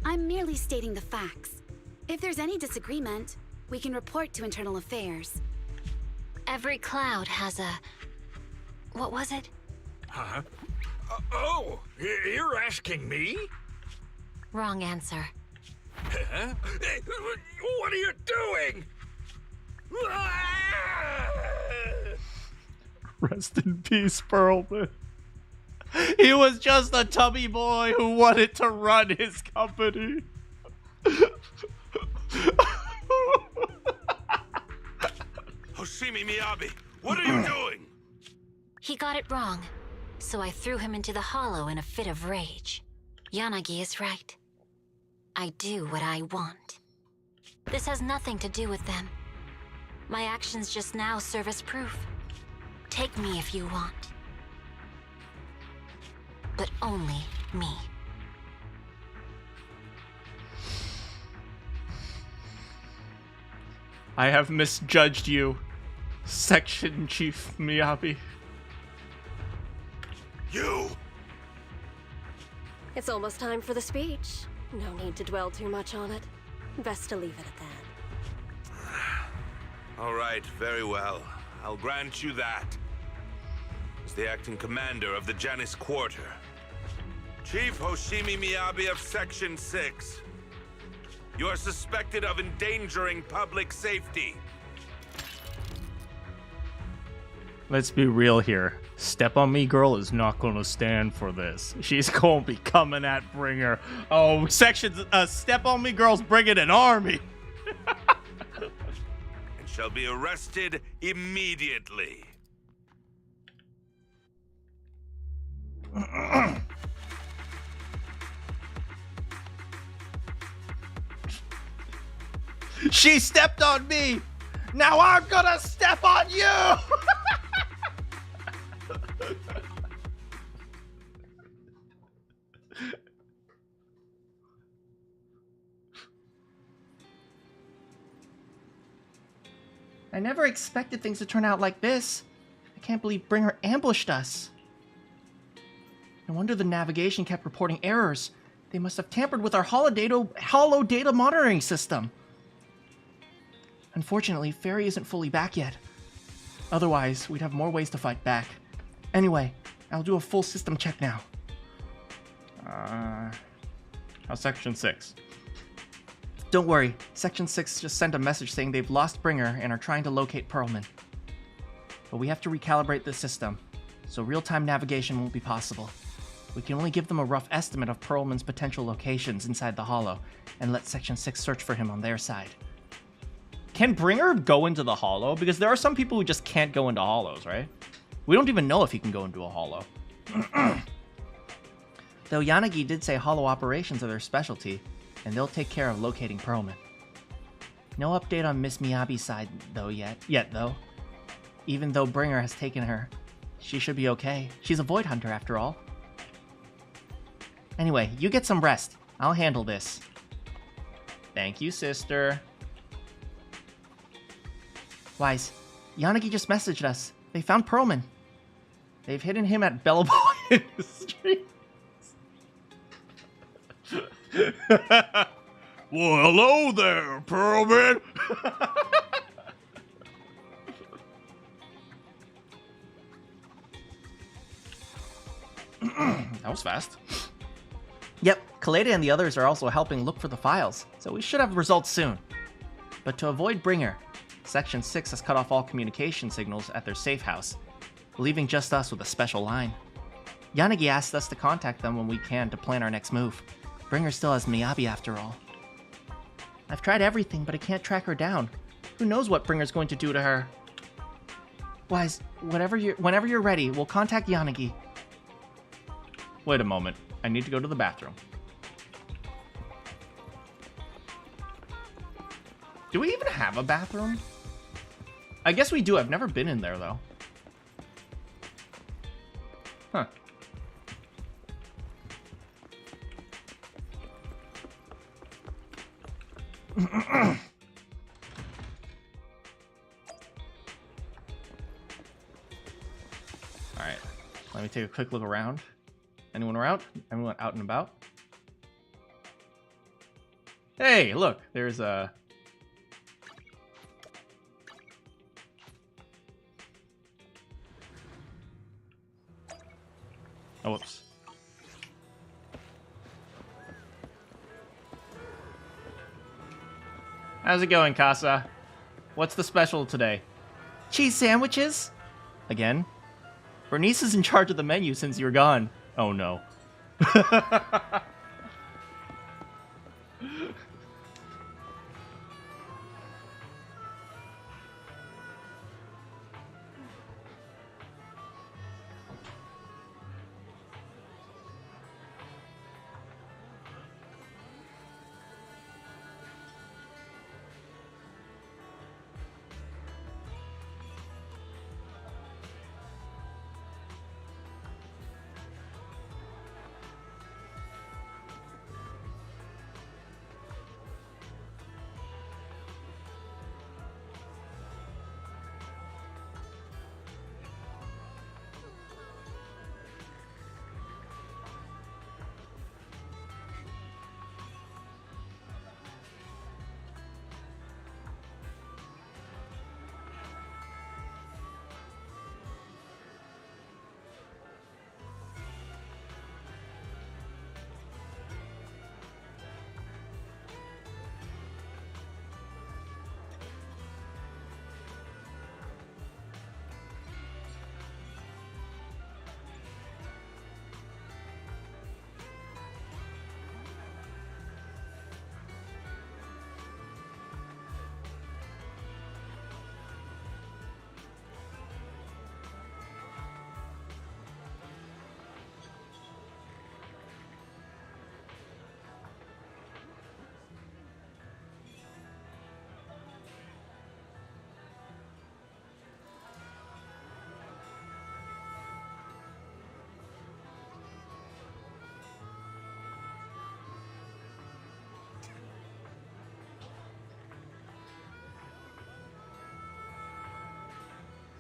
I'm merely stating the facts. If there's any disagreement, we can report to Internal Affairs. Every cloud has a... What was it? Huh? You're asking me? Wrong answer. Huh? What are you doing? Rest in peace, Perlman. He was just a tubby boy who wanted to run his company. Hoshimi Miyabi, what are you doing? He got it wrong, so I threw him into the hollow in a fit of rage. Yanagi is right. I do what I want. This has nothing to do with them. My actions just now serve as proof. Take me if you want. But only me. I have misjudged you, Section Chief Miyabi. You! It's almost time for the speech. No need to dwell too much on it. Best to leave it at that. All right, very well. I'll grant you that. As the acting commander of the Janus Quarter, Chief Hoshimi Miyabi of Section 6, you are suspected of endangering public safety. Let's be real here. Step on Me Girl is not gonna stand for this. She's gonna be coming at Bringer. Oh, Step on Me Girl's bringing an army. And shall be arrested immediately. She stepped on me. Now I'm gonna step on you. I never expected things to turn out like this. I can't believe Bringer ambushed us. No wonder the navigation kept reporting errors. They must have tampered with our hollow data monitoring system. Unfortunately, Fairy isn't fully back yet. Otherwise, we'd have more ways to fight back. Anyway, I'll do a full system check now. Section 6. Don't worry, Section 6 just sent a message saying they've lost Bringer and are trying to locate Perlman. But we have to recalibrate the system, so real-time navigation won't be possible. We can only give them a rough estimate of Perlman's potential locations inside the hollow, and let Section 6 search for him on their side. Can Bringer go into the hollow? Because there are some people who just can't go into hollows, right? We don't even know if he can go into a hollow. Though Yanagi did say hollow operations are their specialty, and they'll take care of locating Perlman. No update on Miss Miyabi's side though yet though. Even though Bringer has taken her, she should be okay. She's a Void Hunter after all. Anyway, you get some rest. I'll handle this. Thank you, sister. Wise, Yanagi just messaged us. They found Perlman. They've hidden him at Bellboy Industries. Well, hello there, Perlman. That was fast. Yep, Kaleda and the others are also helping look for the files, so we should have results soon. But to avoid Bringer, Section 6 has cut off all communication signals at their safe house, leaving just us with a special line. Yanagi asked us to contact them when we can to plan our next move. Bringer still has Miyabi after all. I've tried everything, but I can't track her down. Who knows what Bringer's going to do to her? Wise, whenever you're ready, we'll contact Yanagi. Wait a moment. I need to go to the bathroom. Do we even have a bathroom? I guess we do. I've never been in there, though. Huh. Alright. Let me take a quick look around. Anyone around? Anyone out and about? Hey, look. There's a... Oh, whoops. How's it going, Casa? What's the special today? Cheese sandwiches? Again? Bernice is in charge of the menu since you're gone. Oh, no.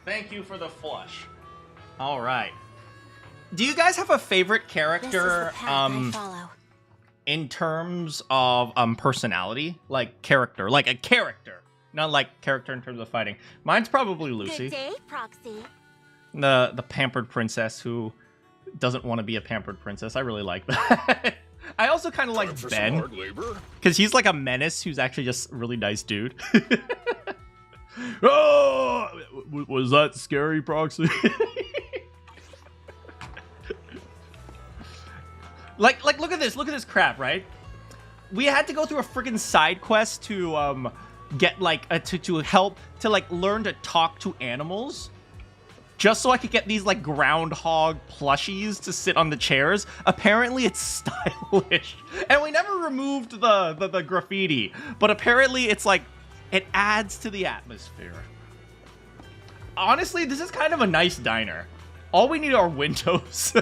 Thank you for the flush. All right. Do you guys have a favorite character in terms of personality? Like character, like a character. Not like character in terms of fighting. Mine's probably Lucy. Good day, Proxy. The pampered princess who doesn't want to be a pampered princess. I really like that. I also kind of like Ben. Because he's like a menace who's actually just a really nice dude. Oh, was that scary, Proxy? like, look at this crap, right? We had to go through a freaking side quest to get like to help to like learn to talk to animals, just so I could get these like groundhog plushies to sit on the chairs. Apparently, it's stylish, and we never removed the graffiti, but apparently, it's like. It adds to the atmosphere. Honestly, this is kind of a nice diner. All we need are windows.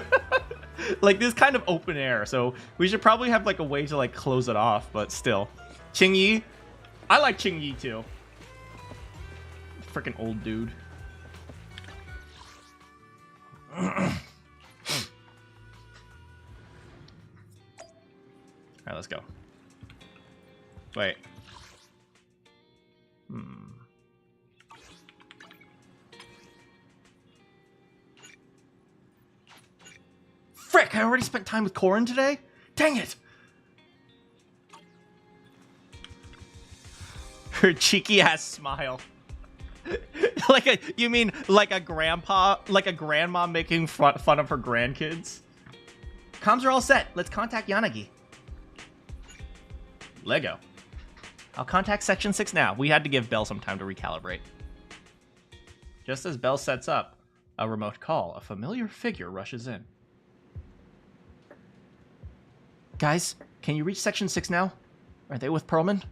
Like, this kind of open air, so we should probably have, like, a way to, like, close it off, but still. Qingyi. I like Qingyi, too. Freaking old dude. Alright, let's go. Wait. Frick, I already spent time with Corin today? Dang it! Her cheeky ass smile. You mean like a grandpa, like a grandma making fun of her grandkids? Comms are all set. Let's contact Yanagi. Lego. I'll contact Section 6 now. We had to give Belle some time to recalibrate. Just as Belle sets up a remote call, a familiar figure rushes in. Guys, can you reach Section 6 now? Are they with Perlman?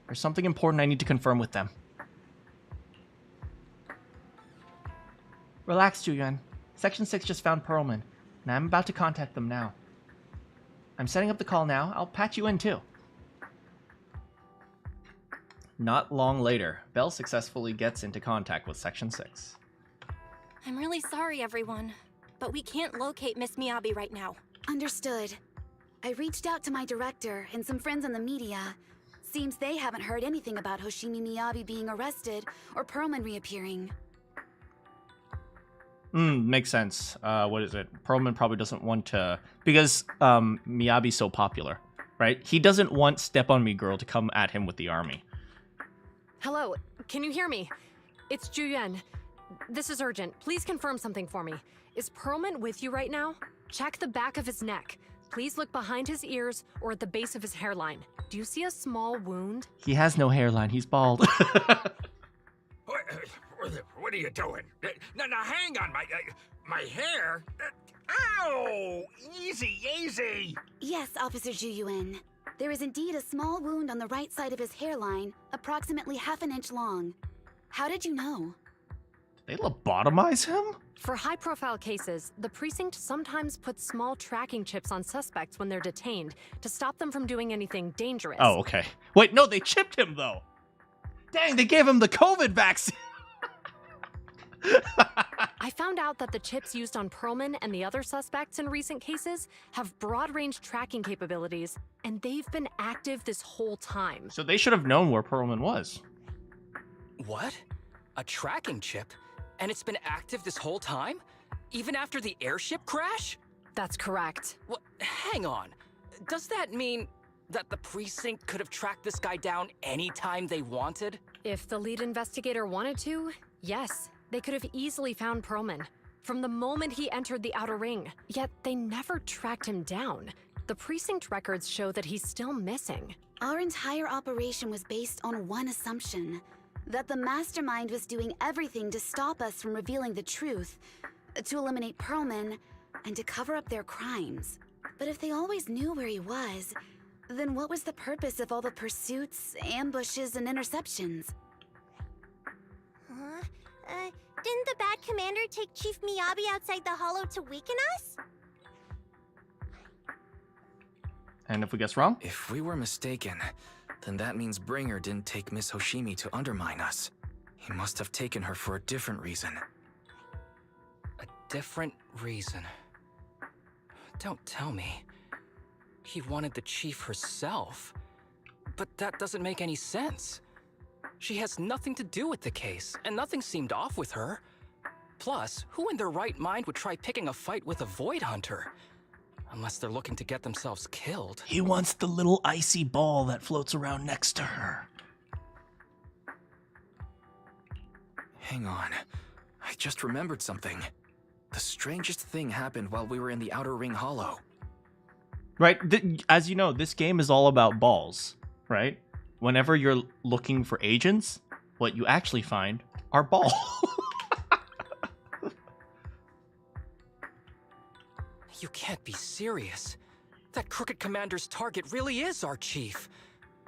There's something important I need to confirm with them. Relax, Julian. Section 6 just found Pearlman, and I'm about to contact them now. I'm setting up the call now. I'll patch you in, too. Not long later, Belle successfully gets into contact with Section 6. I'm really sorry, everyone, but we can't locate Miss Miyabi right now. Understood. I reached out to my director and some friends in the media. Seems they haven't heard anything about Hoshimi Miyabi being arrested or Pearlman reappearing. Makes sense. What is it? Pearlman probably doesn't want to... Because Miyabi's so popular, right? He doesn't want Step On Me Girl to come at him with the army. Hello, can you hear me? It's Juyen. This is urgent. Please confirm something for me. Is Pearlman with you right now? Check the back of his neck. Please look behind his ears or at the base of his hairline. Do you see a small wound? He has no hairline. He's bald. What are you doing? Now hang on, my hair. Ow! Easy, easy. Yes, Officer Juyuin. There is indeed a small wound on the right side of his hairline, approximately half an inch long. How did you know? They lobotomize him? For high-profile cases, the precinct sometimes puts small tracking chips on suspects when they're detained to stop them from doing anything dangerous. Oh, okay. Wait, no, they chipped him, though. Dang, they gave him the COVID vaccine. I found out that the chips used on Pearlman and the other suspects in recent cases have broad-range tracking capabilities, and they've been active this whole time. So they should have known where Pearlman was. What? A tracking chip? And it's been active this whole time? Even after the airship crash? That's correct. What? Hang on. Does that mean that the precinct could have tracked this guy down anytime they wanted? If the lead investigator wanted to, yes. They could have easily found Pearlman from the moment he entered the outer ring. Yet they never tracked him down. The precinct records show that he's still missing. Our entire operation was based on one assumption. That the mastermind was doing everything to stop us from revealing the truth, to eliminate Pearlman, and to cover up their crimes. But if they always knew where he was, then what was the purpose of all the pursuits, ambushes, and interceptions? Didn't the bad commander take Chief Miyabi outside the hollow to weaken us? And if we guess wrong? If we were mistaken, then that means Bringer didn't take Miss Hoshimi to undermine us. He must have taken her for a different reason. A different reason? Don't tell me. He wanted the chief herself. But that doesn't make any sense. She has nothing to do with the case, and nothing seemed off with her. Plus, who in their right mind would try picking a fight with a Void Hunter? Unless they're looking to get themselves killed. He wants the little icy ball that floats around next to her. Hang on. I just remembered something. The strangest thing happened while we were in the Outer Ring Hollow. Right? As you know, this game is all about balls, right? Whenever you're looking for agents, what you actually find are balls. You can't be serious. That crooked commander's target really is our chief.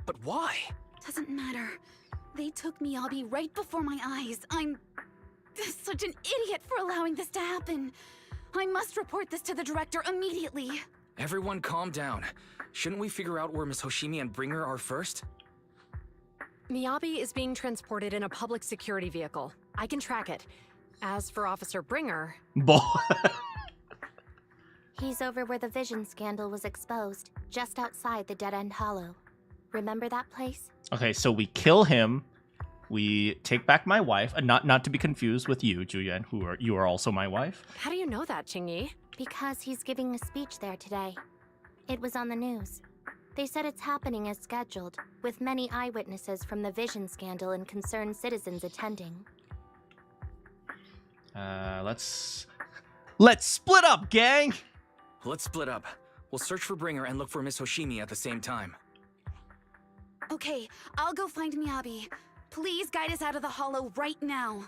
But why? Doesn't matter. They took Miyabi right before my eyes. I'm such an idiot for allowing this to happen. I must report this to the director immediately. Everyone calm down. Shouldn't we figure out where Miss Hoshimi and Bringer are first? Miyabi is being transported in a public security vehicle. I can track it. As for Officer Bringer... He's over where the vision scandal was exposed, just outside the Dead End Hollow. Remember that place? Okay, so we kill him. We take back my wife. Not to be confused with you, Julian, you are also my wife. How do you know that, Qingyi? Because he's giving a speech there today. It was on the news. They said it's happening as scheduled, with many eyewitnesses from the vision scandal and concerned citizens attending. Let's split up, gang! Let's split up. We'll search for Bringer and look for Miss Hoshimi at the same time. Okay, I'll go find Miyabi. Please guide us out of the hollow right now.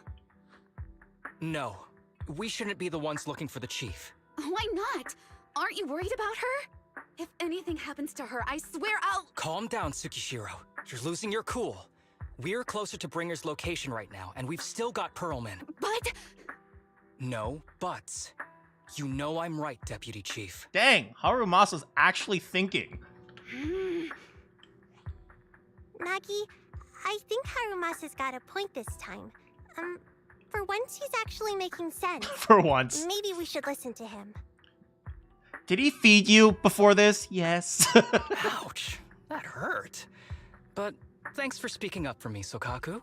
No. We shouldn't be the ones looking for the chief. Why not? Aren't you worried about her? If anything happens to her, I swear I'll... Calm down, Tsukishiro. You're losing your cool. We're closer to Bringer's location right now, and we've still got Pearlman. But... No buts. You know I'm right, Deputy Chief. Dang, Harumasa's actually thinking. Nagi, I think Harumasa's got a point this time. For once he's actually making sense. For once. Maybe we should listen to him. Did he feed you before this? Yes. Ouch, that hurt. But thanks for speaking up for me, Sokaku.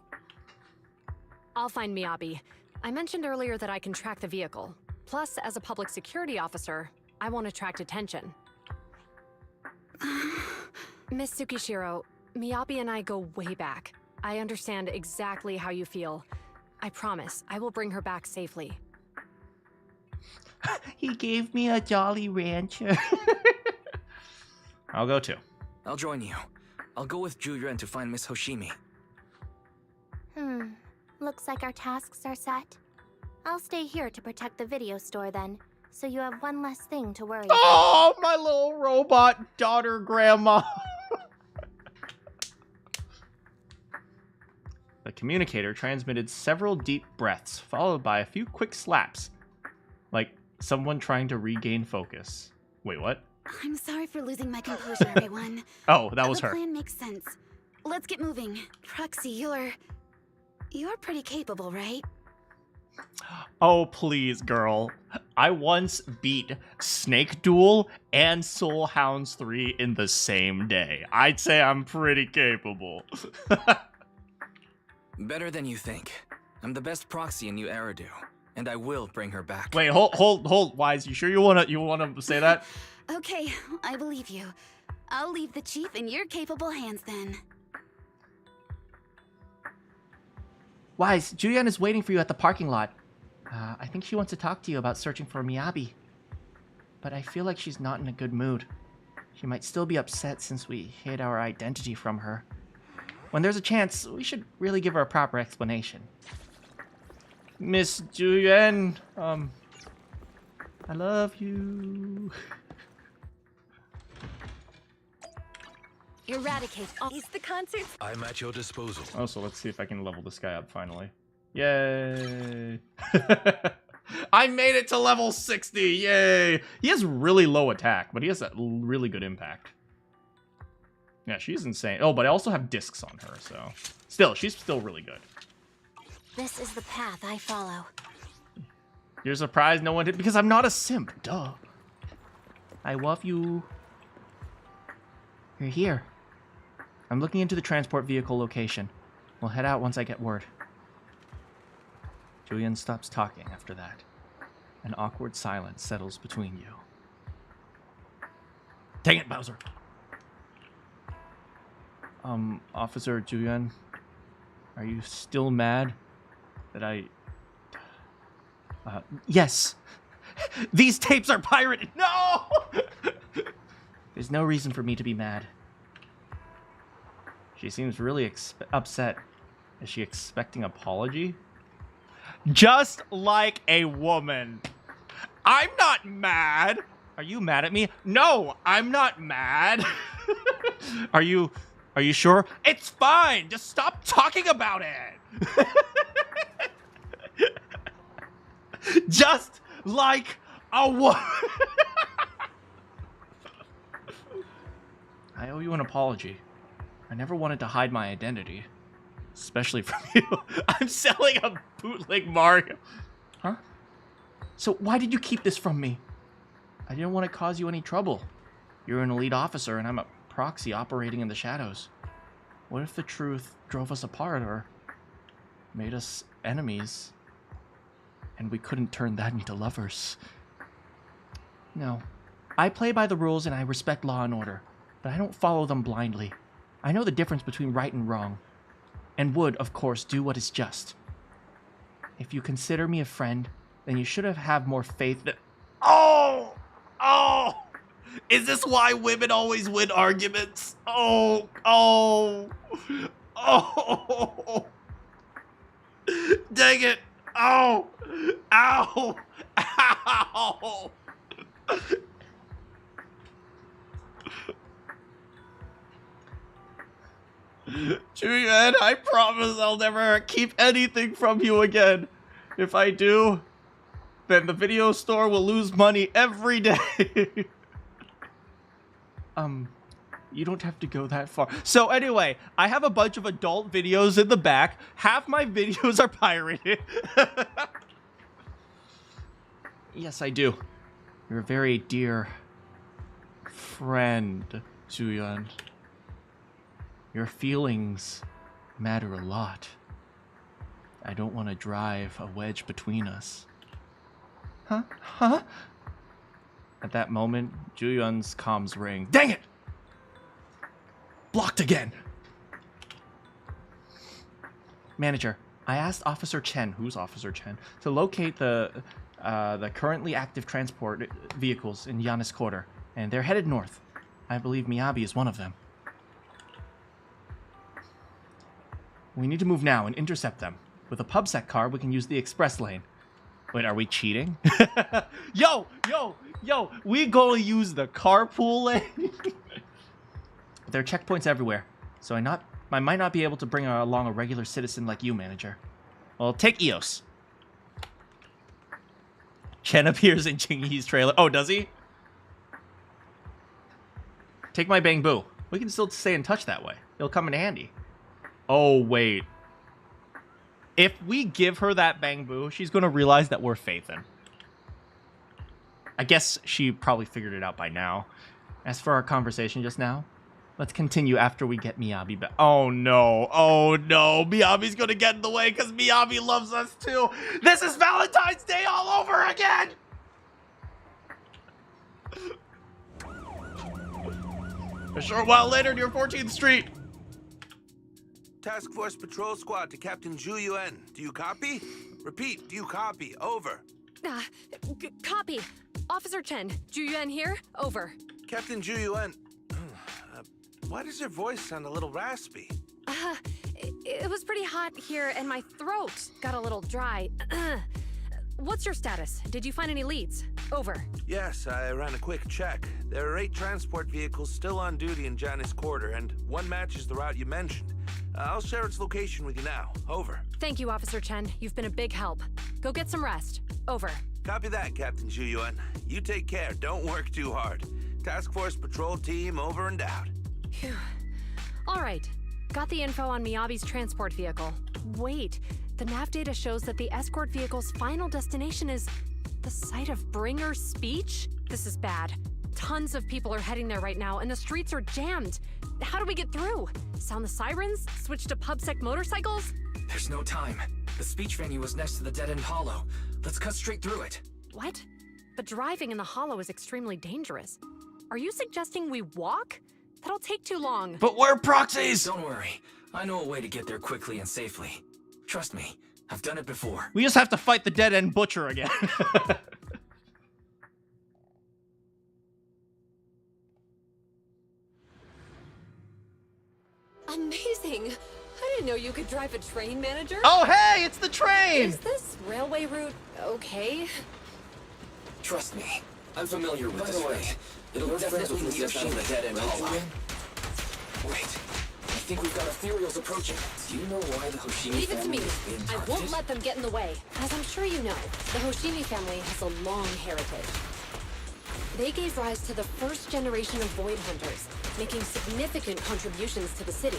I'll find Miyabi. I mentioned earlier that I can track the vehicle. Plus, as a public security officer, I won't attract attention. Miss Tsukishiro, Miyabi and I go way back. I understand exactly how you feel. I promise, I will bring her back safely. He gave me a Jolly Rancher. I'll go too. I'll join you. I'll go with Juyuan to find Miss Hoshimi. Looks like our tasks are set. I'll stay here to protect the video store then, so you have one less thing to worry about. Oh, my little robot daughter grandma. The communicator transmitted several deep breaths, followed by a few quick slaps. Like someone trying to regain focus. Wait, what? I'm sorry for losing my composure, everyone. Oh, that was her. The plan makes sense. Let's get moving. Proxy, you're pretty capable, right? Oh, please, girl. I once beat Snake Duel and Soul Hounds 3 in the same day. I'd say I'm pretty capable. Better than you think. I'm the best proxy in New Eridu, and I will bring her back. Wait, hold, Wise. You sure you wanna say that? Okay, I believe you. I'll leave the chief in your capable hands then. Wise, Julian is waiting for you at the parking lot. I think she wants to talk to you about searching for Miyabi. But I feel like she's not in a good mood. She might still be upset since we hid our identity from her. When there's a chance, we should really give her a proper explanation. Miss Julian, I love you. Eradicate all the concerts. I'm at your disposal. Oh, so let's see if I can level this guy up finally. Yay! I made it to level 60! Yay! He has really low attack, but he has that really good impact. Yeah, she's insane. Oh, but I also have discs on her, so... Still, she's still really good. This is the path I follow. You're surprised no one did? Because I'm not a simp, duh. I love you. You're here. I'm looking into the transport vehicle location. We'll head out once I get word. Julian stops talking after that. An awkward silence settles between you. Dang it, Bowser! Officer Julian, are you still mad that I... yes! These tapes are pirated! No! There's no reason for me to be mad. She seems really upset. Is she expecting apology? Just like a woman. I'm not mad. Are you mad at me? No, I'm not mad. Are you sure? It's fine. Just stop talking about it. Just like a woman. I owe you an apology. I never wanted to hide my identity. Especially from you. I'm selling a bootleg Mario. Huh? So why did you keep this from me? I didn't want to cause you any trouble. You're an elite officer and I'm a proxy operating in the shadows. What if the truth drove us apart or made us enemies and we couldn't turn that into lovers? No. I play by the rules and I respect law and order, but I don't follow them blindly. I know the difference between right and wrong, and would, of course, do what is just. If you consider me a friend, then you should have more faith that... Oh! Oh! Is this why women always win arguments? Oh! Oh! Oh! Dang it! Oh! Ow! Ow! Julian, I promise I'll never keep anything from you again. If I do, then the video store will lose money every day. You don't have to go that far. So anyway, I have a bunch of adult videos in the back. Half my videos are pirated. Yes, I do. You're a very dear friend, Zuyuan. Your feelings matter a lot. I don't want to drive a wedge between us. Huh? Huh? At that moment, Zuyuan's comms ring. Dang it! Blocked again! Manager, I asked Officer Chen, who's Officer Chen, to locate the currently active transport vehicles in Giannis Quarter, and they're headed north. I believe Miyabi is one of them. We need to move now and intercept them. With a PubSec car, we can use the express lane. Wait, are we cheating? Yo! We gonna use the carpool lane? There are checkpoints everywhere, so I might not be able to bring along a regular citizen like you, Manager. Well, take Eos. Chen appears in Chingy's trailer. Oh, does he? Take my Bangbu. We can still stay in touch that way. It'll come in handy. Oh, wait. If we give her that Bangbu, she's going to realize that we're Faithin. I guess she probably figured it out by now. As for our conversation just now, let's continue after we get Miyabi back. Oh no, Miyabi's gonna get in the way because Miyabi loves us too. This is Valentine's Day all over again! A short while later near 14th Street. Task Force Patrol Squad to Captain Zhu Yuan. Do you copy? Repeat, do you copy? Over. Copy. Officer Chen, Zhu Yuan here. Over. Captain Zhu Yuan. Why does your voice sound a little raspy? It was pretty hot here and my throat got a little dry. What's your status? Did you find any leads? Over. Yes, I ran a quick check. There are 8 transport vehicles still on duty in Janus Quarter, and one matches the route you mentioned. I'll share its location with you now. Over. Thank you, Officer Chen. You've been a big help. Go get some rest. Over. Copy that, Captain Zhu Yuan. You take care. Don't work too hard. Task Force Patrol Team over and out. Phew. All right. Got the info on Miyabi's transport vehicle. Wait. The nav data shows that the escort vehicle's final destination is the site of Bringer's speech? This is bad. Tons of people are heading there right now, and the streets are jammed. How do we get through? Sound the sirens? Switch to PubSec motorcycles? There's no time. The speech venue was next to the dead-end hollow. Let's cut straight through it. What? But driving in the hollow is extremely dangerous. Are you suggesting we walk? That'll take too long. But we're proxies! Don't worry. I know a way to get there quickly and safely. Trust me, I've done it before. We just have to fight the dead-end butcher again. Amazing! I didn't know you could drive a train, Manager. Oh, hey, it's the train! Is this railway route okay? Trust me, I'm familiar with this way. It'll definitely lead us out of the dead-end hollow. Wait, I think we've got ethereals approaching. Do you know why the Hoshimi Leave it to me. family is being I targeted? won't let them get in the way. As I'm sure you know, the Hoshimi family has a long heritage. They gave rise to the first generation of Void Hunters, making significant contributions to the city.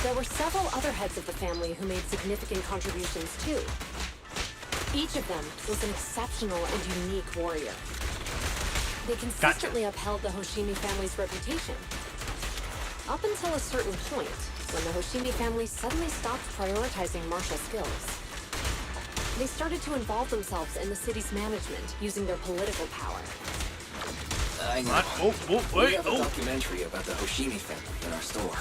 There were several other heads of the family who made significant contributions too. Each of them was an exceptional and unique warrior. They consistently upheld the Hoshimi family's reputation. Up until a certain point, when the Hoshimi family suddenly stopped prioritizing martial skills. They started to involve themselves in the city's management, using their political power. I know. We have a documentary about the Hoshimi family in our store.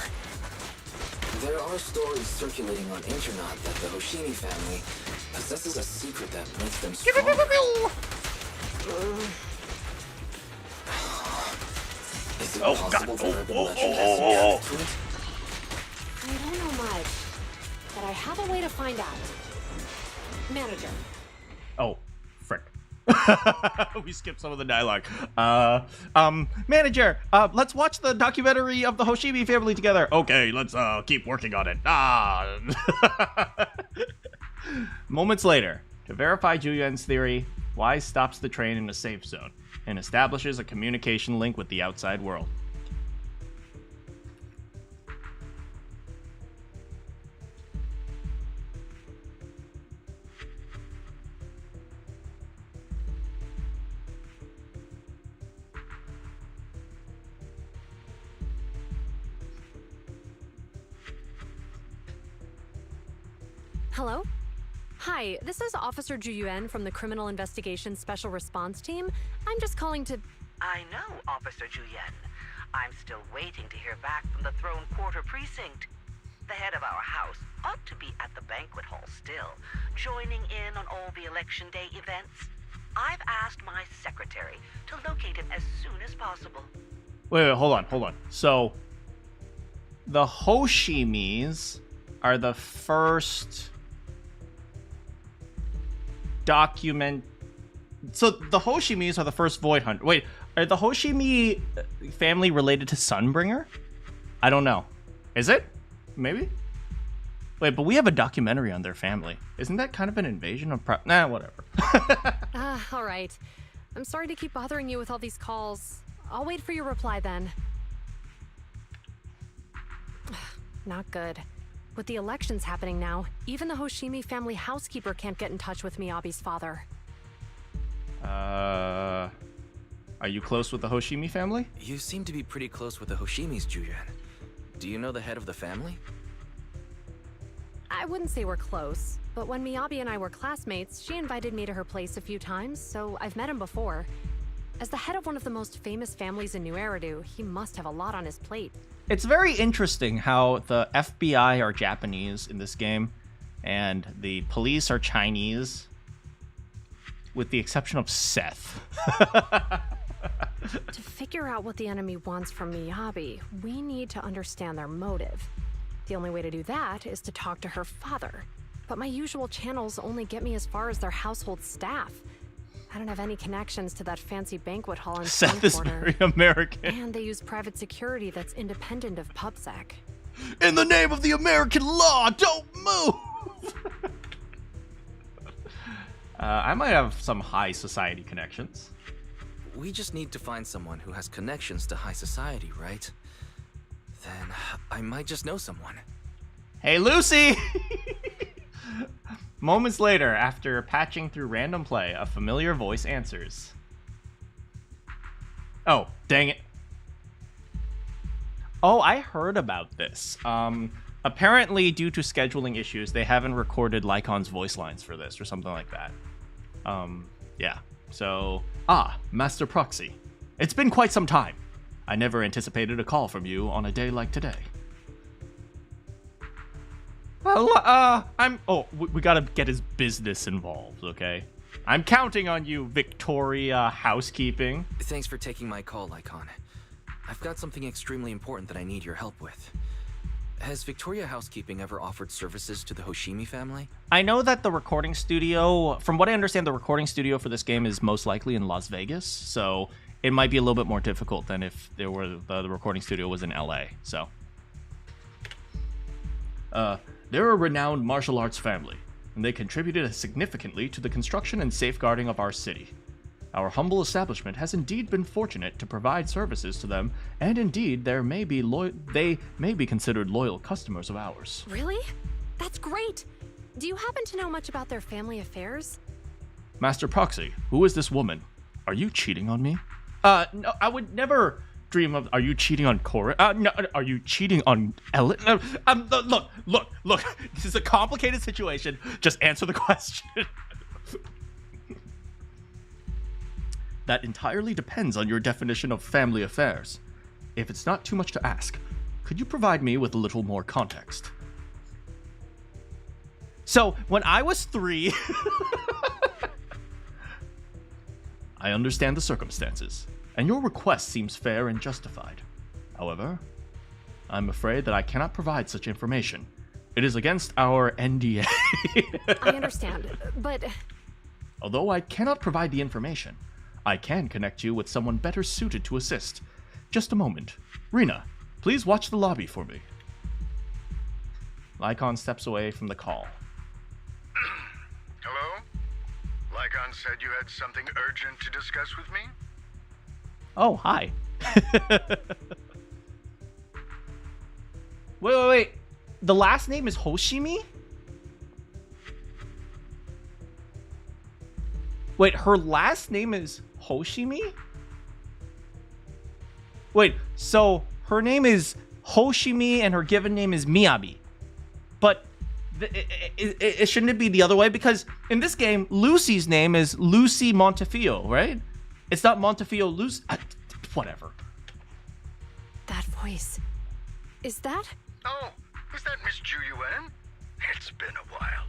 There are stories circulating on internet that the Hoshimi family possesses a secret that makes them strong. Is it possible that urban legend has some truth to it? I don't know much, but I have a way to find out. Manager. Oh, frick. We skipped some of the dialogue. Manager, let's watch the documentary of the Hoshimi family together. Okay, let's keep working on it. Moments later, To verify Juyen's theory, Wise stops the train in a safe zone and establishes a communication link with the outside world. Hello? Hi, this is Officer Juyuan from the Criminal Investigations Special Response Team. I'm just calling to... I know, Officer Juyen. I'm still waiting to hear back from the Throne Quarter Precinct. The head of our house ought to be at the banquet hall still, joining in on all the Election Day events. I've asked my secretary to locate him as soon as possible. Wait, hold on. So, the Hoshimis are the first... document. So the Hoshimis are the first Void Hunter. Wait, are the Hoshimi family related to Sunbringer? I don't know. Is it? Maybe? Wait, but we have a documentary on their family. Isn't that kind of an invasion of nah, whatever. All right. I'm sorry to keep bothering you with all these calls. I'll wait for your reply then. Not good. With the elections happening now, even the Hoshimi family housekeeper can't get in touch with Miyabi's father. Are you close with the Hoshimi family? You seem to be pretty close with the Hoshimis, Juyen. Do you know the head of the family? I wouldn't say we're close, but when Miyabi and I were classmates, she invited me to her place a few times, so I've met him before. As the head of one of the most famous families in New Eridu, he must have a lot on his plate. It's very interesting how the FBI are Japanese in this game, and the police are Chinese, with the exception of Seth. To figure out what the enemy wants from Miyabi, we need to understand their motive. The only way to do that is to talk to her father. But my usual channels only get me as far as their household staff. I don't have any connections to that fancy banquet hall in Seth is very American. And they use private security that's independent of PubSec. In the name of the American law, don't move! I might have some high society connections. We just need to find someone who has connections to high society, right? Then I might just know someone. Hey, Lucy! Moments later, after patching through random play, a familiar voice answers. Oh, dang it. Oh, I heard about this. Apparently, due to scheduling issues, they haven't recorded Lycon's voice lines for this, or something like that. Yeah. So, Master Proxy. It's been quite some time. I never anticipated a call from you on a day like today. Well, we gotta get his business involved, okay? I'm counting on you, Victoria Housekeeping. Thanks for taking my call, Lycon. I've got something extremely important that I need your help with. Has Victoria Housekeeping ever offered services to the Hoshimi family? I know that the recording studio, from what I understand, the recording studio for this game is most likely in Las Vegas, so it might be a little bit more difficult than if there were the recording studio was in LA, so. They're a renowned martial arts family, and they contributed significantly to the construction and safeguarding of our city. Our humble establishment has indeed been fortunate to provide services to them, and indeed they may be considered loyal customers of ours. Really? That's great! Do you happen to know much about their family affairs? Master Proxy, who is this woman? Are you cheating on me? No, I would never dream of... Are you cheating on Cora? No, are you cheating on Ellen? No, look. This is a complicated situation. Just answer the question. That entirely depends on your definition of family affairs. If it's not too much to ask, could you provide me with a little more context? So, when I was 3... I understand the circumstances, and your request seems fair and justified. However, I'm afraid that I cannot provide such information. It is against our NDA. I understand, but... Although I cannot provide the information, I can connect you with someone better suited to assist. Just a moment. Rena, please watch the lobby for me. Lycon steps away from the call. Hello? said you had something urgent to discuss with me? Oh, hi. Wait. The last name is Hoshimi? Wait, her last name is Hoshimi? Wait, so her name is Hoshimi and her given name is Miyabi. But shouldn't it be the other way? Because in this game, Lucy's name is Lucy Montefiore, right? It's not Montefiore Lucy. Whatever. That voice. Is that? Oh, is that Miss Ju Yuan? It's been a while.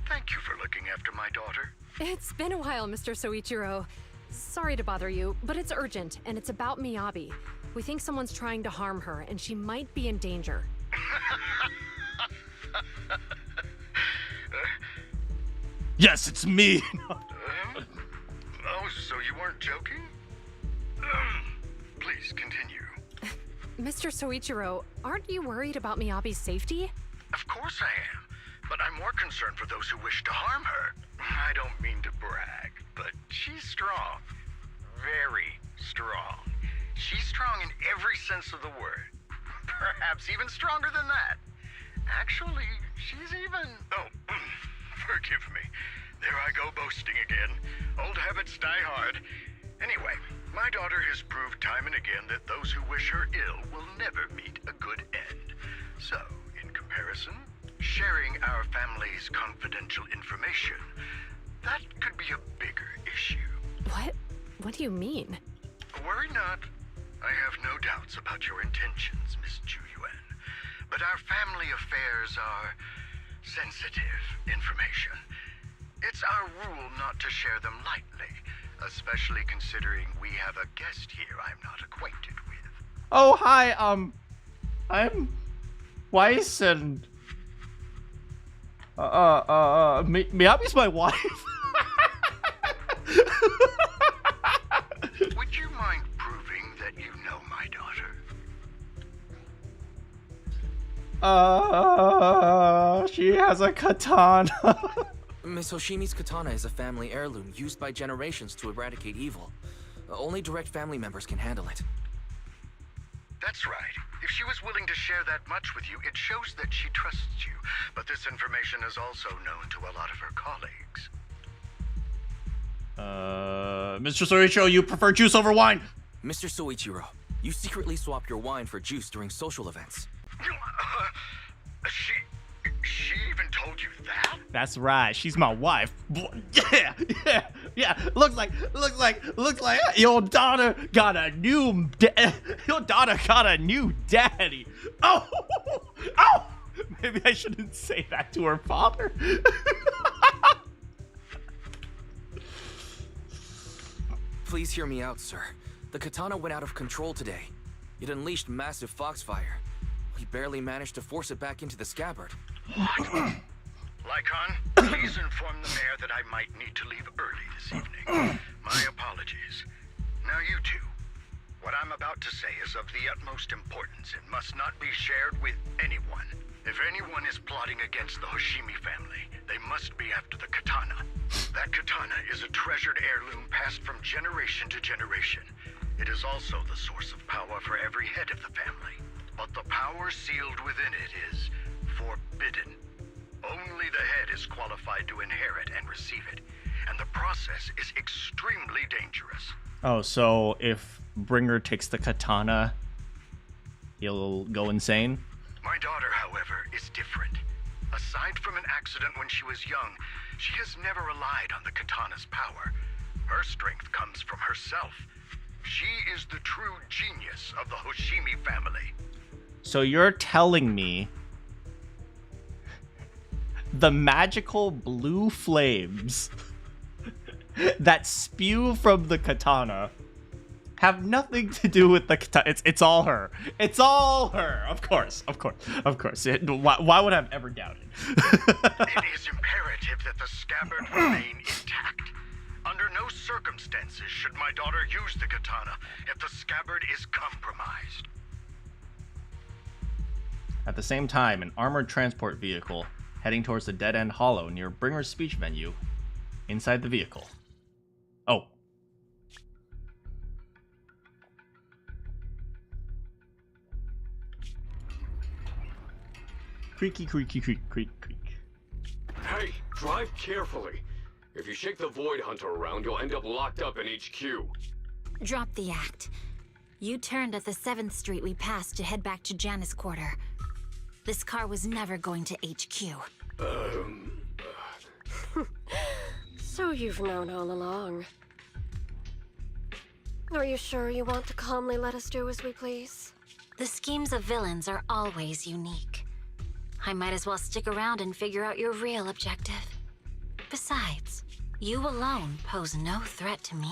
Thank you for looking after my daughter. It's been a while, Mr. Soichiro. Sorry to bother you, but it's urgent, and it's about Miyabi. We think someone's trying to harm her, and she might be in danger. Yes, it's me. Oh, so you weren't joking? Please continue. Mr. Soichiro, aren't you worried about Miyabi's safety? Of course I am, but I'm more concerned for those who wish to harm her. I don't mean to brag, but she's strong. Very strong. She's strong in every sense of the word. Perhaps even stronger than that. Actually, she's even... Oh, forgive me. There I go boasting again. Old habits die hard. Anyway, my daughter has proved time and again that those who wish her ill will never meet a good end. So, in comparison, sharing our family's confidential information, that could be a bigger issue. What? What do you mean? Worry not. I have no doubts about your intentions, Miss Ju Yuan. But our family affairs are sensitive information. It's our rule not to share them lightly, especially considering we have a guest here I'm not acquainted with. Oh, hi, I'm Weiss and Miyabi's my wife. Would you mind proving that you know my daughter? She has a katana. Miss Hoshimi's katana is a family heirloom used by generations to eradicate evil. Only direct family members can handle it. That's right. If she was willing to share that much with you, it shows that she trusts you. But this information is also known to a lot of her colleagues. Mr. Soichiro, you prefer juice over wine? Mr. Soichiro, you secretly swap your wine for juice during social events. She even told you that? That's right. She's my wife. Yeah. Looks like your daughter got a new daddy. Oh. Maybe I shouldn't say that to her father. Please hear me out, sir. The katana went out of control today. It unleashed massive foxfire. We barely managed to force it back into the scabbard. Lycon, please inform the mayor that I might need to leave early this evening. My apologies. Now you two, what I'm about to say is of the utmost importance and must not be shared with anyone. If anyone is plotting against the Hoshimi family, they must be after the katana. That katana is a treasured heirloom passed from generation to generation. It is also the source of power for every head of the family. But the power sealed within it is forbidden. Only the head is qualified to inherit and receive it, and the process is extremely dangerous. Oh, so if Bringer takes the katana, he'll go insane? My daughter, however, is different. Aside from an accident when she was young, she has never relied on the katana's power. Her strength comes from herself. She is the true genius of the Hoshimi family. So you're telling me the magical blue flames that spew from the katana have nothing to do with the katana? It's all her. It's all her. Of course. Why would I have ever doubted? It is imperative that the scabbard remain intact. Under no circumstances should my daughter use the katana if the scabbard is compromised. At the same time, an armored transport vehicle heading towards the dead-end hollow near Bringer's speech venue. Inside the vehicle, Oh. Creaky, creaky, creak, creak, creak. Hey, drive carefully. If you shake the Void Hunter around, you'll end up locked up in HQ. Drop the act. You turned at the 7th Street we passed to head back to Janus Quarter. This car was never going to HQ. So you've known all along. Are you sure you want to calmly let us do as we please? The schemes of villains are always unique. I might as well stick around and figure out your real objective. Besides, you alone pose no threat to me.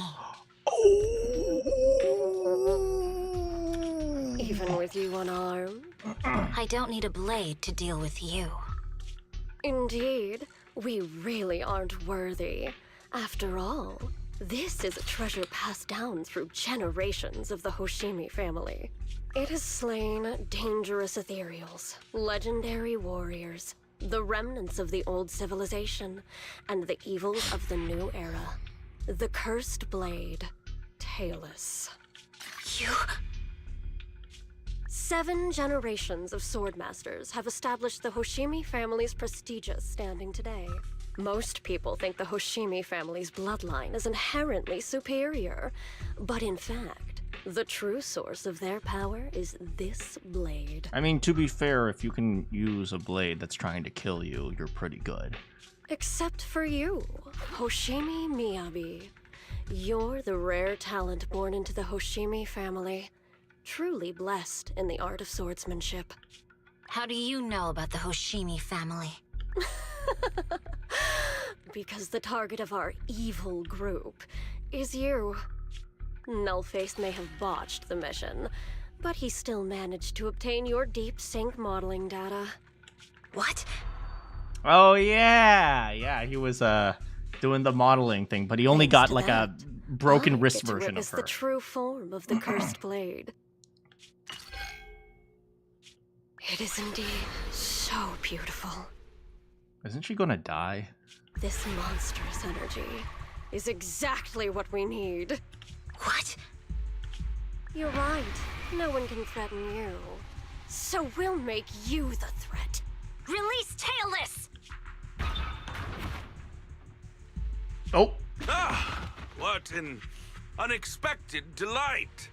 Even with you unarmed? I don't need a blade to deal with you. Indeed, we really aren't worthy. After all, this is a treasure passed down through generations of the Hoshimi family. It has slain dangerous ethereals, legendary warriors, the remnants of the old civilization, and the evils of the new era. The cursed blade, Talus. You... 7 generations of swordmasters have established the Hoshimi family's prestigious standing today. Most people think the Hoshimi family's bloodline is inherently superior, but in fact, the true source of their power is this blade. I mean, to be fair, if you can use a blade that's trying to kill you, you're pretty good. Except for you, Hoshimi Miyabi. You're the rare talent born into the Hoshimi family. Truly blessed in the art of swordsmanship. How do you know about the Hoshimi family? Because the target of our evil group is you. Nullface may have botched the mission, but he still managed to obtain your deep sync modeling data. What? Oh, yeah. Yeah, he was doing the modeling thing, but he only got like a broken wrist version of her. The true form of the cursed blade. It is indeed so beautiful. Isn't she gonna die? This monstrous energy is exactly what we need. What? You're right. No one can threaten you. So we'll make you the threat. Release Talus! Oh. Ah, what an unexpected delight.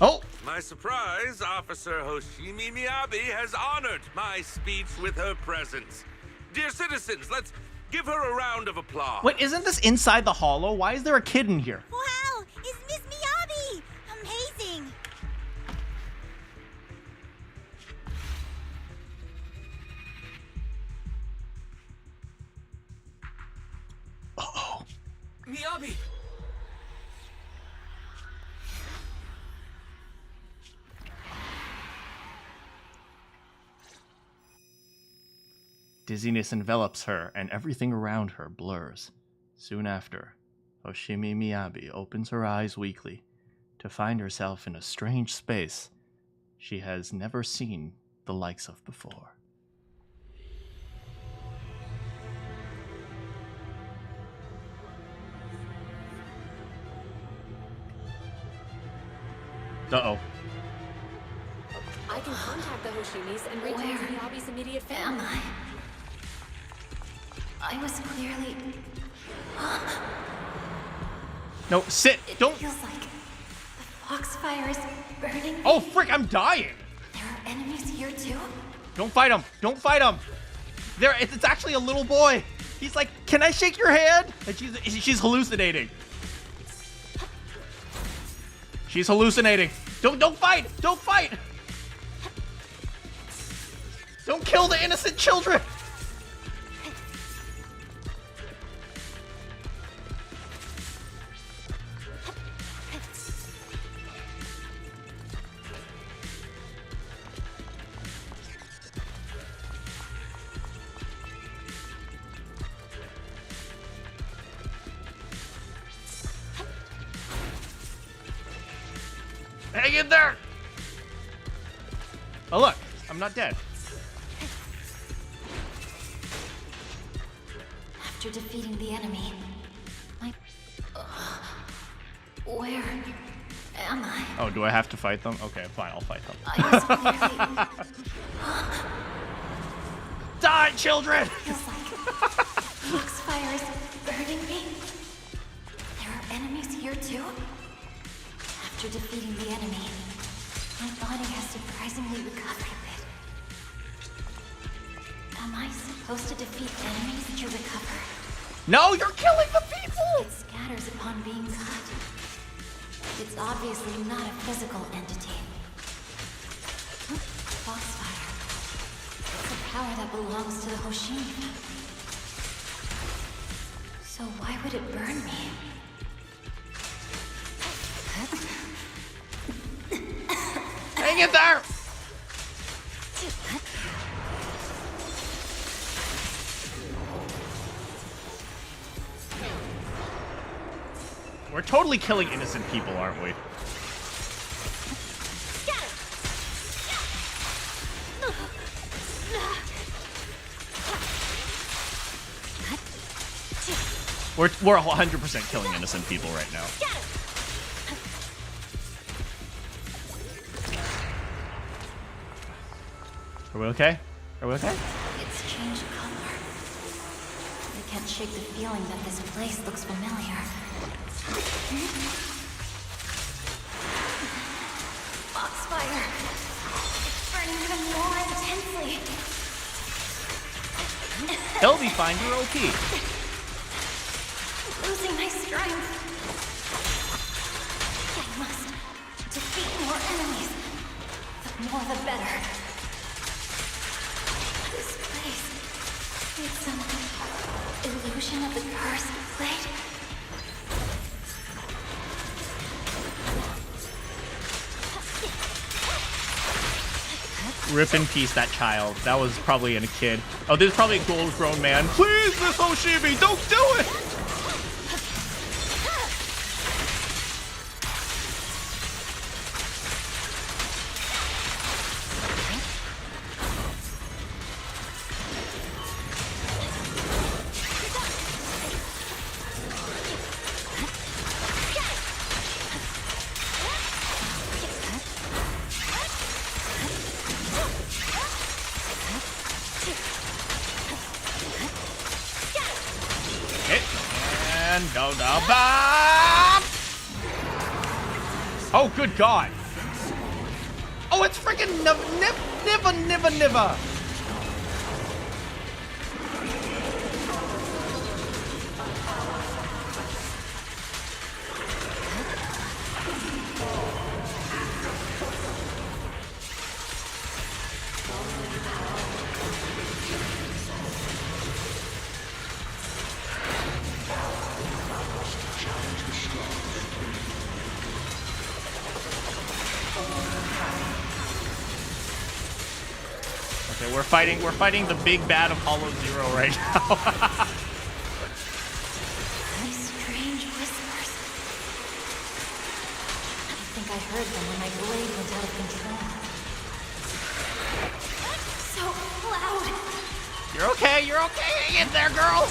Oh. My surprise, Officer Hoshimi Miyabi has honored my speech with her presence. Dear citizens, let's give her a round of applause. Wait, isn't this inside the hollow? Why is there a kid in here? Wow! It's Miss Miyabi! Amazing! Uh-oh. Miyabi! Dizziness envelops her, and everything around her blurs. Soon after, Hoshimi Miyabi opens her eyes weakly to find herself in a strange space she has never seen the likes of before. Uh-oh. I can contact the Hoshimis and reach out to Miyabi's immediate family. I was clearly... No, sit! Don't... Feels like the foxfire is burning. Oh, frick, I'm dying! There are enemies here too? Don't fight him! Don't fight him! It's actually a little boy! He's like, can I shake your hand? And she's hallucinating. She's hallucinating. Don't fight! Don't fight! Don't kill the innocent children! Hang in there! Oh look, I'm not dead. After defeating the enemy, my... Where am I? Oh, do I have to fight them? Okay, fine, I'll fight them. Die, children! Feels like Foxfire is burning me. There are enemies here too. After defeating the enemy, my body has surprisingly recovered a bit. Am I supposed to defeat enemies to recover? No, you're killing the people! It scatters upon being cut. It's obviously not a physical entity. Foxfire. It's a power that belongs to the Hoshimi. So why would it burn me? Hang in there! We're totally killing innocent people, aren't we? We're 100% killing innocent people right now. Are we okay? Are we okay? It's changed color. I can't shake the feeling that this place looks familiar. Foxfire. It's burning even more intensely. He'll be fine, you're OP. Losing my strength. I must defeat more enemies. The more the better. This place. It's some illusion of the cursed plate. Rip in peace, that child. That was probably a kid. Oh, this is probably a grown man. Please, Miss Hoshimi, don't do it! Oh, good God. Oh, it's freaking Niva. We're fighting the big bad of Hollow Zero right now. These strange whispers. I think I heard them when my blade went out of control. So loud. You're okay. Hang in there, girl.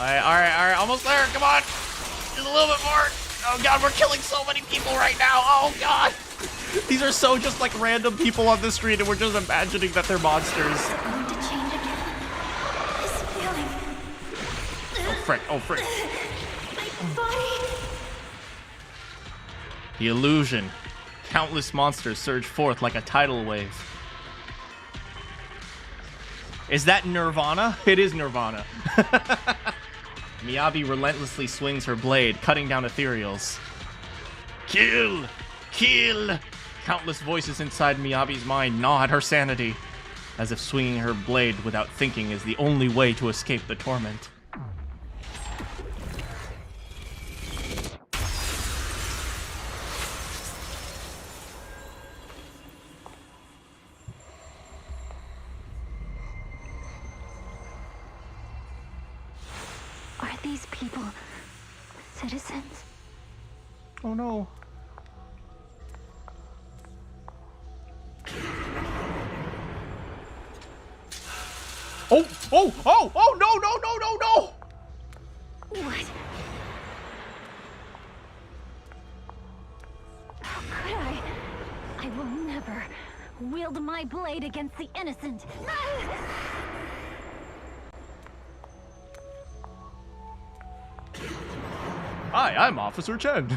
All right, almost there. Come on, just a little bit more. Oh God, we're killing so many people right now. Oh God, these are so just like random people on the street, and we're just imagining that they're monsters. Going to change again. This feeling. Oh frick. My body. The illusion. Countless monsters surge forth like a tidal wave. Is that Nirvana? It is Nirvana. Miyabi relentlessly swings her blade, cutting down ethereals. Kill! Countless voices inside Miyabi's mind gnaw at her sanity, as if swinging her blade without thinking is the only way to escape the torment. Are these people citizens? Oh no. Oh, oh, oh, oh, no, no, no, no, no! What? How could I? I will never wield my blade against the innocent. Hi, I'm Officer Chen.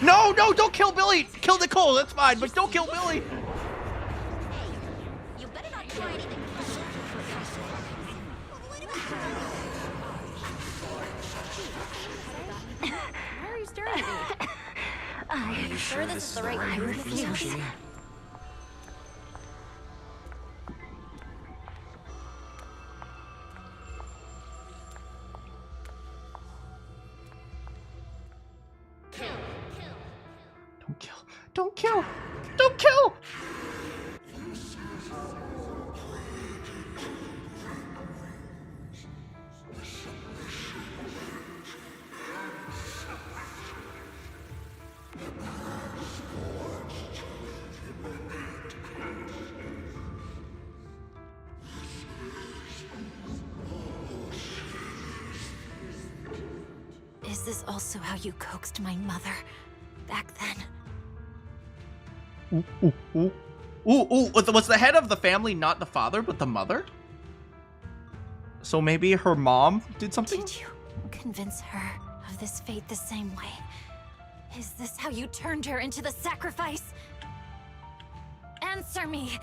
No, no, don't kill Billy! Kill Nicole, that's fine, but don't kill Billy! You better not try anything. Why are you staring at me? Are you sure this is the right move for you? Don't kill! Don't kill! Don't kill! Is this also how you coaxed my mother back then? Ooh, ooh, ooh. Ooh, ooh, was the head of the family not the father, but the mother? So maybe her mom did something? Did you convince her of this fate the same way? Is this how you turned her into the sacrifice? Answer me!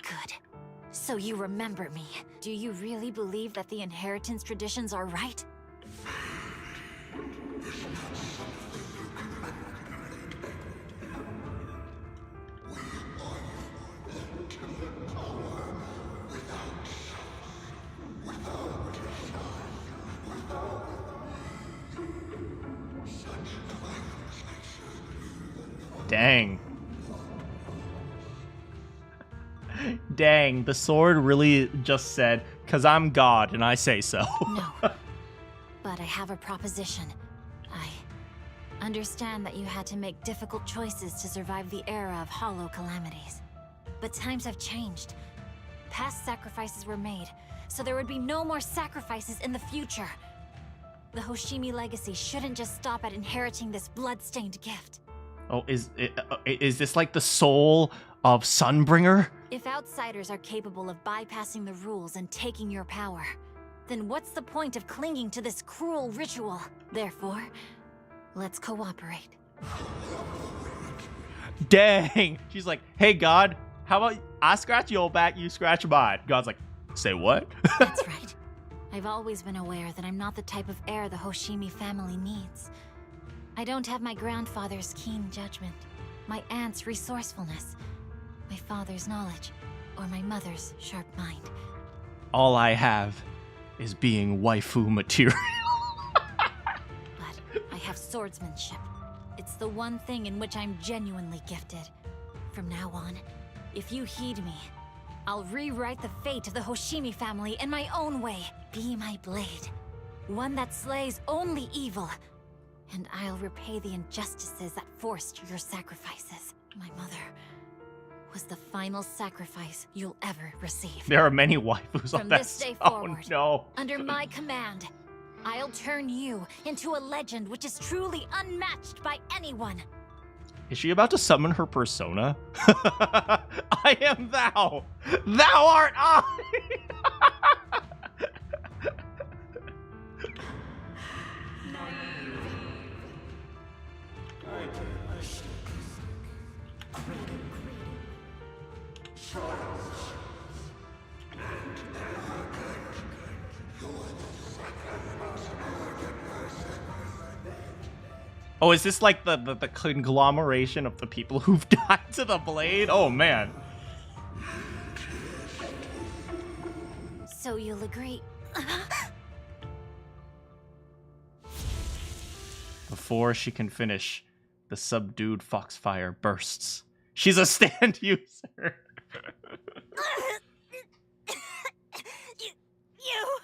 Good. So you remember me. Do you really believe that the inheritance traditions are right? Dang. Dang, the sword really just said, "'Cause I'm God and I say so." No. But I have a proposition. I understand that you had to make difficult choices to survive the era of hollow calamities. But times have changed. Past sacrifices were made, so there would be no more sacrifices in the future. The Hoshimi legacy shouldn't just stop at inheriting this blood-stained gift. Oh, is this like the soul of Sunbringer? If outsiders are capable of bypassing the rules and taking your power, then what's the point of clinging to this cruel ritual? Therefore, let's cooperate. Dang. She's like, "Hey, God, how about I scratch your back, you scratch mine?" God's like, "Say what?" That's right. I've always been aware that I'm not the type of heir the Hoshimi family needs. I don't have my grandfather's keen judgment, my aunt's resourcefulness, my father's knowledge, or my mother's sharp mind. All I have is being waifu material. But I have swordsmanship. It's the one thing in which I'm genuinely gifted. From now on, if you heed me, I'll rewrite the fate of the Hoshimi family in my own way. Be my blade, one that slays only evil. And I'll repay the injustices that forced your sacrifices. My mother was the final sacrifice you'll ever receive. There are many waifus on From that. this day Oh forward, no. under my command, I'll turn you into a legend which is truly unmatched by anyone. Is she about to summon her persona? I am thou. Thou art I. Oh, is this like the conglomeration of the people who've died to the blade? Oh, man. So you'll agree. Before she can finish, the subdued foxfire bursts. She's a stand user. You...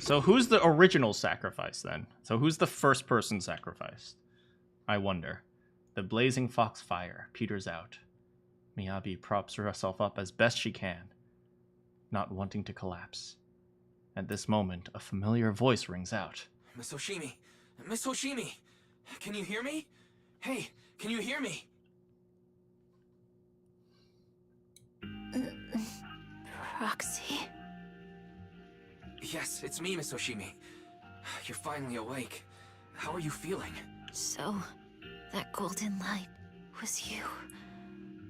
So who's the original sacrifice then? So who's the first person sacrificed? I wonder. The blazing fox fire peters out. Miyabi props herself up as best she can, not wanting to collapse. At this moment, a familiar voice rings out. Miss Hoshimi! Miss Hoshimi! Can you hear me? Hey, can you hear me? Roxy? Yes, it's me, Miss Hoshimi. You're finally awake. How are you feeling? So, that golden light was you.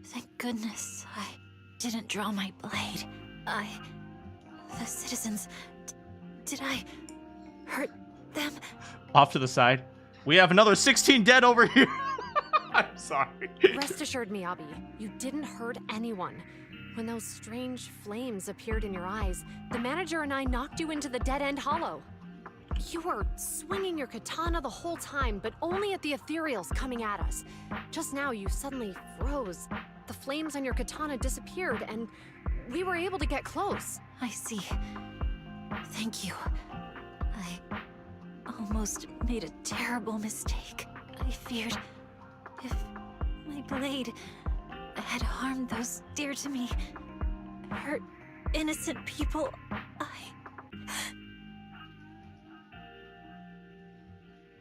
Thank goodness I didn't draw my blade. The citizens... Did I hurt them? Off to the side. We have another 16 dead over here. I'm sorry. Rest assured, Miyabi, you didn't hurt anyone. When those strange flames appeared in your eyes, the manager and I knocked you into the dead-end hollow. You were swinging your katana the whole time, but only at the ethereals coming at us. Just now, you suddenly froze. The flames on your katana disappeared, and we were able to get close. I see. Thank you. I almost made a terrible mistake. I feared if my blade had harmed those dear to me, hurt innocent people,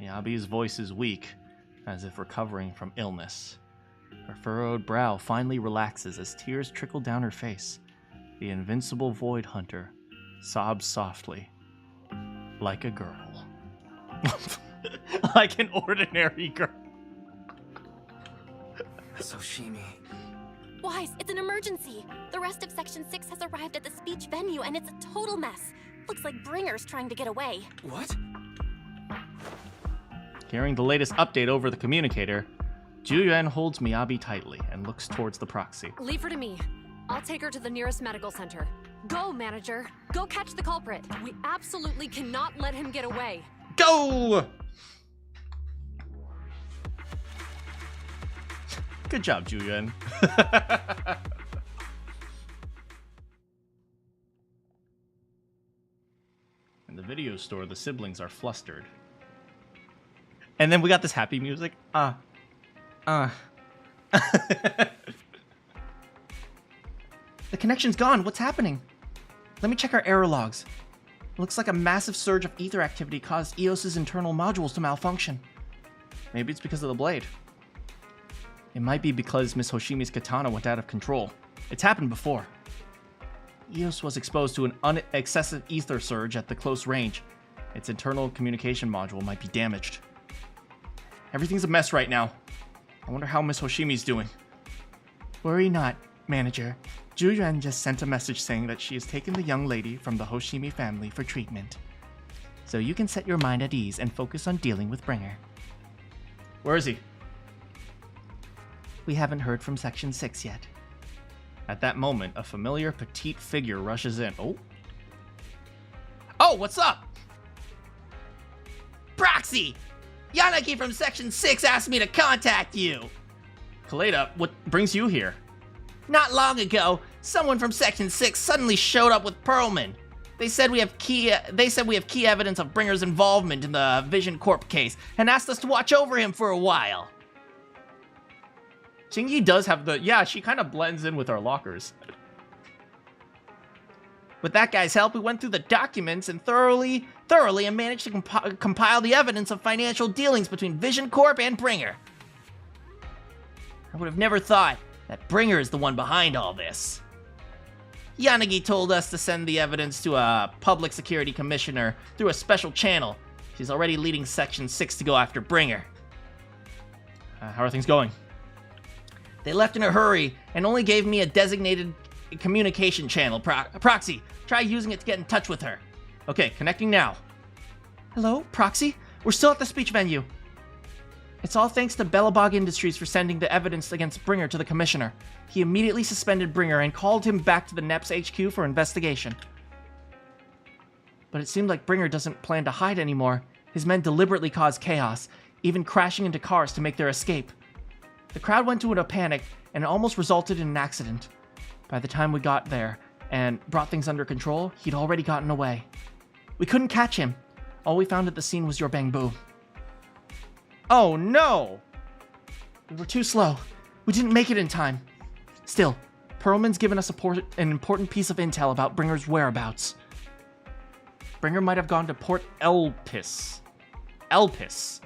Miyabi's voice is weak, as if recovering from illness. Her furrowed brow finally relaxes as tears trickle down her face. The invincible Void Hunter sobs softly, like a girl. Like an ordinary girl. Hoshimi. Wise, it's an emergency. The rest of Section 6 has arrived at the speech venue, and it's a total mess. Looks like Bringer's trying to get away. What? Hearing the latest update over the communicator, Juyuan holds Miyabi tightly and looks towards the proxy. Leave her to me. I'll take her to the nearest medical center. Go, manager. Go catch the culprit. We absolutely cannot let him get away. Go! Good job, Juyuan. In the video store, the siblings are flustered. And then we got this happy music. The connection's gone. What's happening? Let me check our error logs. It looks like a massive surge of ether activity caused EOS's internal modules to malfunction. Maybe it's because of the blade. It might be because Miss Hoshimi's katana went out of control. It's happened before. EOS was exposed to an excessive ether surge at the close range. Its internal communication module might be damaged. Everything's a mess right now. I wonder how Miss Hoshimi's doing. Worry not, manager. Juyuan just sent a message saying that she has taken the young lady from the Hoshimi family for treatment. So you can set your mind at ease and focus on dealing with Bringer. Where is he? We haven't heard from Section 6 yet. At that moment, a familiar petite figure rushes in. Oh, what's up? Proxy! Manakyn from Section 6 asked me to contact you. Kaleda, what brings you here? Not long ago, someone from Section 6 suddenly showed up with Perlman. They said we have key evidence of Bringer's involvement in the Vision Corp case and asked us to watch over him for a while. Shinji does have she kind of blends in with our lockers. With that guy's help, we went through the documents and thoroughly and managed to compile the evidence of financial dealings between Vision Corp and Bringer. I would have never thought that Bringer is the one behind all this. Yanagi told us to send the evidence to a public security commissioner through a special channel. She's already leading Section 6 to go after Bringer. How are things going? They left in a hurry and only gave me a designated communication channel. Proxy, try using it to get in touch with her. Okay, connecting now. Hello, Proxy? We're still at the speech venue. It's all thanks to Bellabog Industries for sending the evidence against Bringer to the commissioner. He immediately suspended Bringer and called him back to the NEP's HQ for investigation. But it seemed like Bringer doesn't plan to hide anymore. His men deliberately caused chaos, even crashing into cars to make their escape. The crowd went into a panic, and it almost resulted in an accident. By the time we got there and brought things under control, he'd already gotten away. We couldn't catch him. All we found at the scene was your bamboo. Oh no! We were too slow. We didn't make it in time. Still, Perlman's given us an important piece of intel about Bringer's whereabouts. Bringer might have gone to Port Elpis. Elpis.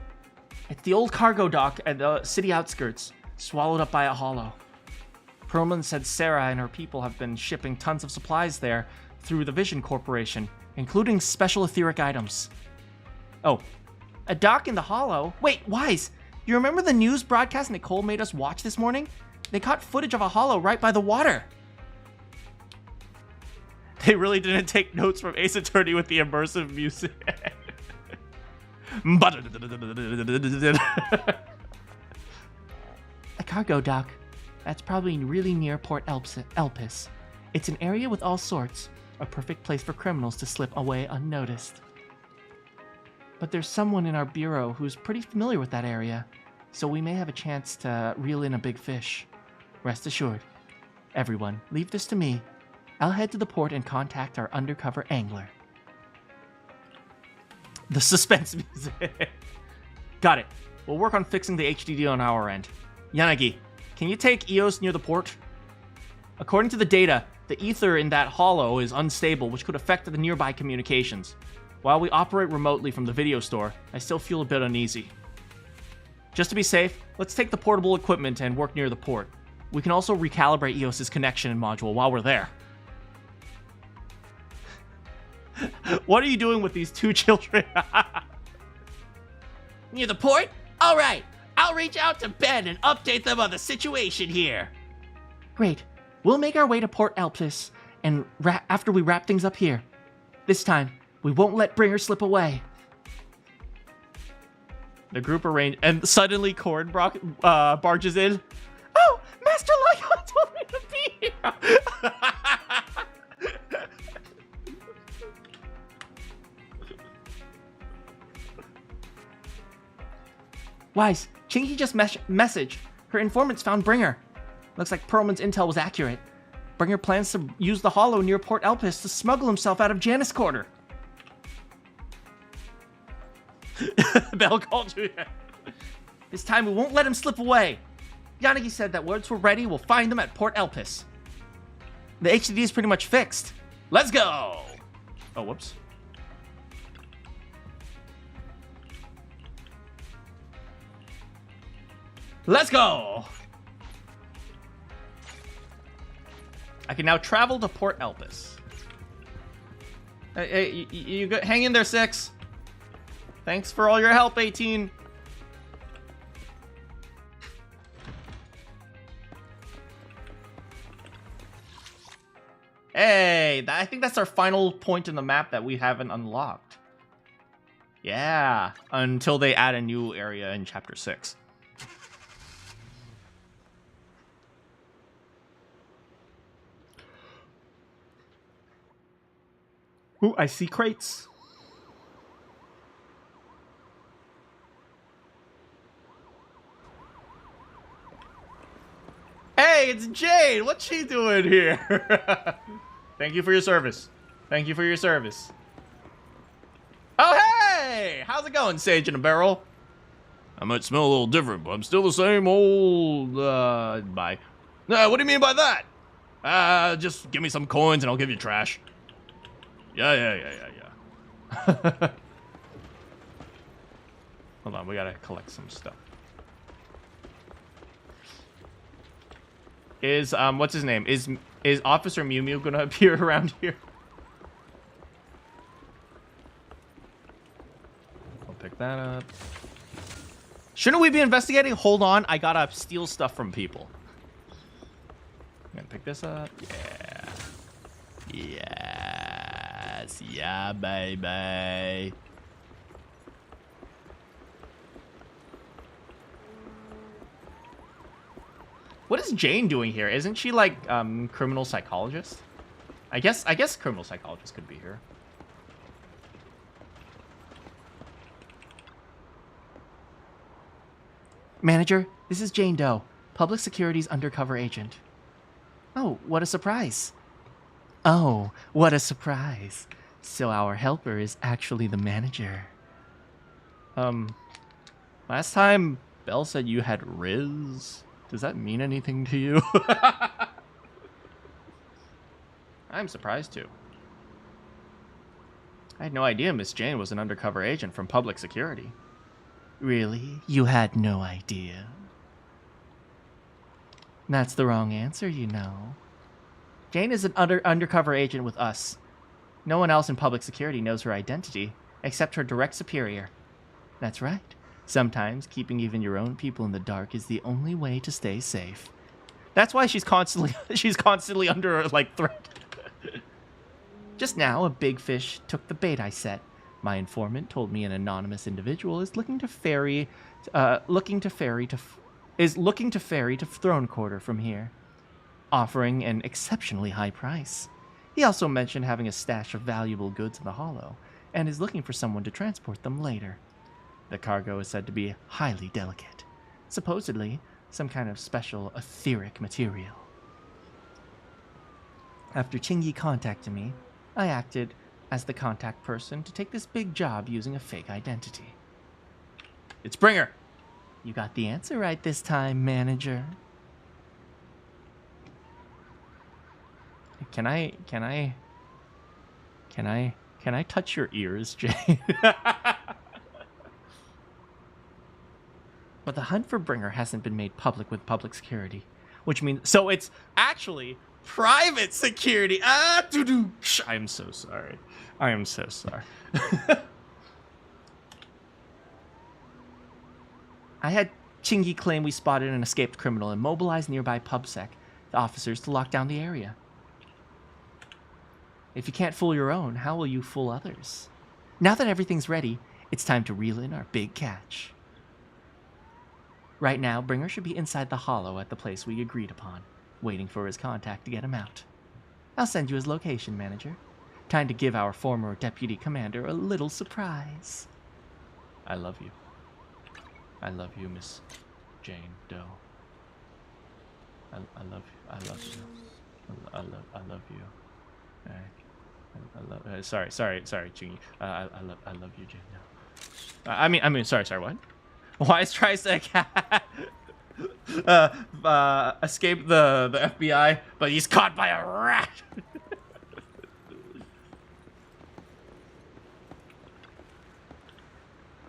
It's the old cargo dock at the city outskirts, swallowed up by a hollow. Perlman said Sarah and her people have been shipping tons of supplies there through the Vision Corporation, including special etheric items. Oh, a dock in the hollow? Wait, Wise, you remember the news broadcast Nicole made us watch this morning? They caught footage of a hollow right by the water. They really didn't take notes from Ace Attorney with the immersive music. A cargo dock. That's probably really near Port Elpis. It's an area with all sorts. A perfect place for criminals to slip away unnoticed. But there's someone in our bureau who's pretty familiar with that area, so we may have a chance to reel in a big fish. Rest assured. Everyone, leave this to me. I'll head to the port and contact our undercover angler. The suspense music. Got it. We'll work on fixing the HDD on our end. Yanagi, can you take EOS near the port? According to the data, the ether in that hollow is unstable, which could affect the nearby communications. While we operate remotely from the video store, I still feel a bit uneasy. Just to be safe, let's take the portable equipment and work near the port. We can also recalibrate EOS's connection module while we're there. What are you doing with these two children? Near the port? All right, I'll reach out to Ben and update them on the situation here. Great. We'll make our way to Port Elpis, and after we wrap things up here. This time, we won't let Bringer slip away. The group arranged, and suddenly Korn barges in. Oh, Master Lion told me to be here. Wise, Chinky just messaged. Her informants found Bringer. Looks like Perlman's intel was accurate. Bringer plans to use the hollow near Port Elpis to smuggle himself out of Janus Quarter. Bell called you. This time we won't let him slip away. Yanagi said that once we're ready, we'll find them at Port Elpis. The HDD is pretty much fixed. Let's go! Oh, whoops. Let's go! I can now travel to Port Elpis. Hey, you hang in there, 6. Thanks for all your help, 18. Hey, I think that's our final point in the map that we haven't unlocked. Yeah, until they add a new area in Chapter 6. Ooh, I see crates. Hey, it's Jade! What's she doing here? Thank you for your service. Thank you for your service. Oh, hey! How's it going, Sage in a Barrel? I might smell a little different, but I'm still the same old, bye. What do you mean by that? Just give me some coins and I'll give you trash. Yeah. Hold on, we gotta collect some stuff. Is, what's his name? Is Officer Mew Mew gonna appear around here? I'll pick that up. Shouldn't we be investigating? Hold on, I gotta steal stuff from people. I'm gonna pick this up. Yeah. Yes. Yeah, baby. What is Jane doing here? Isn't she like criminal psychologist? I guess criminal psychologist could be here. Manager, this is Jane Doe, Public Security's undercover agent. Oh, what a surprise. Oh, what a surprise. So our helper is actually the manager. Last time Belle said you had Riz. Does that mean anything to you? I'm surprised too. I had no idea Miss Jane was an undercover agent from public security. Really? You had no idea? That's the wrong answer, you know. Jane is an undercover agent with us. No one else in public security knows her identity, except her direct superior. That's right. Sometimes keeping even your own people in the dark is the only way to stay safe. That's why she's constantly under like threat. Just now, a big fish took the bait I set. My informant told me an anonymous individual is looking to ferry to Throne Quarter from here, offering an exceptionally high price. He also mentioned having a stash of valuable goods in the hollow, and is looking for someone to transport them later. The cargo is said to be highly delicate, supposedly some kind of special etheric material. After Chingy contacted me, I acted as the contact person to take this big job using a fake identity. It's Bringer! You got the answer right this time, manager. Can I touch your ears, Jay? But the hunt for Bringer hasn't been made public with public security, which means so it's actually private security. I am so sorry. I am so sorry. I had Chingy claim we spotted an escaped criminal and mobilized nearby PubSec, the officers, to lock down the area. If you can't fool your own, how will you fool others? Now that everything's ready, it's time to reel in our big catch. Right now, Bringer should be inside the hollow at the place we agreed upon, waiting for his contact to get him out. I'll send you his location, manager. Time to give our former deputy commander a little surprise. I love you. I love you, Miss Jane Doe. I love you. I love you. I love you. I love. Sorry, Chingy. I love you, Jane Doe. I mean, sorry, what? Wise tries to escape the FBI, but he's caught by a rat.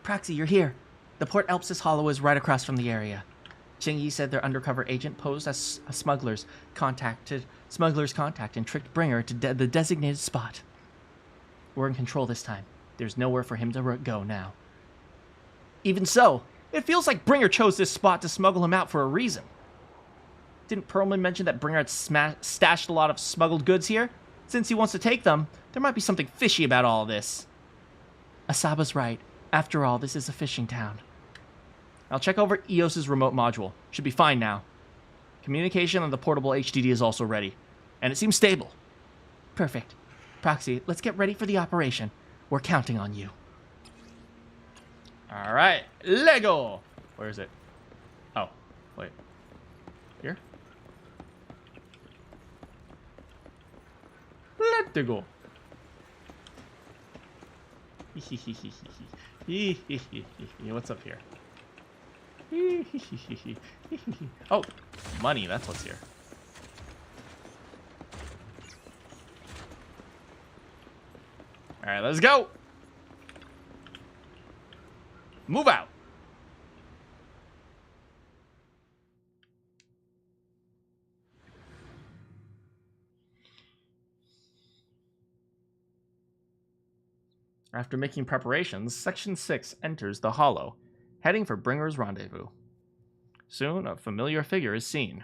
Proxy, you're here. The Port Elpsis Hollow is right across from the area. Chingy said their undercover agent posed as a smuggler's contact and tricked Bringer to the designated spot. We're in control this time. There's nowhere for him to go now. Even so, it feels like Bringer chose this spot to smuggle him out for a reason. Didn't Perlman mention that Bringer had stashed a lot of smuggled goods here? Since he wants to take them, there might be something fishy about all this. Asaba's right. After all, this is a fishing town. I'll check over EOS's remote module. Should be fine now. Communication on the portable HDD is also ready. And it seems stable. Perfect. Proxy, let's get ready for the operation. We're counting on you. Alright, Lego! Where is it? Oh, wait. Here? Let it go. What's up here? Oh, money, that's what's here. Alright, let's go! Move out! After making preparations, Section 6 enters the Hollow, heading for Bringer's rendezvous. Soon, a familiar figure is seen.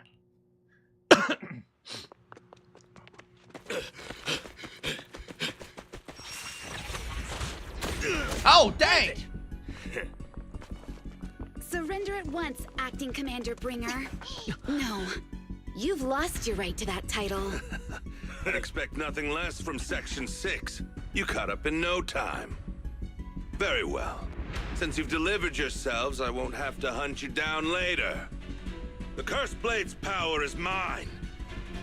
Oh, dang! Surrender at once, Acting Commander Bringer. No, you've lost your right to that title. I'd expect nothing less from Section 6. You caught up in no time. Very well. Since you've delivered yourselves, I won't have to hunt you down later. The Cursed Blade's power is mine.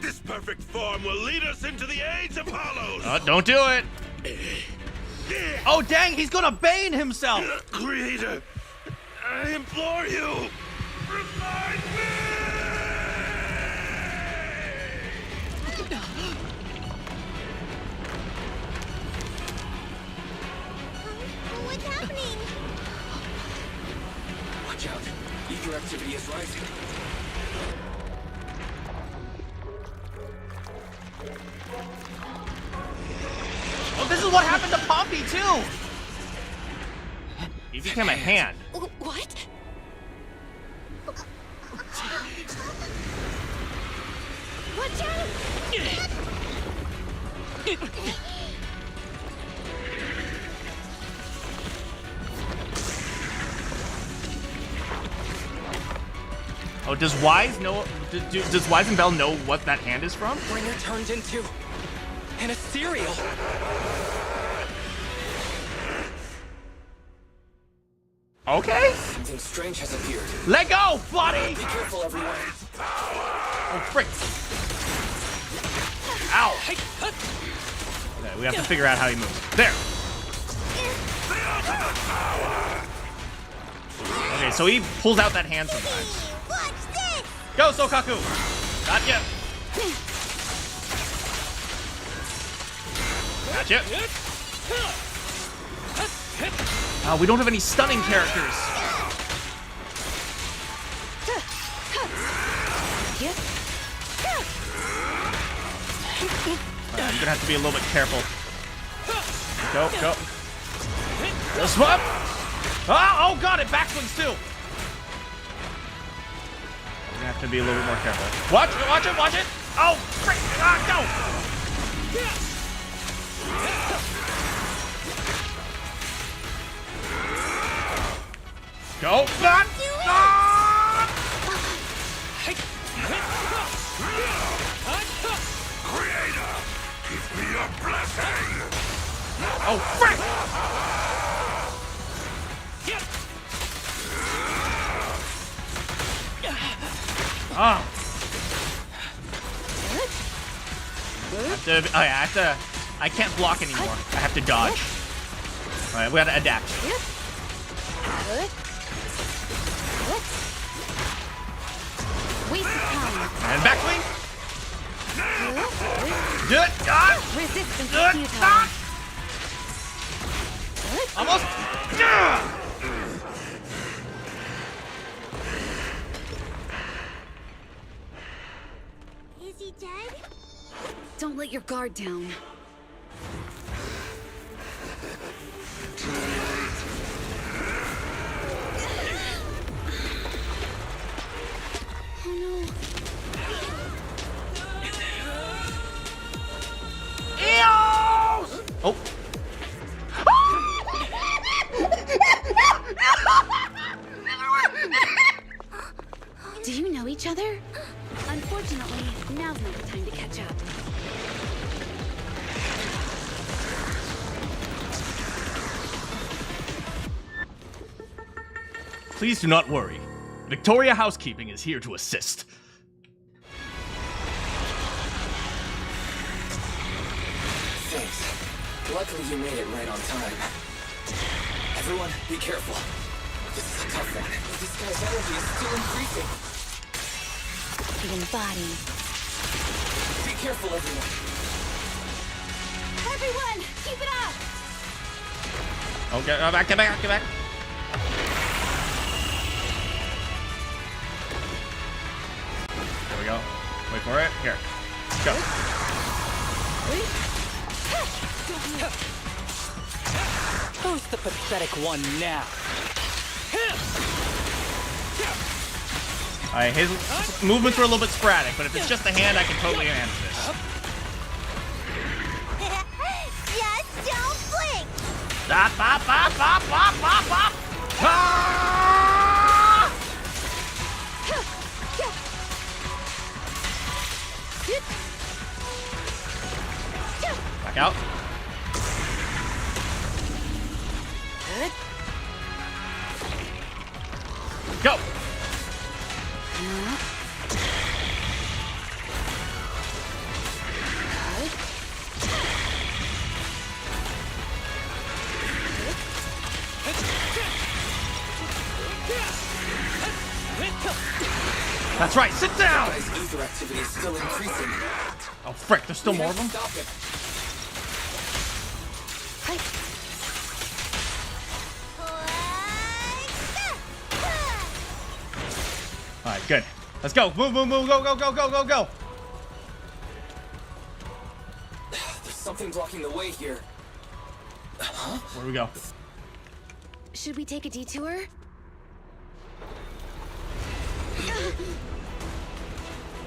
This perfect form will lead us into the age of hollows. Don't do it. Oh dang, he's gonna bane himself! Creator, I implore you! What's happening? Watch out. Ether activity is rising. Oh, this is what happened to Pompey too! He became a hand. What? Watch out! Oh, does Wise know? Does Wise and Bell know what that hand is from? Bringer turned into an ethereal. Okay. Something strange has appeared. Let go, buddy! Be careful, everyone. Oh, frick. Ow. Okay, we have to figure out how he moves. There. Okay, so he pulls out that hand sometimes. Watch this! Go, Sokaku! Gotcha! Gotcha! We don't have any stunning characters. I'm gonna have to be a little bit careful. Go, go. Go swap! Oh god, it backswings too! I'm gonna have to be a little bit more careful. Watch it, watch it, watch it! Oh, frick! Go! Go! Not! Creator, give me your blessing! Oh, frick! Oh. I can't block anymore. I have to dodge. Alright, we gotta adapt. And back wing! Do it! Ah! Resistance Do it! Ah! Almost! Yeah! Is he dead? Don't let your guard down. Oh no. Eos! Oh. Do you know each other? Unfortunately, now's not the time to catch up. Please do not worry. Victoria Housekeeping is here to assist. Thanks. Luckily you made it right on time. Everyone, be careful. This is a tough one. This guy's energy is still increasing. The body. Be careful, everyone. Everyone, keep it up! Okay, get back. There we go. Wait for it. Here. Go. Who's the pathetic one now? Alright, his movements were a little bit sporadic, but if it's just the hand, I can totally handle this. Just don't blink! Bop, bop, bop, bop, bop, bop, bop! Ah! Back out. Go! That's right, sit down! Guy's ether activity is still increasing. Oh, frick, there's still more of them? Stop it. Alright, good. Let's go. Move, move, move. Go, go, go, go, go, go. There's something blocking the way here. Huh? Where do we go? Should we take a detour?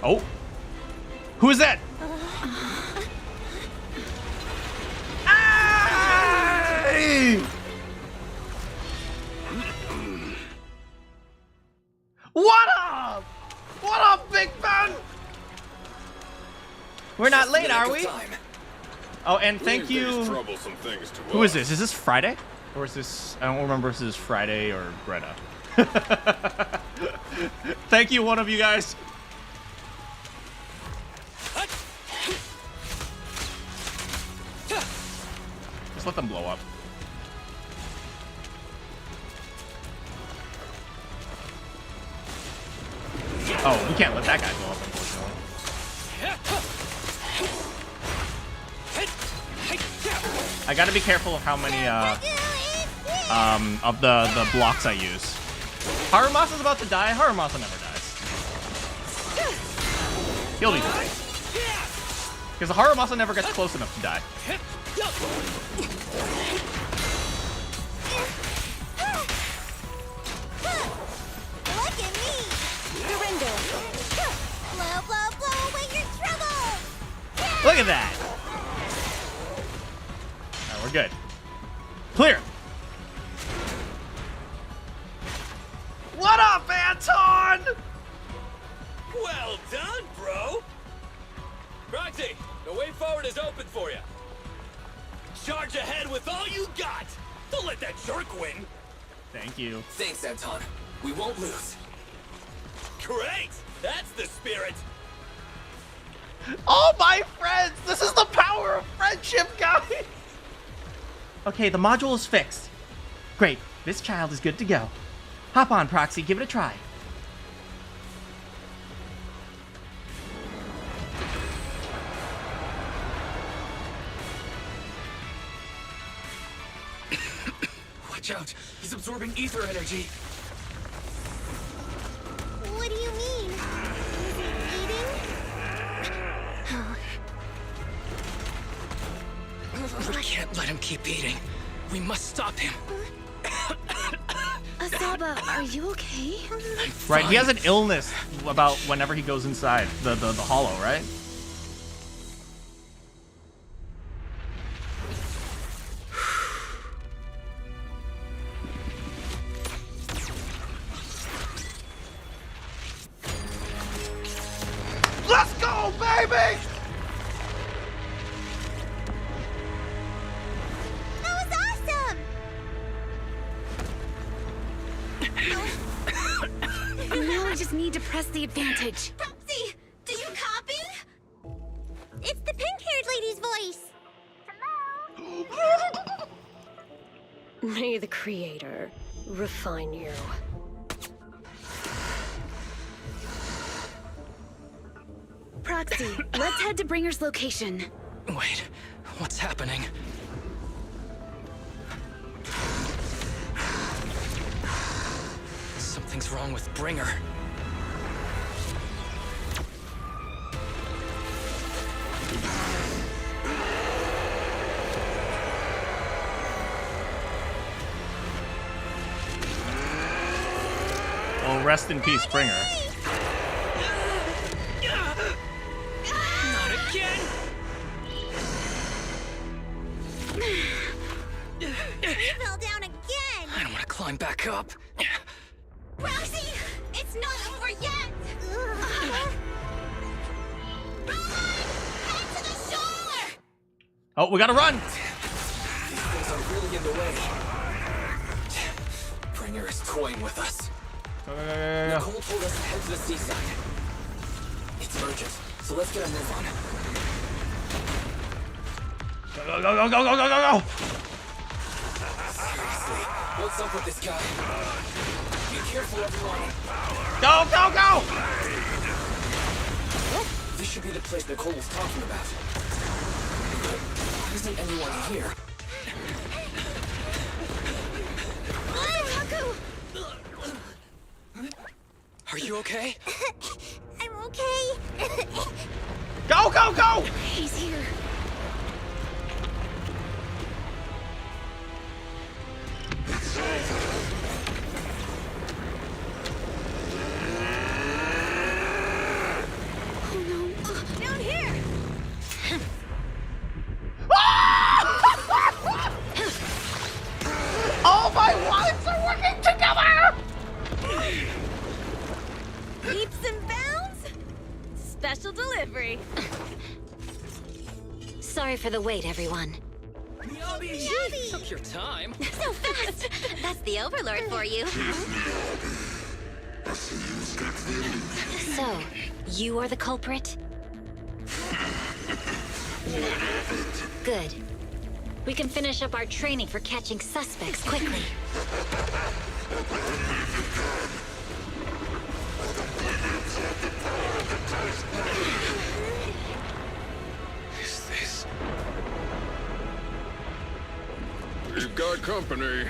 Oh. Who is that? Hey! What up? What up, Big Ben? We're not late, are we? Oh, and thank you. Who is this? Is this Friday? Or is this... I don't remember if this is Friday or Greta. Thank you, one of you guys. Just let them blow up. Oh, we can't let that guy blow up, unfortunately. I gotta be careful of how many of the blocks I use. Harumasa's about to die. Harumasa never dies. He'll be fine. Because the Harumasa never gets close enough to die. Look at me! Surrender! Blow, blow, blow away your trouble! Look at that! Alright, we're good. Clear! What up, Anton? Well done, bro! Roxy, the way forward is open for you. Charge ahead with all you got! Don't let that jerk win! Thank you. Thanks, Anton. We won't lose. Great! That's the spirit! Oh, my friends! This is the power of friendship, guys! Okay, the module is fixed. Great. This child is good to go. Hop on, Proxy. Give it a try. Watch out. He's absorbing ether energy. What do you mean? We can't let him keep eating. We must stop him. Asaba, are you okay? Right, he has an illness about whenever he goes inside the hollow, right? Let's go, baby! That was awesome! Now I just need to press the advantage. Proxy, do you copy? It's the pink-haired lady's voice. Hello? May the Creator refine you. Proxy, let's head to Bringer's location. Wait, what's happening? Something's wrong with Bringer. Well, rest in peace, Bringer. Not again! You fell down again! I don't want to climb back up. Roxy, it's not over yet! Head to the shore! Oh, we gotta run! These things are really in the way. Bringer is toying with us. Nicole told us to head to the seaside. It's urgent, so let's get a move on. Go, go, go, go, go, go, go, go! Seriously, what's up with this guy? Be careful, everyone. Go, go, go! This should be the place Nicole was talking about. But why isn't anyone here? Are you okay? I'm okay. Go, go, go! He's here. Oh no. Down here! All my wallets are working together! Leaps and bounds? Special delivery. Sorry for the wait, everyone. Took your time. So fast! That's the Overlord for you. So, you are the culprit? Good. We can finish up our training for catching suspects quickly. Is this? We've got company.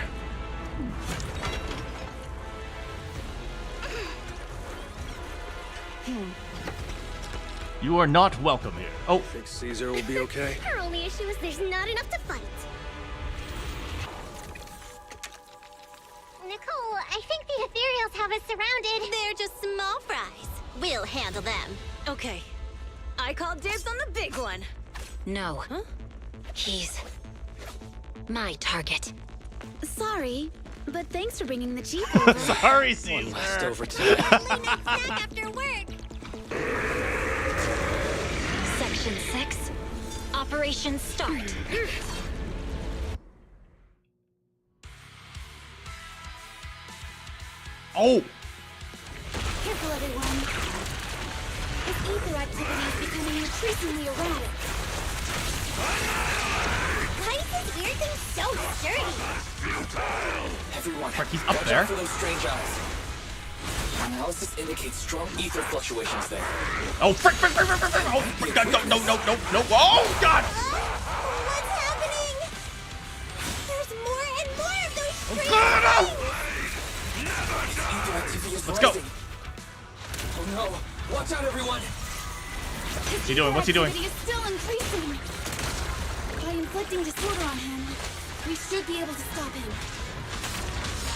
You are not welcome here. Oh. Think Caesar will be okay? Our only issue is there's not enough to fight. Nicole, I think the ethereals have us surrounded. They're just small fries. We'll handle them. Okay. I call dibs on the big one. No. Huh? He's my target. Sorry, but thanks for bringing the chief over. Sorry, Caesar. One last overtime. Snack after work. Section 6. Operation start. Oh! Careful, everyone. This ether activity is becoming increasingly erratic. Why is this weird thing so sturdy? Everyone, Frick, he's up watch there. out for those strange eyes. Analysis indicates strong ether fluctuations there. Oh, frick, frick, frick, frick, frick, frick. Oh, my God, no, no, no, no, no. Oh, God! What's happening? There's more and more of those strange God, Ether activity is Let's go. rising. Oh no! Watch out, everyone! What's he doing? What's he doing? Activity is still increasing. By inflicting disorder on him, we should be able to stop him.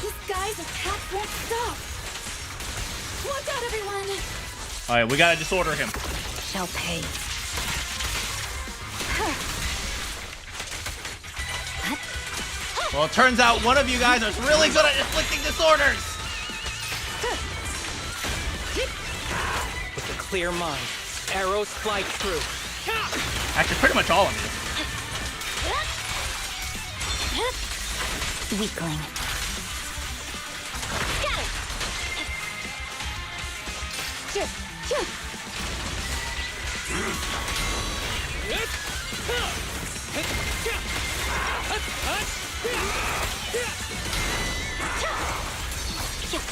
This guy's attack won't stop. Watch out, everyone! All right, we gotta disorder him. Shall pay. Well, it turns out one of you guys is really good at inflicting disorders. With a clear mind, arrows fly true. Actually, pretty much all of you. Weakling. Got it.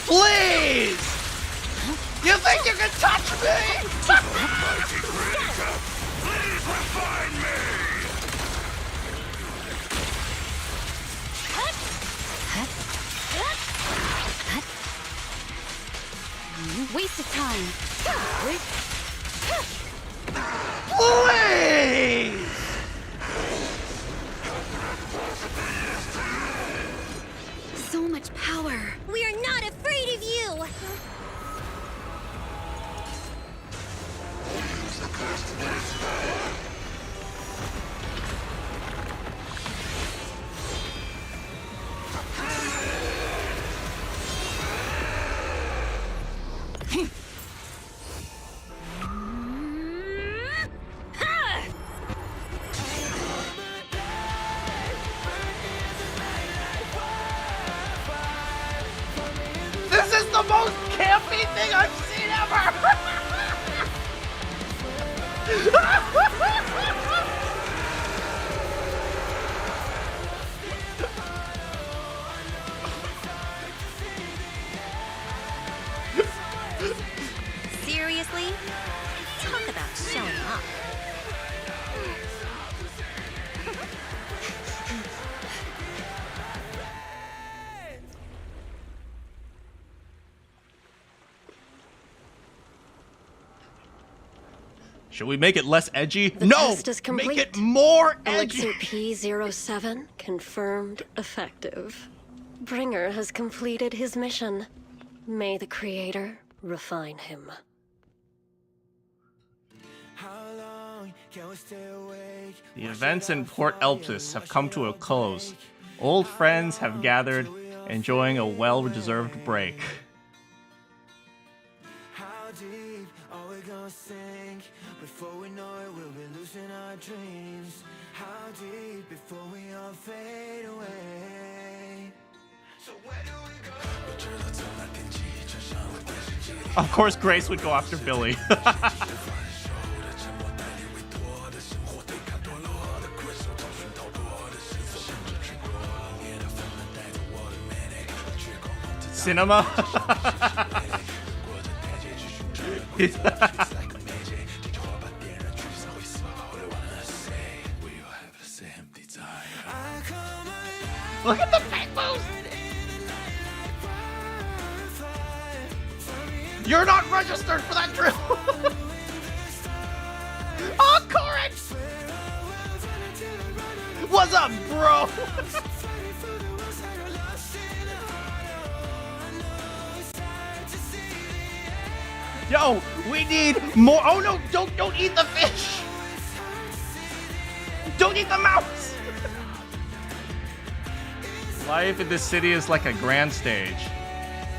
Please! You think you can touch me? Mighty creator, please refine me! Waste of time. Please! So much power. We are not afraid of you. This is the most campy thing I've seen ever! Should we make it less edgy? The No! test is complete. Make it more edgy! Elixir P07 confirmed effective. Bringer has completed his mission. May the Creator refine him. The events in Port Elpis have come to a close. Old friends have gathered, enjoying a well-deserved break. Before we know it, we'll be losing our dreams. How deep before we all fade away? So where do we go? Of course, Grace would go after Billy. Cinema. Look at the fake moves! You're not registered for that drill! Oh, Corin! What's up, bro? Yo, we need more. Oh no, don't eat the fish! Don't eat the mouse! Life in this city is like a grand stage.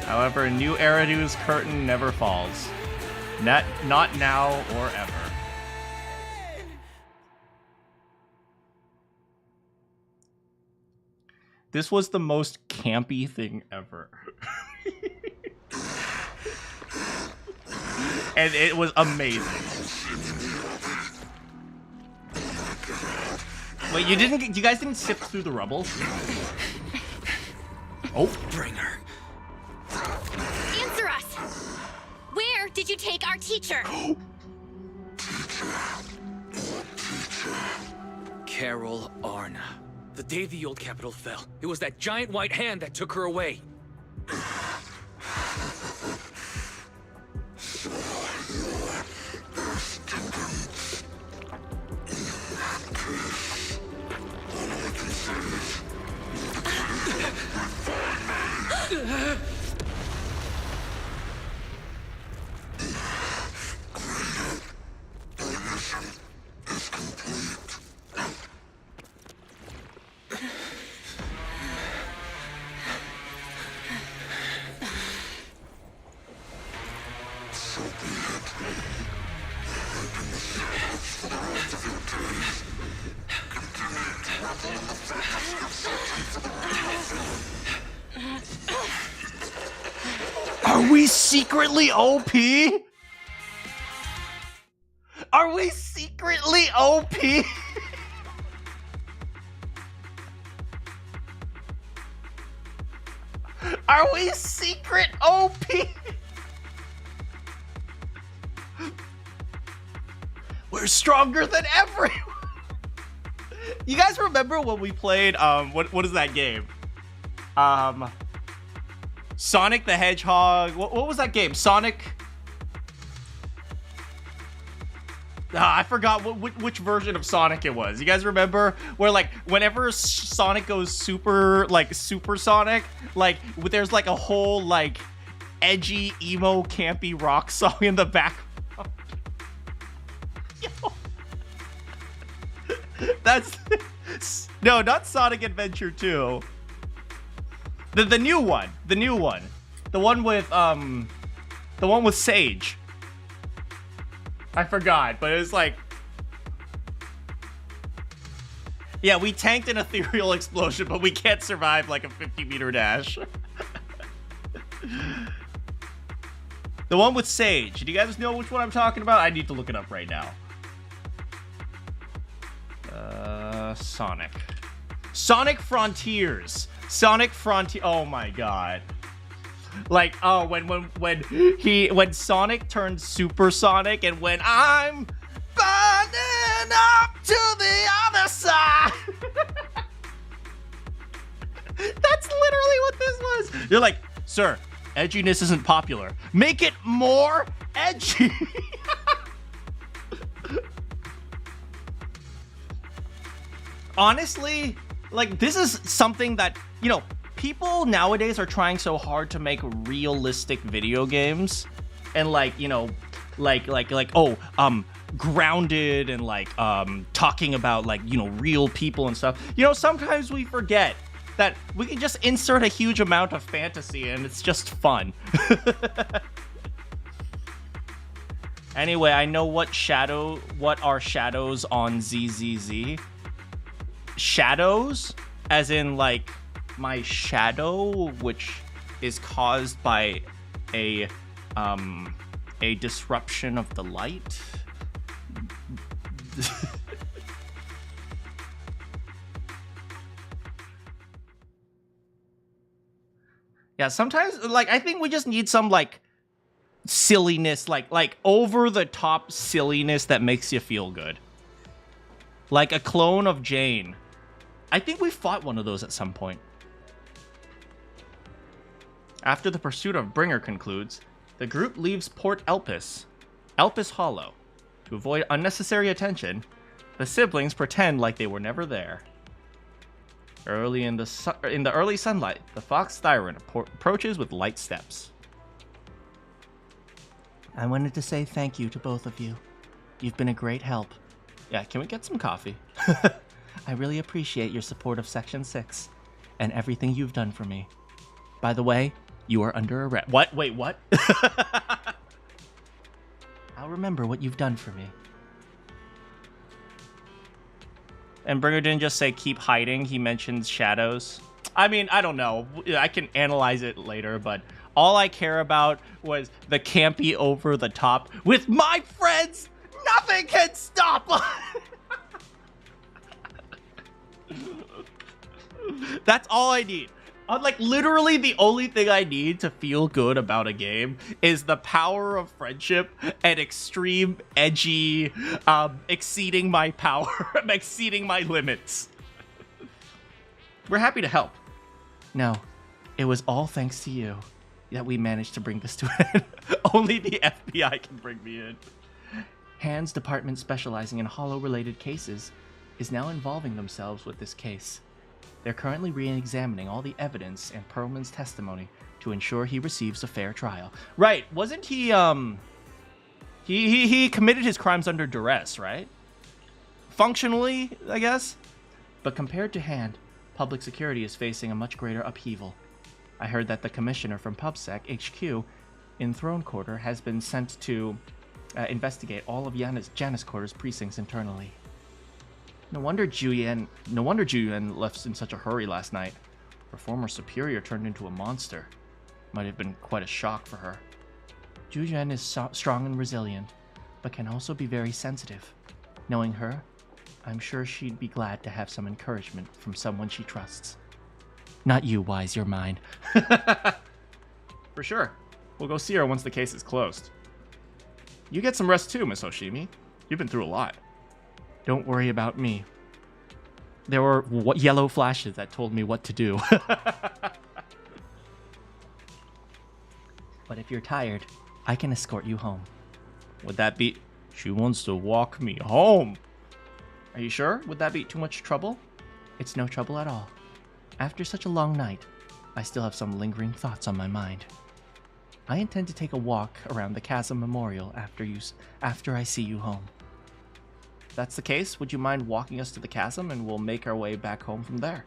However, a new Eridu's curtain never falls. Not now or ever. This was the most campy thing ever. And it was amazing. Wait, you guys didn't sift through the rubble? Oh, Bringer. Answer us! Where did you take our teacher? Carol Arna. The day the old capital fell, it was that giant white hand that took her away. Are we secretly OP? Are we secretly OP? Are we secret OP? We're stronger than everyone. You guys remember when we played what is that game? Sonic the Hedgehog. What was that game? Sonic. I forgot which version of Sonic it was. You guys remember where like whenever Sonic goes super Sonic, like there's like a whole like edgy emo campy rock song in the background. Yo. That's no, not Sonic Adventure 2. The new one. The one with Sage. I forgot, but it was like, yeah, we tanked an ethereal explosion, but we can't survive like a 50-meter dash. The one with Sage. Do you guys know which one I'm talking about? I need to look it up right now. Sonic. Sonic Frontiers. Sonic Frontier. Oh my god. Like, oh, when Sonic turned Super Sonic, and when I'm burning up to the other side. That's literally what this was. You're like, sir, edginess isn't popular. Make it more edgy. honestly, like, this is something that, you know, people nowadays are trying so hard to make realistic video games, and like, you know, grounded, and like talking about, like, you know, real people and stuff. You know, sometimes we forget that we can just insert a huge amount of fantasy and it's just fun. Anyway, I know what are shadows on ZZZ. Shadows, as in like my shadow, which is caused by a disruption of the light. Yeah, sometimes, like, I think we just need some, like, silliness, like over the top silliness that makes you feel good. Like a clone of Jane. I think we fought one of those at some point. After the pursuit of Bringer concludes, the group leaves Port Elpis Hollow. To avoid unnecessary attention, the siblings pretend like they were never there. Early in the early sunlight, the Fox Thyron approaches with light steps. I wanted to say thank you to both of you. You've been a great help. Yeah, can we get some coffee? I really appreciate your support of Section 6 and everything you've done for me. By the way, you are under arrest. What? Wait, what? I'll remember what you've done for me. And Bringer didn't just say keep hiding, he mentions shadows. I mean, I don't know. I can analyze it later, but all I care about was the campy over the top. With my friends, nothing can stop us! That's all I need. Like, literally the only thing I need to feel good about a game is the power of friendship and extreme, edgy, exceeding my power, exceeding my limits. We're happy to help. No, it was all thanks to you that we managed to bring this to an end. Only the FBI can bring me in. Hand's department specializing in Hollow-related cases is now involving themselves with this case. They're currently re-examining all the evidence and Perlman's testimony to ensure he receives a fair trial. Right, wasn't he, he committed his crimes under duress, right? Functionally, I guess? But compared to Hand, public security is facing a much greater upheaval. I heard that the commissioner from PubSec HQ in Throne Quarter has been sent to investigate all of Janus Quarter's precincts internally. No wonder Juyen left in such a hurry last night. Her former superior turned into a monster. Might have been quite a shock for her. Juyen is strong and resilient, but can also be very sensitive. Knowing her, I'm sure she'd be glad to have some encouragement from someone she trusts. Not you, Wise, you're mine. For sure. We'll go see her once the case is closed. You get some rest too, Miss Hoshimi. You've been through a lot. Don't worry about me. There were yellow flashes that told me what to do. But if you're tired, I can escort you home. Would that be... She wants to walk me home. Are you sure? Would that be too much trouble? It's no trouble at all. After such a long night, I still have some lingering thoughts on my mind. I intend to take a walk around the Chasm Memorial after I see you home. If that's the case, would you mind walking us to the chasm and we'll make our way back home from there?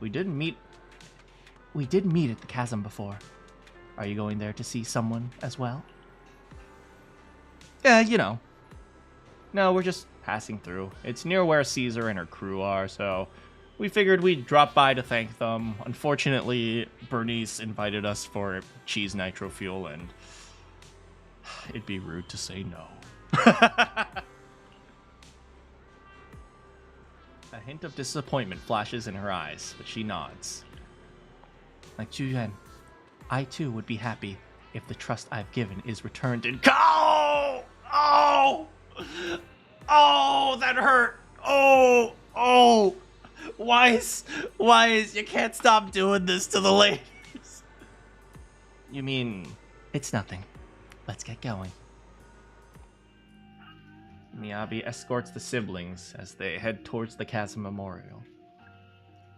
We did meet at the chasm before. Are you going there to see someone as well? Yeah, you know. No, we're just passing through. It's near where Caesar and her crew are, so we figured we'd drop by to thank them. Unfortunately, Bernice invited us for cheese nitro fuel, and it'd be rude to say no. A hint of disappointment flashes in her eyes, but she nods. Like Juyen, I too would be happy if the trust I've given is returned in... Oh! Oh! Oh, that hurt! Oh! Oh! Wise, you can't stop doing this to the ladies. You mean, it's nothing. Let's get going. Miyabi escorts the siblings as they head towards the Chasm Memorial.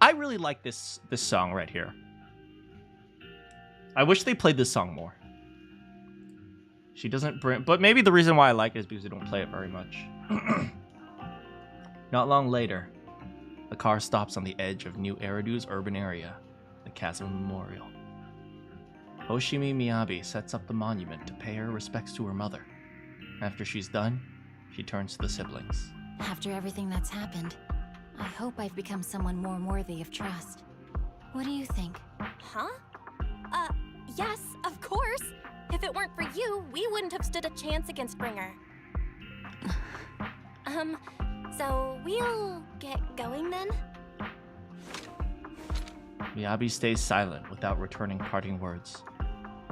I really like this song right here. I wish they played this song more. She doesn't bring... But maybe the reason why I like it is because they don't play it very much. Not long later, the car stops on the edge of New Eridu's urban area, the Chasm Memorial. Hoshimi Miyabi sets up the monument to pay her respects to her mother. After she's done, she turns to the siblings. After everything that's happened, I hope I've become someone more worthy of trust. What do you think? Huh? Yes, of course. If it weren't for you, we wouldn't have stood a chance against Bringer. So we'll get going then? Miyabi stays silent without returning parting words.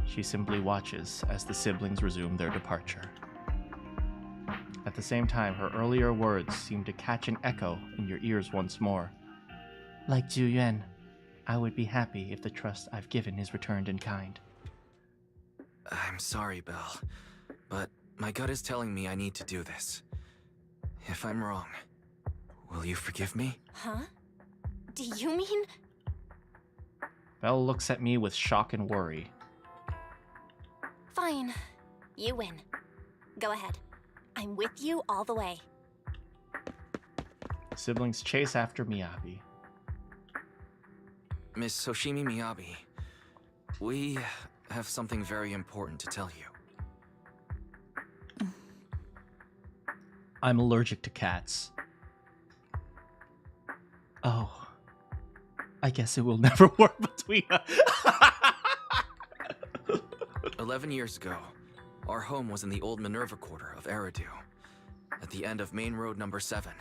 She simply watches as the siblings resume their departure. At the same time, her earlier words seem to catch an echo in your ears once more. Like Zhu Yuan, I would be happy if the trust I've given is returned in kind. I'm sorry, Belle, but my gut is telling me I need to do this. If I'm wrong, will you forgive me? Huh? Do you mean? Belle looks at me with shock and worry. Fine. You win. Go ahead. I'm with you all the way. Siblings chase after Miyabi. Miss Hoshimi Miyabi, we have something very important to tell you. I'm allergic to cats. Oh. I guess it will never work between us. 11 years ago, our home was in the old Minerva Quarter of Eridu, at the end of Main Road number 7,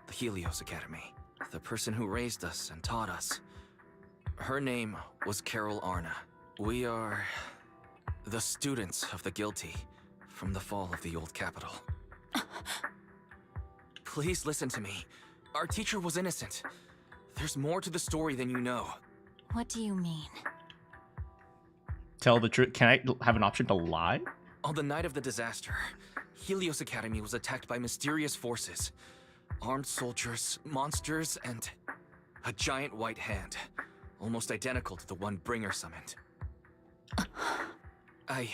the Helios Academy. The person who raised us and taught us, her name was Carol Arna. We are the students of the guilty from the fall of the old capital. Please listen to me. Our teacher was innocent. There's more to the story than you know. What do you mean? Tell the truth. Can I have an option to lie? On the night of the disaster, Helios Academy was attacked by mysterious forces. Armed soldiers, monsters, and a giant white hand. Almost identical to the one Bringer summoned. I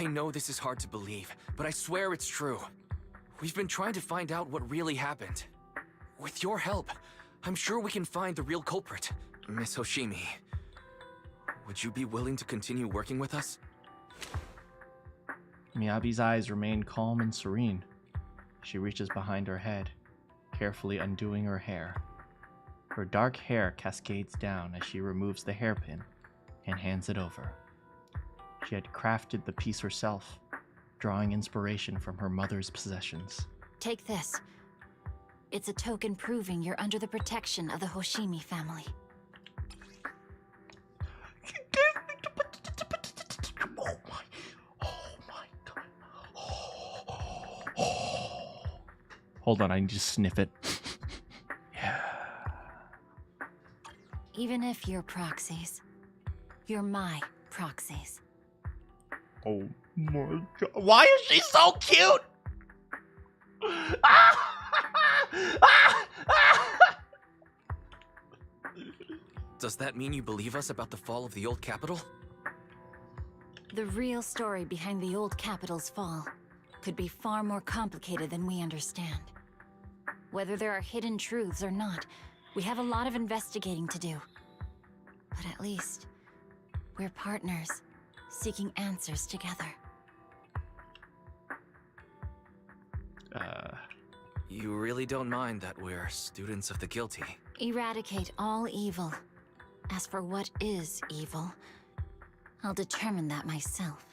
know this is hard to believe, but I swear it's true. We've been trying to find out what really happened. With your help, I'm sure we can find the real culprit. Miss Hoshimi, would you be willing to continue working with us? Miyabi's eyes remain calm and serene. She reaches behind her head, carefully undoing her hair. Her dark hair cascades down as she removes the hairpin and hands it over. She had crafted the piece herself, drawing inspiration from her mother's possessions. Take this. It's a token proving you're under the protection of the Hoshimi family. Hold on, I need to sniff it. Even if you're proxies, you're my proxies. Oh my god. Why is she so cute? Does that mean you believe us about the fall of the old capital? The real story behind the old capital's fall could be far more complicated than we understand. Whether there are hidden truths or not, we have a lot of investigating to do. But at least, we're partners, seeking answers together. You really don't mind that we're students of the guilty? Eradicate all evil. As for what is evil, I'll determine that myself.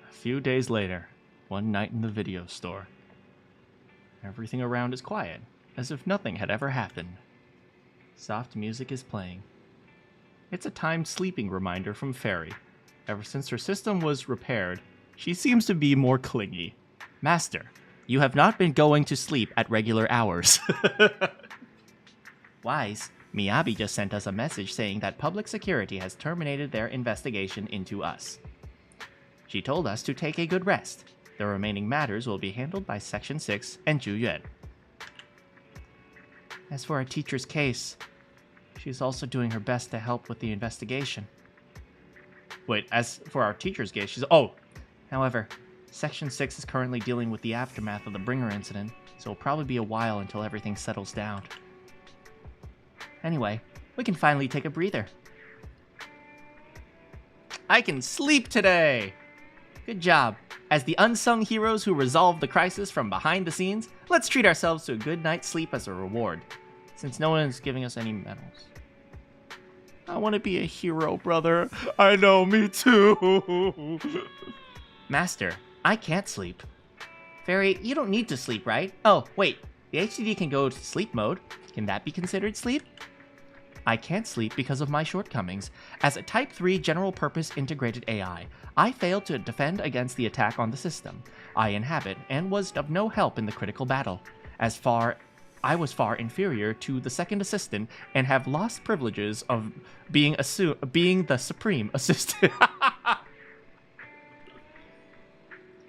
A few days later, one night in the video store. Everything around is quiet, as if nothing had ever happened. Soft music is playing. It's a timed sleeping reminder from Fairy. Ever since her system was repaired, she seems to be more clingy. Master, you have not been going to sleep at regular hours. Wise, Miyabi just sent us a message saying that public security has terminated their investigation into us. She told us to take a good rest. The remaining matters will be handled by Section 6 and Ju Yuan. As for our teacher's case, she's also doing her best to help with the investigation. Wait, as for our teacher's case, she's... Oh! However, Section 6 is currently dealing with the aftermath of the Bringer incident, so it'll probably be a while until everything settles down. Anyway, we can finally take a breather. I can sleep today! Good job. As the unsung heroes who resolved the crisis from behind the scenes, let's treat ourselves to a good night's sleep as a reward, since no one is giving us any medals. I want to be a hero, brother. I know, me too. Master, I can't sleep. Fairy, you don't need to sleep, right? Oh, wait. The HDD can go to sleep mode. Can that be considered sleep? I can't sleep because of my shortcomings. As a Type 3 general-purpose integrated AI, I failed to defend against the attack on the system I inhabit and was of no help in the critical battle. I was far inferior to the second assistant and have lost privileges of being the supreme assistant.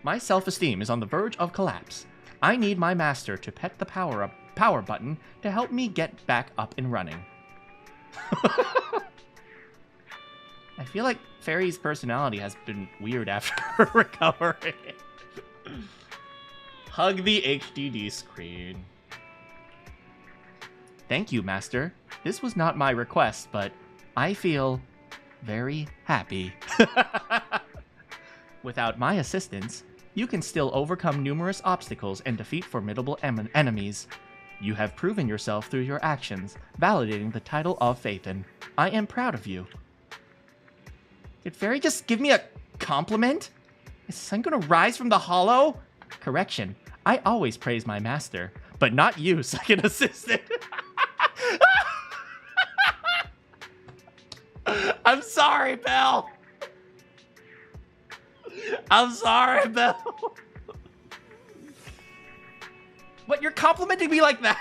My self-esteem is on the verge of collapse. I need my master to pet the power button to help me get back up and running. I feel like Fairy's personality has been weird after her recovery. Hug the HDD screen. Thank you, Master. This was not my request, but I feel very happy. Without my assistance, you can still overcome numerous obstacles and defeat formidable enemies. You have proven yourself through your actions, validating the title of Phaethon. I am proud of you. Did Fairy just give me a compliment? Is the sun gonna rise from the hollow? Correction, I always praise my master, but not you, second assistant. I'm sorry, Belle. I'm sorry, Belle. What, you're complimenting me like that?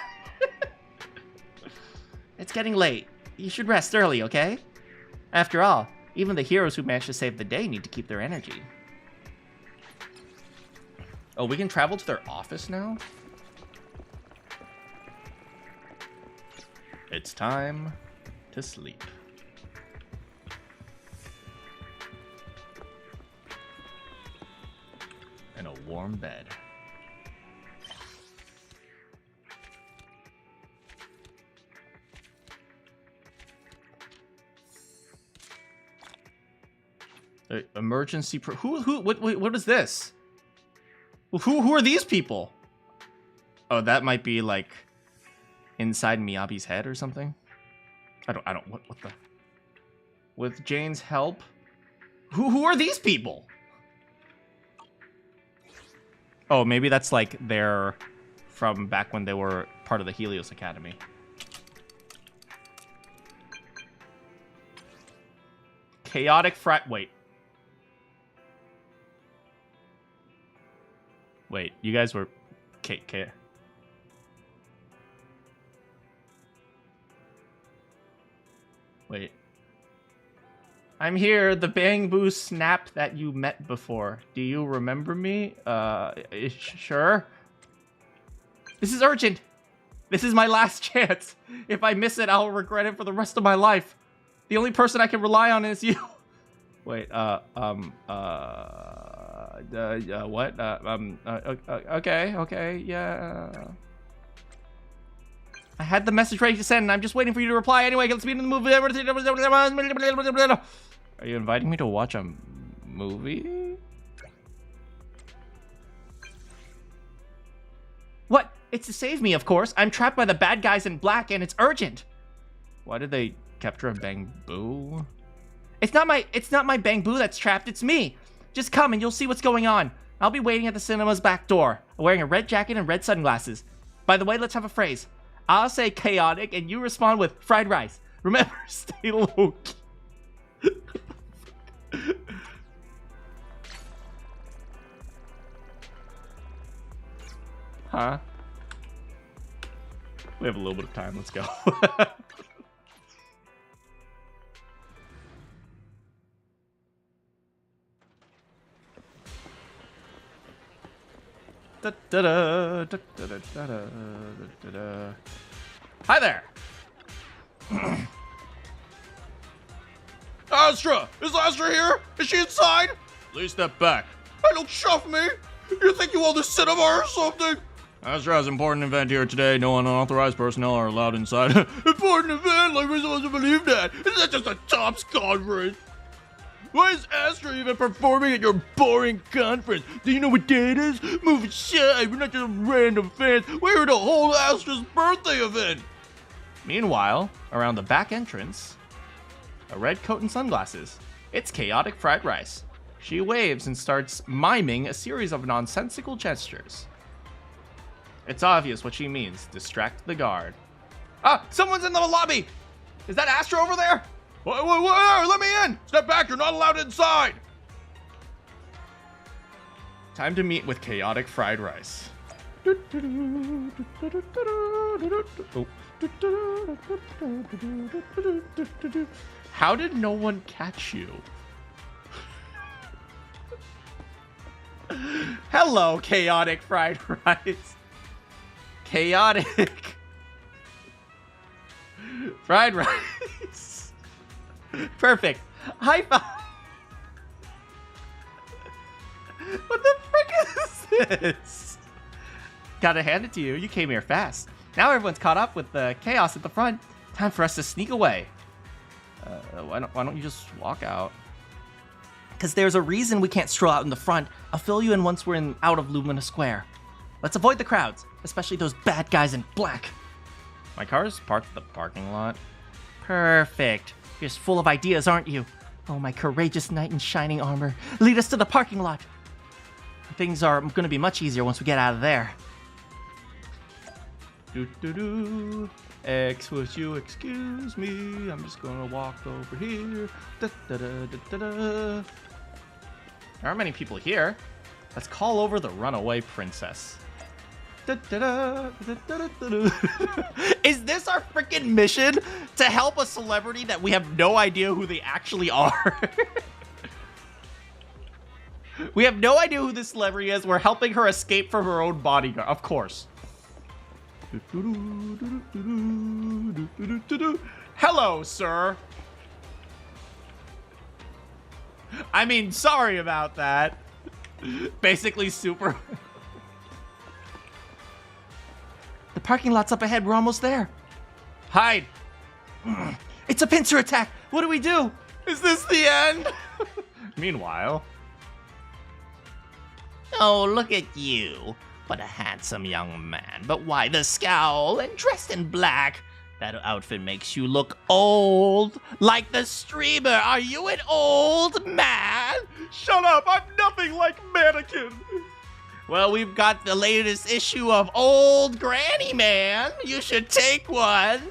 It's getting late. You should rest early, okay? After all, even the heroes who manage to save the day need to keep their energy. Oh, we can travel to their office now? It's time to sleep. In a warm bed. Emergency what is this? Who are these people? Oh, that might be like inside Miyabi's head or something. I don't what the With Jane's help? Who are these people? Oh, maybe that's like they're from back when they were part of the Helios Academy. Chaotic Wait, you guys were... Wait. I'm here, the bamboo snap that you met before. Do you remember me? Sure. This is urgent. This is my last chance. If I miss it, I'll regret it for the rest of my life. The only person I can rely on is you. Wait, what? Okay, yeah. I had the message ready to send, and I'm just waiting for you to reply. Anyway, let's be in the movie. Are you inviting me to watch a movie? What? It's to save me, of course. I'm trapped by the bad guys in black, and it's urgent. Why did they capture a bamboo? It's not my bamboo that's trapped, it's me. Just come and you'll see what's going on. I'll be waiting at the cinema's back door, wearing a red jacket and red sunglasses. By the way, let's have a phrase. I'll say chaotic and you respond with fried rice. Remember, stay low. Huh? We have a little bit of time, let's go. Da-da, da-da, da-da, da-da. Hi there. Astra! Is Astra here? Is she inside? Please step back. Hey, don't shove me! You think you own the cinema or something? Astra has an important event here today. No unauthorized personnel are allowed inside. Important event? Like we're supposed to believe that? Isn't that just a Tops conference? Why is Astra even performing at your boring conference? Do you know what day it is? Move aside, we're not just random fans. We're here to hold Astra's birthday event. Meanwhile, around the back entrance, a red coat and sunglasses. It's Chaotic Fried Rice. She waves and starts miming a series of nonsensical gestures. It's obvious what she means. Distract the guard. Ah, someone's in the lobby! Is that Astra over there? Wait, let me in! Step back, you're not allowed inside! Time to meet with Chaotic Fried Rice. How did no one catch you? Hello, Chaotic Fried Rice. Chaotic Fried Rice. Perfect. High five. What the frick is this? Gotta hand it to you. You came here fast. Now everyone's caught up with the chaos at the front. Time for us to sneak away. Why don't you just walk out? Because there's a reason we can't stroll out in the front. I'll fill you in once we're out of Lumina Square. Let's avoid the crowds, especially those bad guys in black. My car is parked at the parking lot. Perfect. You're just full of ideas, aren't you? Oh, my courageous knight in shining armor. Lead us to the parking lot. Things are going to be much easier once we get out of there. Do-do-do. Would you excuse me? I'm just going to walk over here. Da-da-da-da-da-da. There aren't many people here. Let's call over the runaway princess. Is this our freaking mission? To help a celebrity that we have no idea who they actually are? We have no idea who this celebrity is. We're helping her escape from her own bodyguard. Of course. Hello, sir. I mean, sorry about that. Basically super. The parking lot's up ahead. We're almost there. Hide. It's a pincer attack. What do we do? Is this the end? Meanwhile. Oh, look at you. What a handsome young man. But why the scowl and dressed in black? That outfit makes you look old. Like the streamer. Are you an old man? Shut up. I'm nothing like Manakyn. Well, we've got the latest issue of Old Granny Man. You should take one.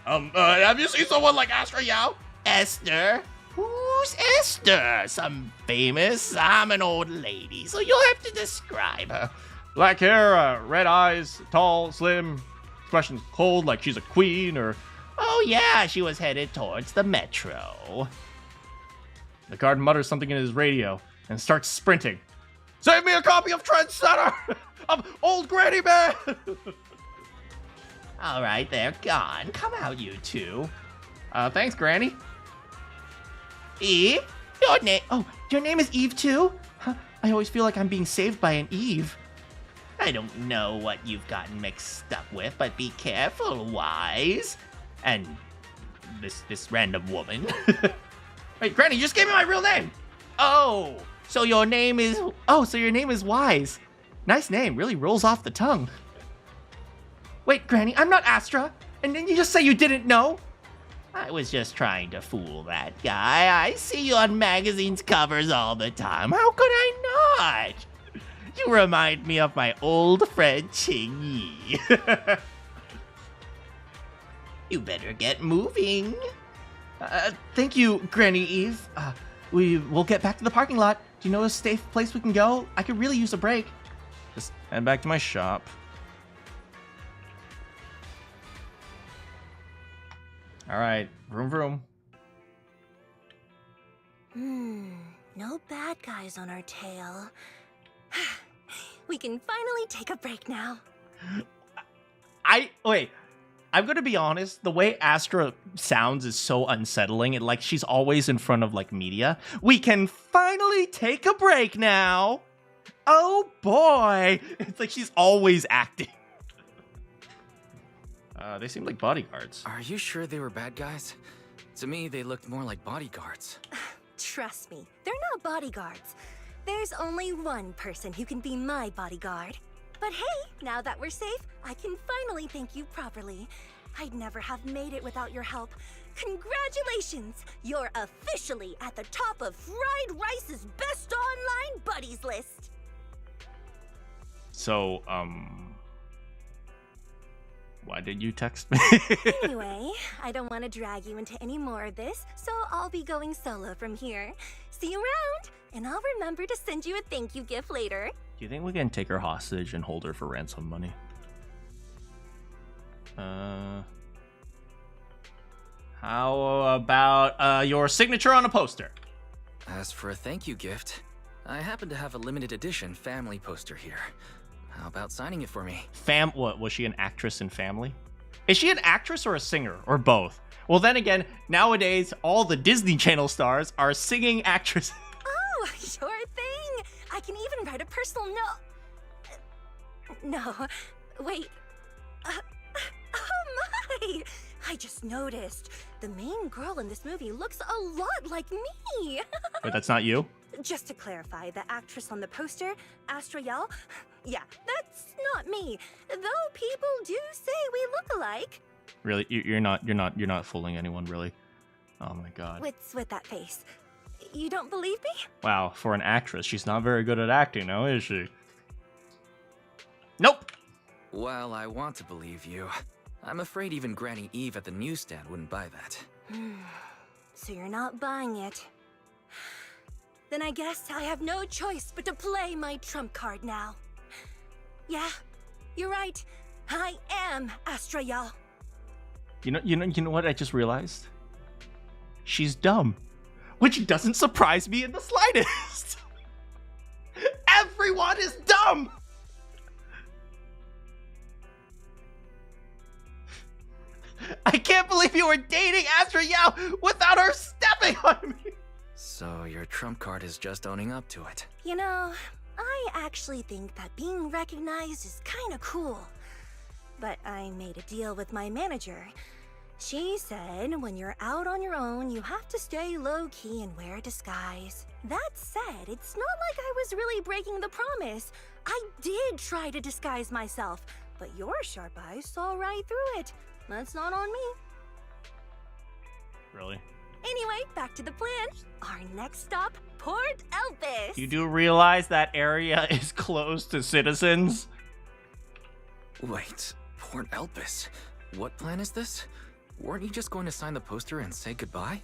Have you seen someone like Astra Yao? Esther? Who's Esther? Some famous? I'm an old lady, so you'll have to describe her. Black hair, red eyes, tall, slim, expressions cold like she's a queen, or... Oh yeah, she was headed towards the metro. The guard mutters something in his radio and starts sprinting. Save me a copy of Trendsetter! Of Old Granny Man! All right, they're gone. Come out, you two. Thanks, Granny. Eve? Your name is Eve too? Huh? I always feel like I'm being saved by an Eve. I don't know what you've gotten mixed up with, but be careful, Wise. And this random woman. Wait, Granny, you just gave me my real name! Oh, so your name is... Oh, so your name is Wise. Nice name, really rolls off the tongue. Wait, Granny, I'm not Astra. And then you just say you didn't know? I was just trying to fool that guy. I see you on magazines' covers all the time. How could I not? You remind me of my old friend Qing Yi. You better get moving. Thank you, Granny Eve. We'll get back to the parking lot. Do you know a safe place we can go? I could really use a break. Just head back to my shop. All right, vroom vroom. No bad guys on our tail. We can finally take a break now. I'm gonna be honest, the way Astra sounds is so unsettling. Like she's always in front of like media. We can finally take a break now. Oh boy. It's like she's always acting. They seem like bodyguards. Are you sure they were bad guys? To me, they looked more like bodyguards. Trust me, they're not bodyguards. There's only one person who can be my bodyguard. But hey, now that we're safe, I can finally thank you properly. I'd never have made it without your help. Congratulations! You're officially at the top of Fried Rice's best online buddies list. So, why did you text me? Anyway, I don't want to drag you into any more of this, so I'll be going solo from here. See you around, and I'll remember to send you a thank you gift later. Do you think we can take her hostage and hold her for ransom money? How about your signature on a poster? As for a thank you gift, I happen to have a limited edition family poster here. How about signing it for me? What, was she an actress in Family? Is she an actress or a singer, or both? Well, then again, nowadays, all the Disney Channel stars are singing actresses. Oh, sure thing. I can even write a personal note. No, wait. Oh my! I just noticed. The main girl in this movie looks a lot like me. Wait, that's not you? Just to clarify, the actress on the poster, Astra Yal, yeah, that's not me. Though people do say we look alike. Really? You're not fooling anyone, really? Oh my god. What's with that face? You don't believe me? Wow, for an actress, she's not very good at acting, now is she? Nope! Well, I want to believe you. I'm afraid even Granny Eve at the newsstand wouldn't buy that. So you're not buying it. Then I guess I have no choice but to play my trump card now. Yeah, you're right. I am Astra Yal. You know what I just realized? She's dumb. Which doesn't surprise me in the slightest. Everyone is dumb! I can't believe you were dating Astra Yao without her stepping on me! So your trump card is just owning up to it. You know, I actually think that being recognized is kinda cool. But I made a deal with my manager. She said when you're out on your own, you have to stay low-key and wear a disguise. That said, it's not like I was really breaking the promise. I did try to disguise myself, but your sharp eyes saw right through it. That's not on me. Really? Anyway, back to the plan. Our next stop, Port Elpis. You do realize that area is closed to citizens? Wait, Port Elpis? What plan is this? Weren't you just going to sign the poster and say goodbye?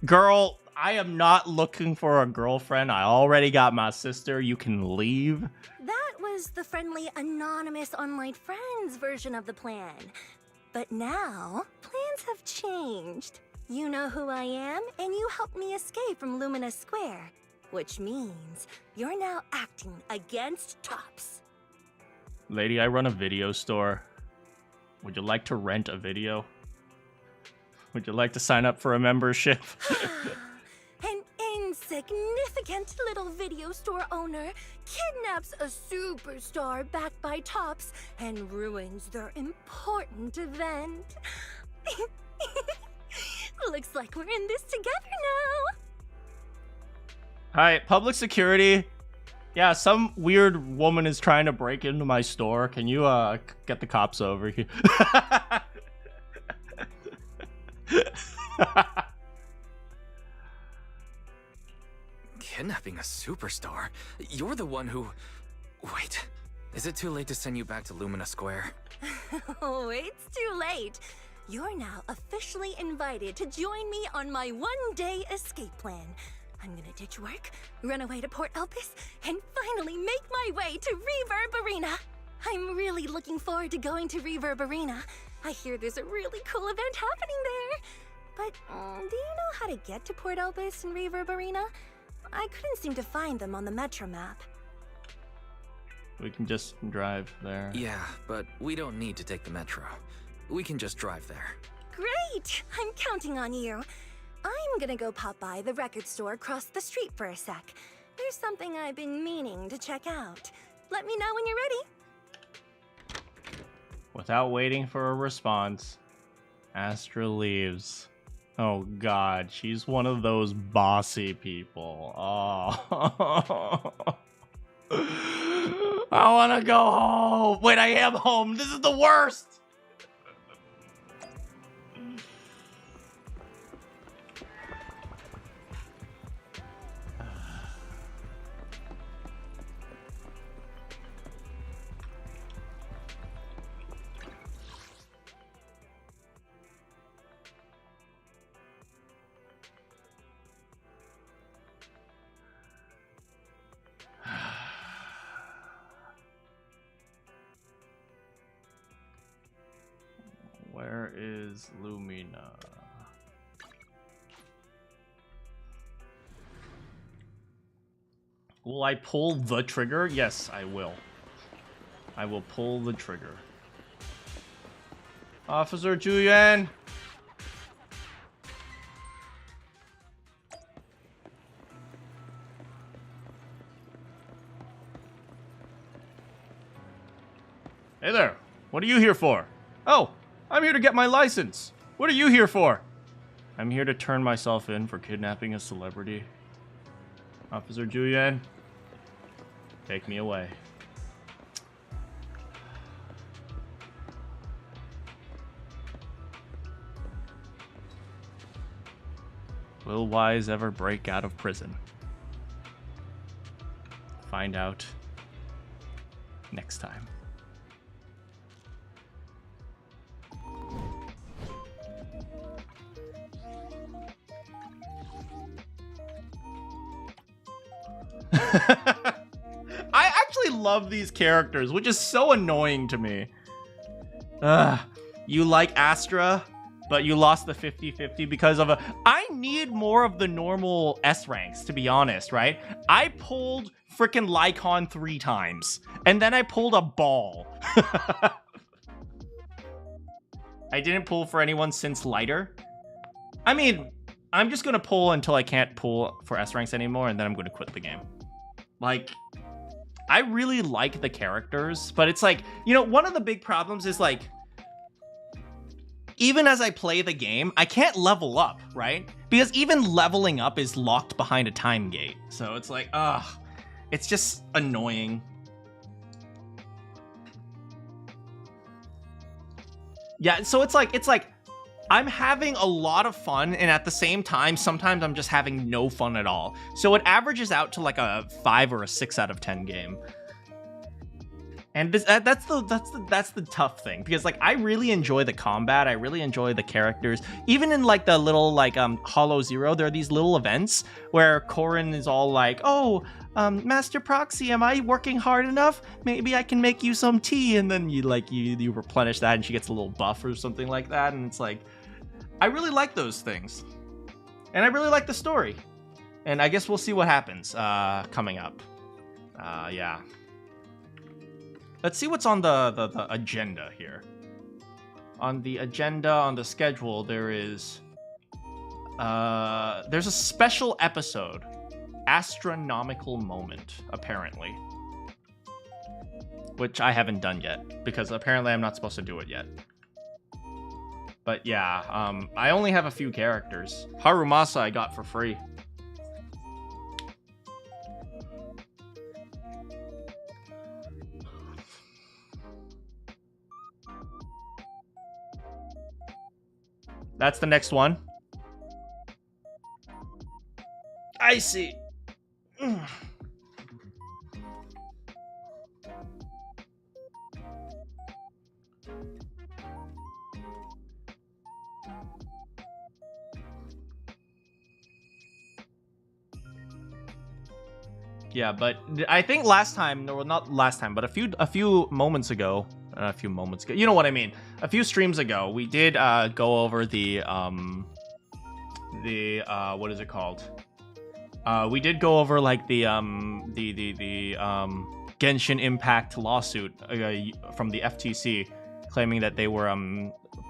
Girl, I am not looking for a girlfriend. I already got my sister. You can leave. That was the friendly, anonymous online friends version of the plan. But now, plans have changed. You know who I am, and you helped me escape from Lumina Square. Which means you're now acting against Tops. Lady, I run a video store. Would you like to rent a video? Would you like to sign up for a membership? An insignificant little video store owner kidnaps a superstar backed by Tops and ruins their important event. Looks like we're in this together now. Hi, public security. Yeah, some weird woman is trying to break into my store. Can you get the cops over here? Kidnapping a superstar? You're the one who... Wait, is it too late to send you back to Lumina Square? Oh, it's too late. You're now officially invited to join me on my one-day escape plan. I'm gonna ditch work, run away to Port Elpis, and finally make my way to Reverb Arena. I'm really looking forward to going to Reverb Arena. I hear there's a really cool event happening there. But do you know how to get to Port Elpis and Reverb Arena? I couldn't seem to find them on the Metro map. We can just drive there. Yeah, but we don't need to take the metro. We can just drive there. Great! I'm counting on you. I'm gonna go pop by the record store across the street for a sec. There's something I've been meaning to check out. Let me know when you're ready. Without waiting for a response, Astra leaves. Oh god, she's one of those bossy people. Oh. I wanna go home. Wait, I am home. This is the worst. Where is Lumina? Will I pull the trigger? Yes, I will. I will pull the trigger. Officer Julian! Hey there! What are you here for? Oh! I'm here to get my license. What are you here for? I'm here to turn myself in for kidnapping a celebrity. Officer Julian, take me away. Will Wise ever break out of prison? Find out next time. I actually love these characters, which is so annoying to me. You like Astra, but you lost the 50-50 because of a... I need more of the normal S ranks, to be honest, right? I pulled freaking Lycon 3 times, and then I pulled a ball. I didn't pull for anyone since Lighter. I mean, I'm just gonna pull until I can't pull for S ranks anymore, and then I'm gonna quit the game. Like, I really like the characters, but it's like, you know, one of the big problems is like, even as I play the game, I can't level up, right? Because even leveling up is locked behind a time gate. So it's like, it's just annoying. Yeah, so it's like, I'm having a lot of fun, and at the same time, sometimes I'm just having no fun at all. So it averages out to like a 5 or a 6 out of 10 game. And that's the tough thing, because like I really enjoy the combat, I really enjoy the characters. Even in like the little like Hollow Zero, there are these little events where Corrin is all like, "Oh, Master Proxy, am I working hard enough? Maybe I can make you some tea." And then you replenish that, and she gets a little buff or something like that. And it's like, I really like those things, and I really like the story. And I guess we'll see what happens coming up. Yeah. Let's see what's on the agenda here. On the agenda, on the schedule, there's a special episode, Astronomical Moment, apparently. Which I haven't done yet, because apparently I'm not supposed to do it yet. But yeah, I only have a few characters. Harumasa I got for free. That's the next one. I see. Yeah, but I think last time, no, not last time, but a few moments ago, you know what I mean. A few streams ago, we did go over the what is it called? We did go over like the Genshin Impact lawsuit from the FTC, claiming that they were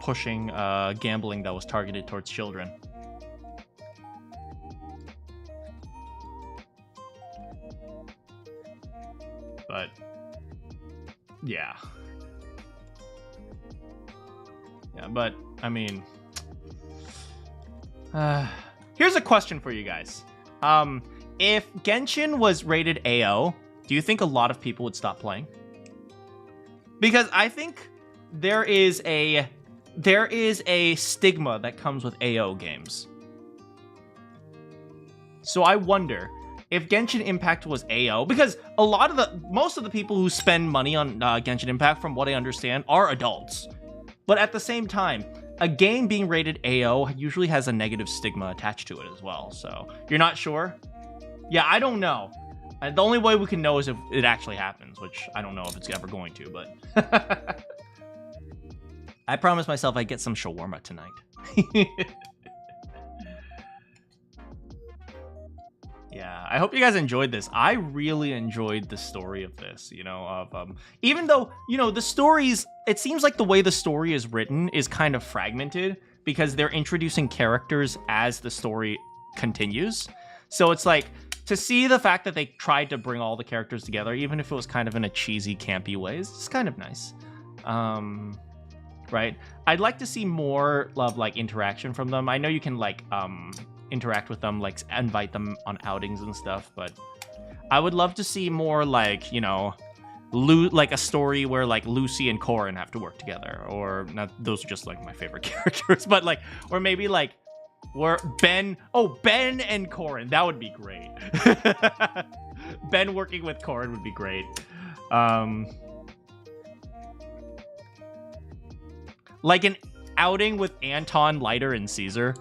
pushing gambling that was targeted towards children. But yeah. Yeah, but I mean, here's a question for you guys. If Genshin was rated AO, do you think a lot of people would stop playing? Because I think there is a stigma that comes with AO games. So I wonder if Genshin Impact was AO, because most of the people who spend money on Genshin Impact, from what I understand, are adults. But at the same time, a game being rated AO usually has a negative stigma attached to it as well. So you're not sure? Yeah, I don't know. The only way we can know is if it actually happens, which I don't know if it's ever going to, but I promised myself I'd get some shawarma tonight. Yeah, I hope you guys enjoyed this. I really enjoyed the story of this, you know, of even though, you know, the stories, it seems like the way the story is written is kind of fragmented because they're introducing characters as the story continues. So it's like, to see the fact that they tried to bring all the characters together, even if it was kind of in a cheesy, campy way, is just kind of nice. Right? I'd like to see more like interaction from them. I know you can like interact with them, like invite them on outings and stuff, but I would love to see more like, you know, like a story where like Lucy and Corrin have to work together, or not. Those are just like my favorite characters, but like, or maybe like where Ben and Corrin, that would be great. Ben working with Corrin would be great. Like an outing with Anton, Leiter, and Caesar,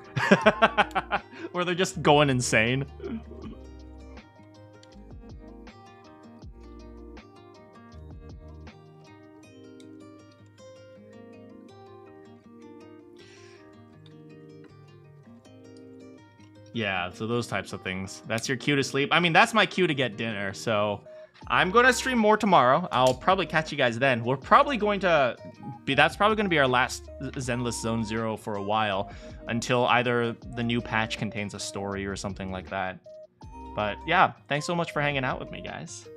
where they're just going insane. Yeah, so those types of things. That's your cue to sleep. I mean, that's my cue to get dinner, so I'm going to stream more tomorrow. I'll probably catch you guys then. We're probably going to be... That's probably going to be our last Zenless Zone Zero for a while, until either the new patch contains a story or something like that. But yeah, thanks so much for hanging out with me, guys.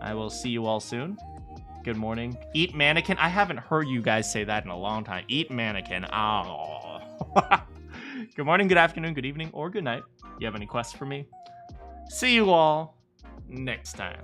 I will see you all soon. Good morning. Eat Manakyn. I haven't heard you guys say that in a long time. Eat Manakyn. Oh. Good morning, good afternoon, good evening, or good night. You have any quests for me? See you all next time.